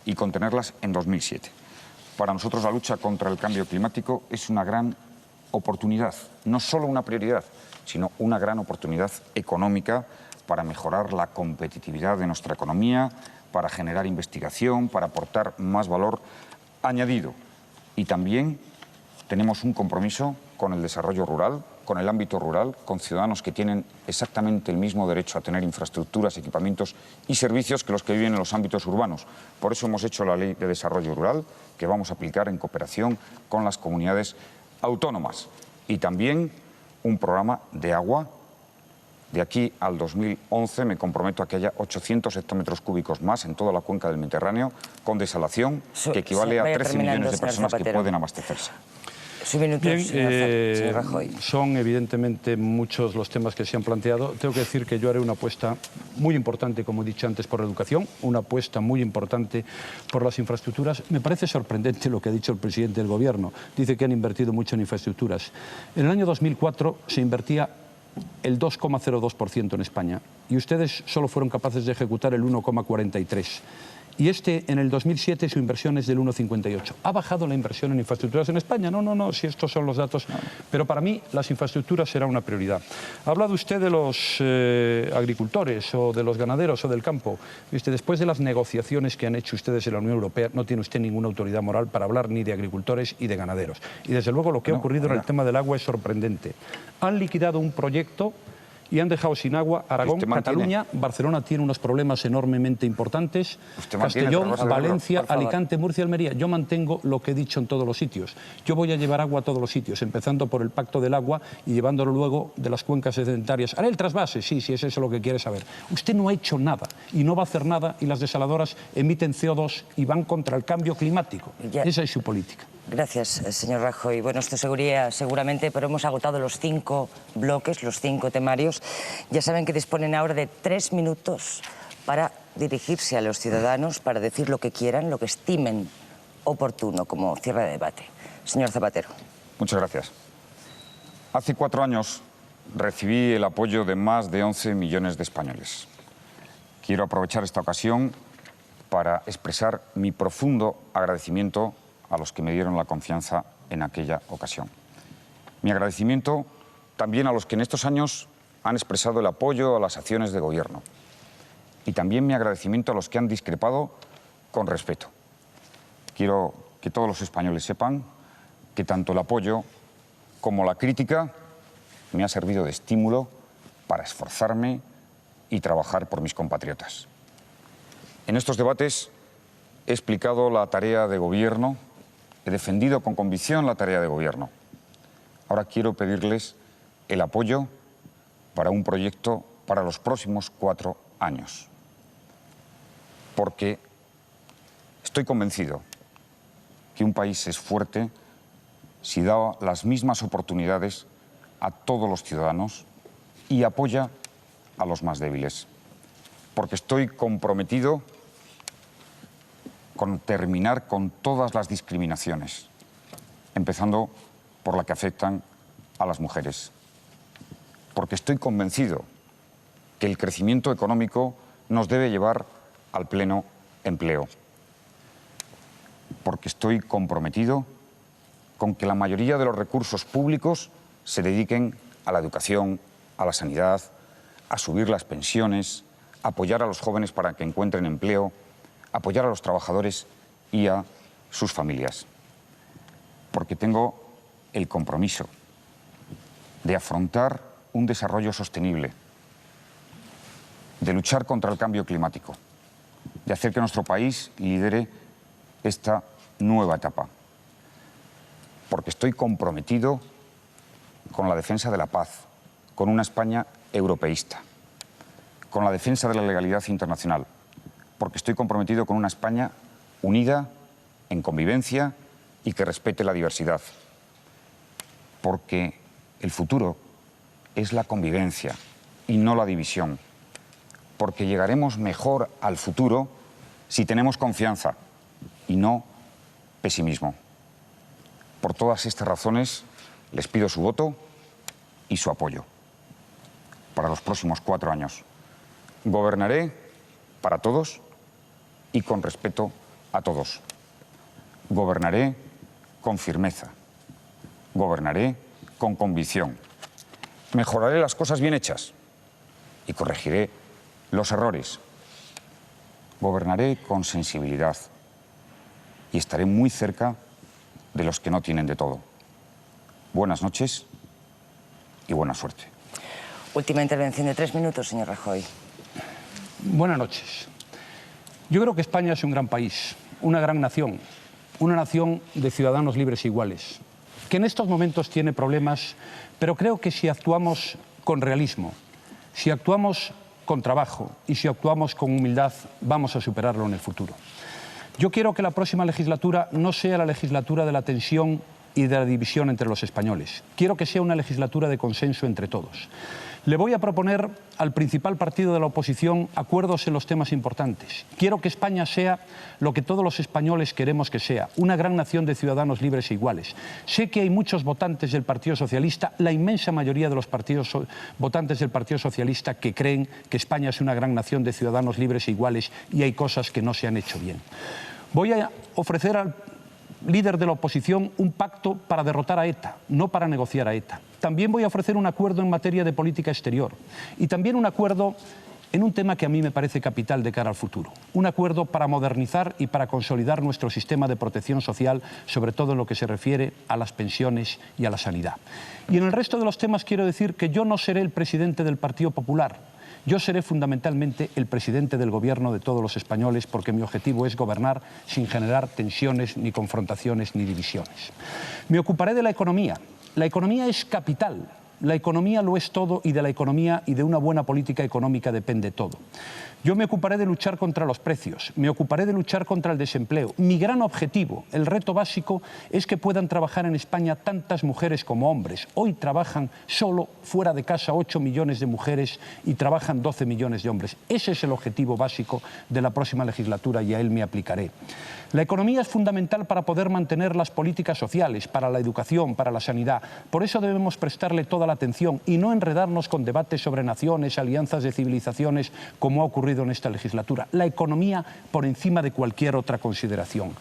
y contenerlas en 2007. Para nosotros la lucha contra el cambio climático es una gran oportunidad, no solo una prioridad, sino una gran oportunidad económica para mejorar la competitividad de nuestra economía, para generar investigación, para aportar más valor añadido. Y también tenemos un compromiso con el desarrollo rural, con el ámbito rural, con ciudadanos que tienen exactamente el mismo derecho a tener infraestructuras, equipamientos y servicios que los que viven en los ámbitos urbanos. Por eso hemos hecho la Ley de Desarrollo Rural, que vamos a aplicar en cooperación con las comunidades autónomas. Y también un programa de agua. De aquí al 2011 me comprometo a que haya 800 hectómetros cúbicos más en toda la cuenca del Mediterráneo, con desalación, que equivale a 13 millones de personas que pueden abastecerse. Bien, son evidentemente muchos los temas que se han planteado. Tengo que decir que yo haré una apuesta muy importante, como he dicho antes, por la educación, una apuesta muy importante por las infraestructuras. Me parece sorprendente lo que ha dicho el presidente del Gobierno. Dice que han invertido mucho en infraestructuras. En el año 2004 se invertía el 2,02% en España y ustedes solo fueron capaces de ejecutar el 1,43%. Y en el 2007 su inversión es del 1,58. ¿Ha bajado la inversión en infraestructuras en España? No, si estos son los datos. Pero para mí las infraestructuras será una prioridad. Ha hablado usted de los agricultores o de los ganaderos o del campo. Después de las negociaciones que han hecho ustedes en la Unión Europea, no tiene usted ninguna autoridad moral para hablar ni de agricultores y de ganaderos. Y desde luego lo que ha ocurrido en el tema del agua es sorprendente. Han liquidado un proyecto y han dejado sin agua Aragón, Cataluña. Barcelona tiene unos problemas enormemente importantes. Castellón, Valencia, Alicante, Murcia, Almería. Yo mantengo lo que he dicho en todos los sitios. Yo voy a llevar agua a todos los sitios, empezando por el Pacto del Agua y llevándolo luego de las cuencas sedentarias. ¿Haré el trasvase? Sí, si es eso lo que quiere saber. Usted no ha hecho nada y no va a hacer nada, y las desaladoras emiten CO2 y van contra el cambio climático. Esa es su política. Gracias, señor Rajoy. Bueno, esto seguramente, pero hemos agotado los 5 bloques, los 5 temarios. Ya saben que disponen ahora de 3 minutos para dirigirse a los ciudadanos, para decir lo que quieran, lo que estimen oportuno como cierre de debate. Señor Zapatero. Muchas gracias. Hace 4 años recibí el apoyo de más de 11 millones de españoles. Quiero aprovechar esta ocasión para expresar mi profundo agradecimiento a los que me dieron la confianza en aquella ocasión. Mi agradecimiento también a los que en estos años han expresado el apoyo a las acciones de gobierno. Y también mi agradecimiento a los que han discrepado con respeto. Quiero que todos los españoles sepan que tanto el apoyo como la crítica me ha servido de estímulo para esforzarme y trabajar por mis compatriotas. En estos debates he explicado la tarea de gobierno. He defendido con convicción la tarea de gobierno. Ahora quiero pedirles el apoyo para un proyecto para los próximos 4 años. Porque estoy convencido que un país es fuerte si da las mismas oportunidades a todos los ciudadanos y apoya a los más débiles. Porque estoy comprometido con terminar con todas las discriminaciones, empezando por la que afectan a las mujeres. Porque estoy convencido que el crecimiento económico nos debe llevar al pleno empleo. Porque estoy comprometido con que la mayoría de los recursos públicos se dediquen a la educación, a la sanidad, a subir las pensiones, apoyar a los jóvenes para que encuentren empleo, apoyar a los trabajadores y a sus familias. Porque tengo el compromiso de afrontar un desarrollo sostenible, de luchar contra el cambio climático, de hacer que nuestro país lidere esta nueva etapa. Porque estoy comprometido con la defensa de la paz, con una España europeísta, con la defensa de la legalidad internacional, porque estoy comprometido con una España unida, en convivencia y que respete la diversidad. Porque el futuro es la convivencia y no la división. Porque llegaremos mejor al futuro si tenemos confianza y no pesimismo. Por todas estas razones, les pido su voto y su apoyo para los próximos 4 años. Gobernaré para todos y con respeto a todos. Gobernaré con firmeza. Gobernaré con convicción. Mejoraré las cosas bien hechas y corregiré los errores. Gobernaré con sensibilidad y estaré muy cerca de los que no tienen de todo. Buenas noches y buena suerte. Última intervención de 3 minutos, señor Rajoy. Buenas noches. Yo creo que España es un gran país, una gran nación, una nación de ciudadanos libres e iguales, que en estos momentos tiene problemas, pero creo que si actuamos con realismo, si actuamos con trabajo y si actuamos con humildad, vamos a superarlo en el futuro. Yo quiero que la próxima legislatura no sea la legislatura de la tensión y de la división entre los españoles. Quiero que sea una legislatura de consenso entre todos. Le voy a proponer al principal partido de la oposición acuerdos en los temas importantes. Quiero que España sea lo que todos los españoles queremos que sea, una gran nación de ciudadanos libres e iguales. Sé que hay muchos votantes del Partido Socialista, la inmensa mayoría de los votantes del Partido Socialista que creen que España es una gran nación de ciudadanos libres e iguales y hay cosas que no se han hecho bien. Voy a ofrecer al líder de la oposición un pacto para derrotar a ETA, no para negociar a ETA. También voy a ofrecer un acuerdo en materia de política exterior y también un acuerdo en un tema que a mí me parece capital de cara al futuro. Un acuerdo para modernizar y para consolidar nuestro sistema de protección social, sobre todo en lo que se refiere a las pensiones y a la sanidad. Y en el resto de los temas quiero decir que yo no seré el presidente del Partido Popular. Yo seré fundamentalmente el presidente del gobierno de todos los españoles porque mi objetivo es gobernar sin generar tensiones, ni confrontaciones, ni divisiones. Me ocuparé de la economía. La economía es capital. La economía lo es todo y de la economía y de una buena política económica depende todo. Yo me ocuparé de luchar contra los precios, me ocuparé de luchar contra el desempleo. Mi gran objetivo, el reto básico, es que puedan trabajar en España tantas mujeres como hombres. Hoy trabajan solo fuera de casa 8 millones de mujeres y trabajan 12 millones de hombres. Ese es el objetivo básico de la próxima legislatura y a él me aplicaré. La economía es fundamental para poder mantener las políticas sociales, para la educación, para la sanidad. Por eso debemos prestarle toda la atención y no enredarnos con debates sobre naciones, alianzas de civilizaciones, como ha ocurrido en esta legislatura. La economía por encima de cualquier otra consideración.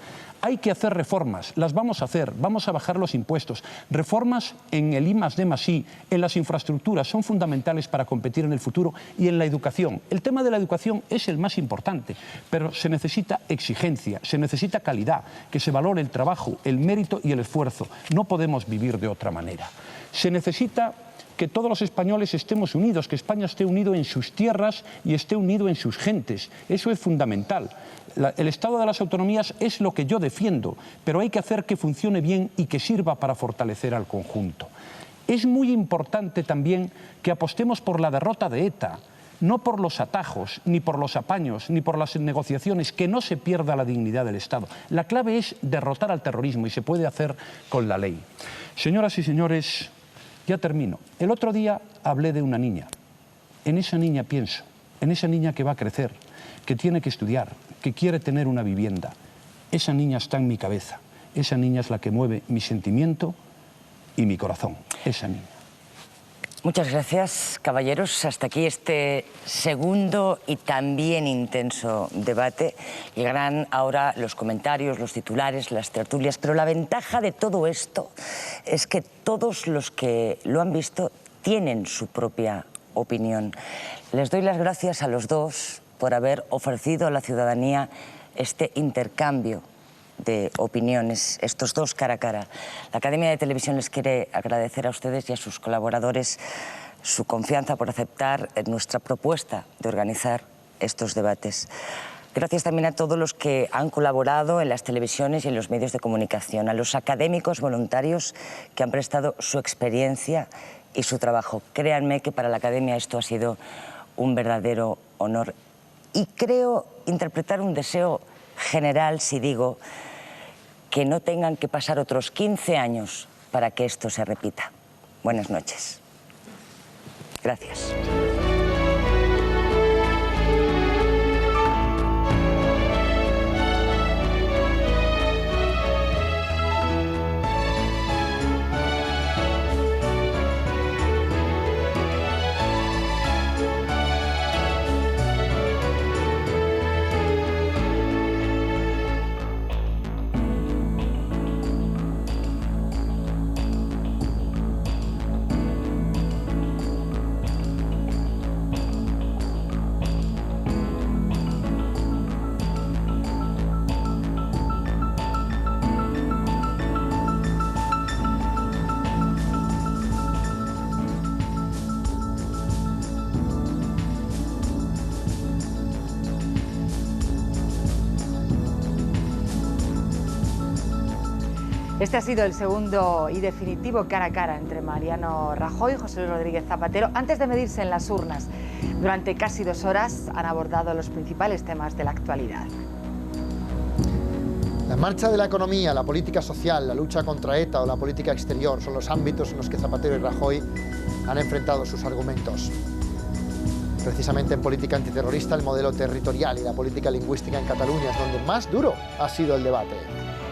Hay que hacer reformas, las vamos a hacer, vamos a bajar los impuestos. Reformas en el I+D+I, en las infraestructuras, son fundamentales para competir en el futuro y en la educación. El tema de la educación es el más importante, pero se necesita exigencia, se necesita calidad, que se valore el trabajo, el mérito y el esfuerzo. No podemos vivir de otra manera. Se necesita que todos los españoles estemos unidos, que España esté unido en sus tierras y esté unido en sus gentes. Eso es fundamental. El Estado de las autonomías es lo que yo defiendo, pero hay que hacer que funcione bien y que sirva para fortalecer al conjunto. Es muy importante también que apostemos por la derrota de ETA, no por los atajos, ni por los apaños, ni por las negociaciones, que no se pierda la dignidad del Estado. La clave es derrotar al terrorismo y se puede hacer con la ley. Señoras y señores, ya termino. El otro día hablé de una niña. En esa niña pienso, en esa niña que va a crecer, que tiene que estudiar, que quiere tener una vivienda. Esa niña está en mi cabeza. Esa niña es la que mueve mi sentimiento y mi corazón. Esa niña. Muchas gracias, caballeros. Hasta aquí este segundo y también intenso debate. Llegarán ahora los comentarios, los titulares, las tertulias, pero la ventaja de todo esto es que todos los que lo han visto tienen su propia opinión. Les doy las gracias a los dos por haber ofrecido a la ciudadanía este intercambio de opiniones, estos dos cara a cara. La Academia de Televisión les quiere agradecer a ustedes y a sus colaboradores su confianza por aceptar nuestra propuesta de organizar estos debates. Gracias también a todos los que han colaborado en las televisiones y en los medios de comunicación, a los académicos voluntarios que han prestado su experiencia y su trabajo. Créanme que para la Academia esto ha sido un verdadero honor. Y creo interpretar un deseo general si digo que no tengan que pasar otros 15 años para que esto se repita. Buenas noches. Gracias. Este ha sido el segundo y definitivo cara a cara entre Mariano Rajoy y José Luis Rodríguez Zapatero. Antes de medirse en las urnas, durante casi 2 horas han abordado los principales temas de la actualidad. La marcha de la economía, la política social, la lucha contra ETA o la política exterior son los ámbitos en los que Zapatero y Rajoy han enfrentado sus argumentos. Precisamente en política antiterrorista, el modelo territorial y la política lingüística en Cataluña es donde más duro ha sido el debate.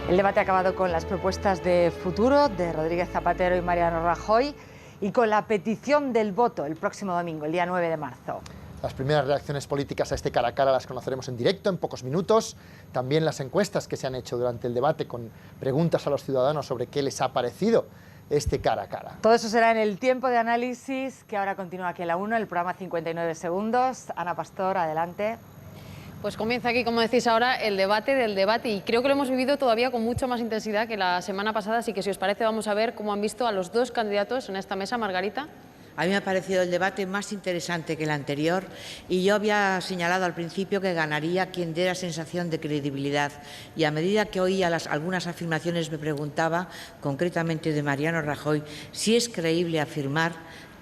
El debate ha acabado con las propuestas de futuro de Rodríguez Zapatero y Mariano Rajoy y con la petición del voto el próximo domingo, el día 9 de marzo. Las primeras reacciones políticas a este cara a cara las conoceremos en directo, en pocos minutos. También las encuestas que se han hecho durante el debate con preguntas a los ciudadanos sobre qué les ha parecido este cara a cara. Todo eso será en el tiempo de análisis que ahora continúa aquí en la 1, el programa 59 segundos. Ana Pastor, adelante. Pues comienza aquí, como decís ahora, el debate del debate y creo que lo hemos vivido todavía con mucha más intensidad que la semana pasada, así que si os parece vamos a ver cómo han visto a los dos candidatos en esta mesa. Margarita. A mí me ha parecido el debate más interesante que el anterior y yo había señalado al principio que ganaría quien diera sensación de credibilidad y a medida que oía algunas afirmaciones me preguntaba, concretamente de Mariano Rajoy, si es creíble afirmar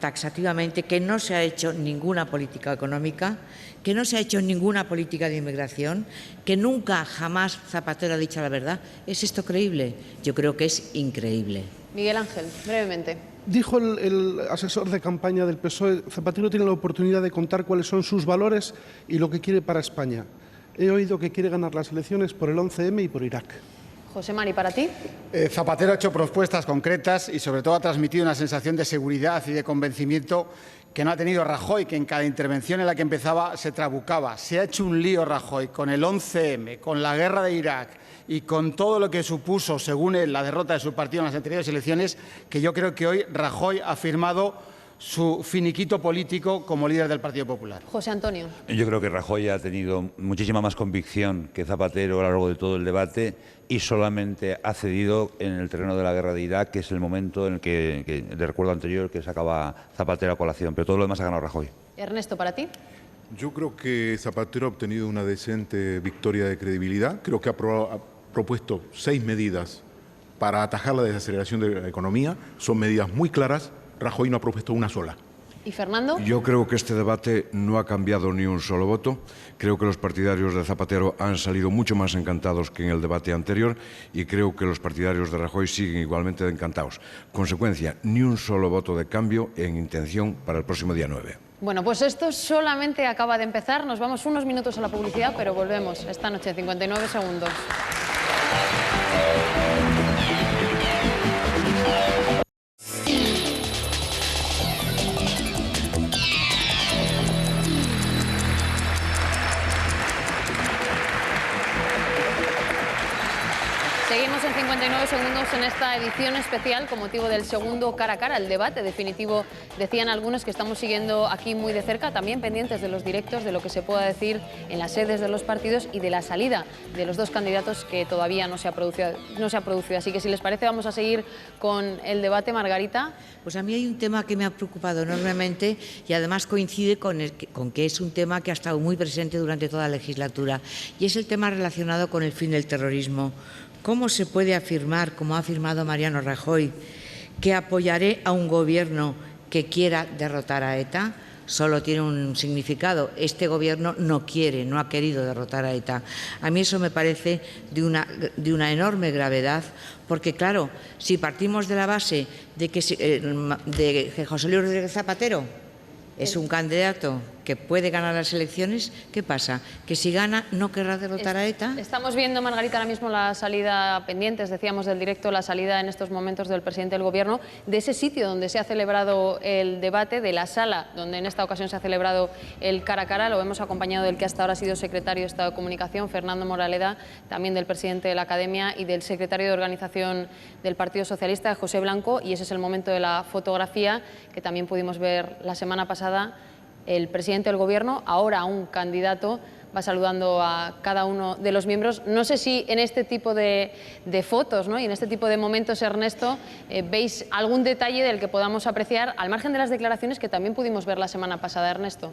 taxativamente que no se ha hecho ninguna política económica, que no se ha hecho ninguna política de inmigración, que nunca, jamás Zapatero ha dicho la verdad. ¿Es esto creíble? Yo creo que es increíble. Miguel Ángel, brevemente. Dijo el asesor de campaña del PSOE, Zapatero tiene la oportunidad de contar cuáles son sus valores y lo que quiere para España. He oído que quiere ganar las elecciones por el 11M y por Irak. José Mari, ¿para ti? Zapatero ha hecho propuestas concretas y sobre todo ha transmitido una sensación de seguridad y de convencimiento que no ha tenido Rajoy, que en cada intervención en la que empezaba se trabucaba. Se ha hecho un lío Rajoy con el 11M, con la guerra de Irak y con todo lo que supuso, según él, la derrota de su partido en las anteriores elecciones, que yo creo que hoy Rajoy ha firmado su finiquito político como líder del Partido Popular. José Antonio. Yo creo que Rajoy ha tenido muchísima más convicción que Zapatero a lo largo de todo el debate y solamente ha cedido en el terreno de la guerra de Irak, que es el momento en el que de recuerdo anterior, que sacaba Zapatero a colación, pero todo lo demás ha ganado Rajoy. Ernesto, ¿para ti? Yo creo que Zapatero ha obtenido una decente victoria de credibilidad. Creo que ha propuesto 6 medidas para atajar la desaceleración de la economía. Son medidas muy claras. Rajoy no ha propuesto una sola. ¿Y Fernando? Yo creo que este debate no ha cambiado ni un solo voto. Creo que los partidarios de Zapatero han salido mucho más encantados que en el debate anterior y creo que los partidarios de Rajoy siguen igualmente encantados. Consecuencia, ni un solo voto de cambio en intención para el próximo día 9. Bueno, pues esto solamente acaba de empezar. Nos vamos unos minutos a la publicidad, pero volvemos esta noche, 59 segundos. Seguimos en 59 segundos en esta edición especial con motivo del segundo cara a cara, el debate definitivo. Decían algunos que estamos siguiendo aquí muy de cerca, también pendientes de los directos, de lo que se pueda decir en las sedes de los partidos y de la salida de los dos candidatos que todavía no se ha producido. Así que si les parece vamos a seguir con el debate, Margarita. Pues a mí hay un tema que me ha preocupado enormemente y además coincide con que es un tema que ha estado muy presente durante toda la legislatura, y es el tema relacionado con el fin del terrorismo. ¿Cómo se puede afirmar, como ha afirmado Mariano Rajoy, que apoyaré a un gobierno que quiera derrotar a ETA? Solo tiene un significado. Este gobierno no ha querido derrotar a ETA. A mí eso me parece de una enorme gravedad, porque claro, si partimos de la base de que José Luis Rodríguez Zapatero es un candidato que puede ganar las elecciones, ¿qué pasa? ¿Que si gana no querrá derrotar a ETA? Estamos viendo, Margarita, ahora mismo la salida pendientes, decíamos del directo, la salida en estos momentos del presidente del Gobierno, de ese sitio donde se ha celebrado el debate, de la sala donde en esta ocasión se ha celebrado el cara a cara. Lo hemos acompañado del que hasta ahora ha sido secretario de Estado de Comunicación, Fernando Moraleda, también del presidente de la Academia y del secretario de Organización del Partido Socialista, José Blanco, y ese es el momento de la fotografía que también pudimos ver la semana pasada. El presidente del Gobierno, ahora un candidato, va saludando a cada uno de los miembros. No sé si en este tipo de fotos, ¿no?, y en este tipo de momentos, Ernesto, veis algún detalle del que podamos apreciar, al margen de las declaraciones que también pudimos ver la semana pasada, Ernesto.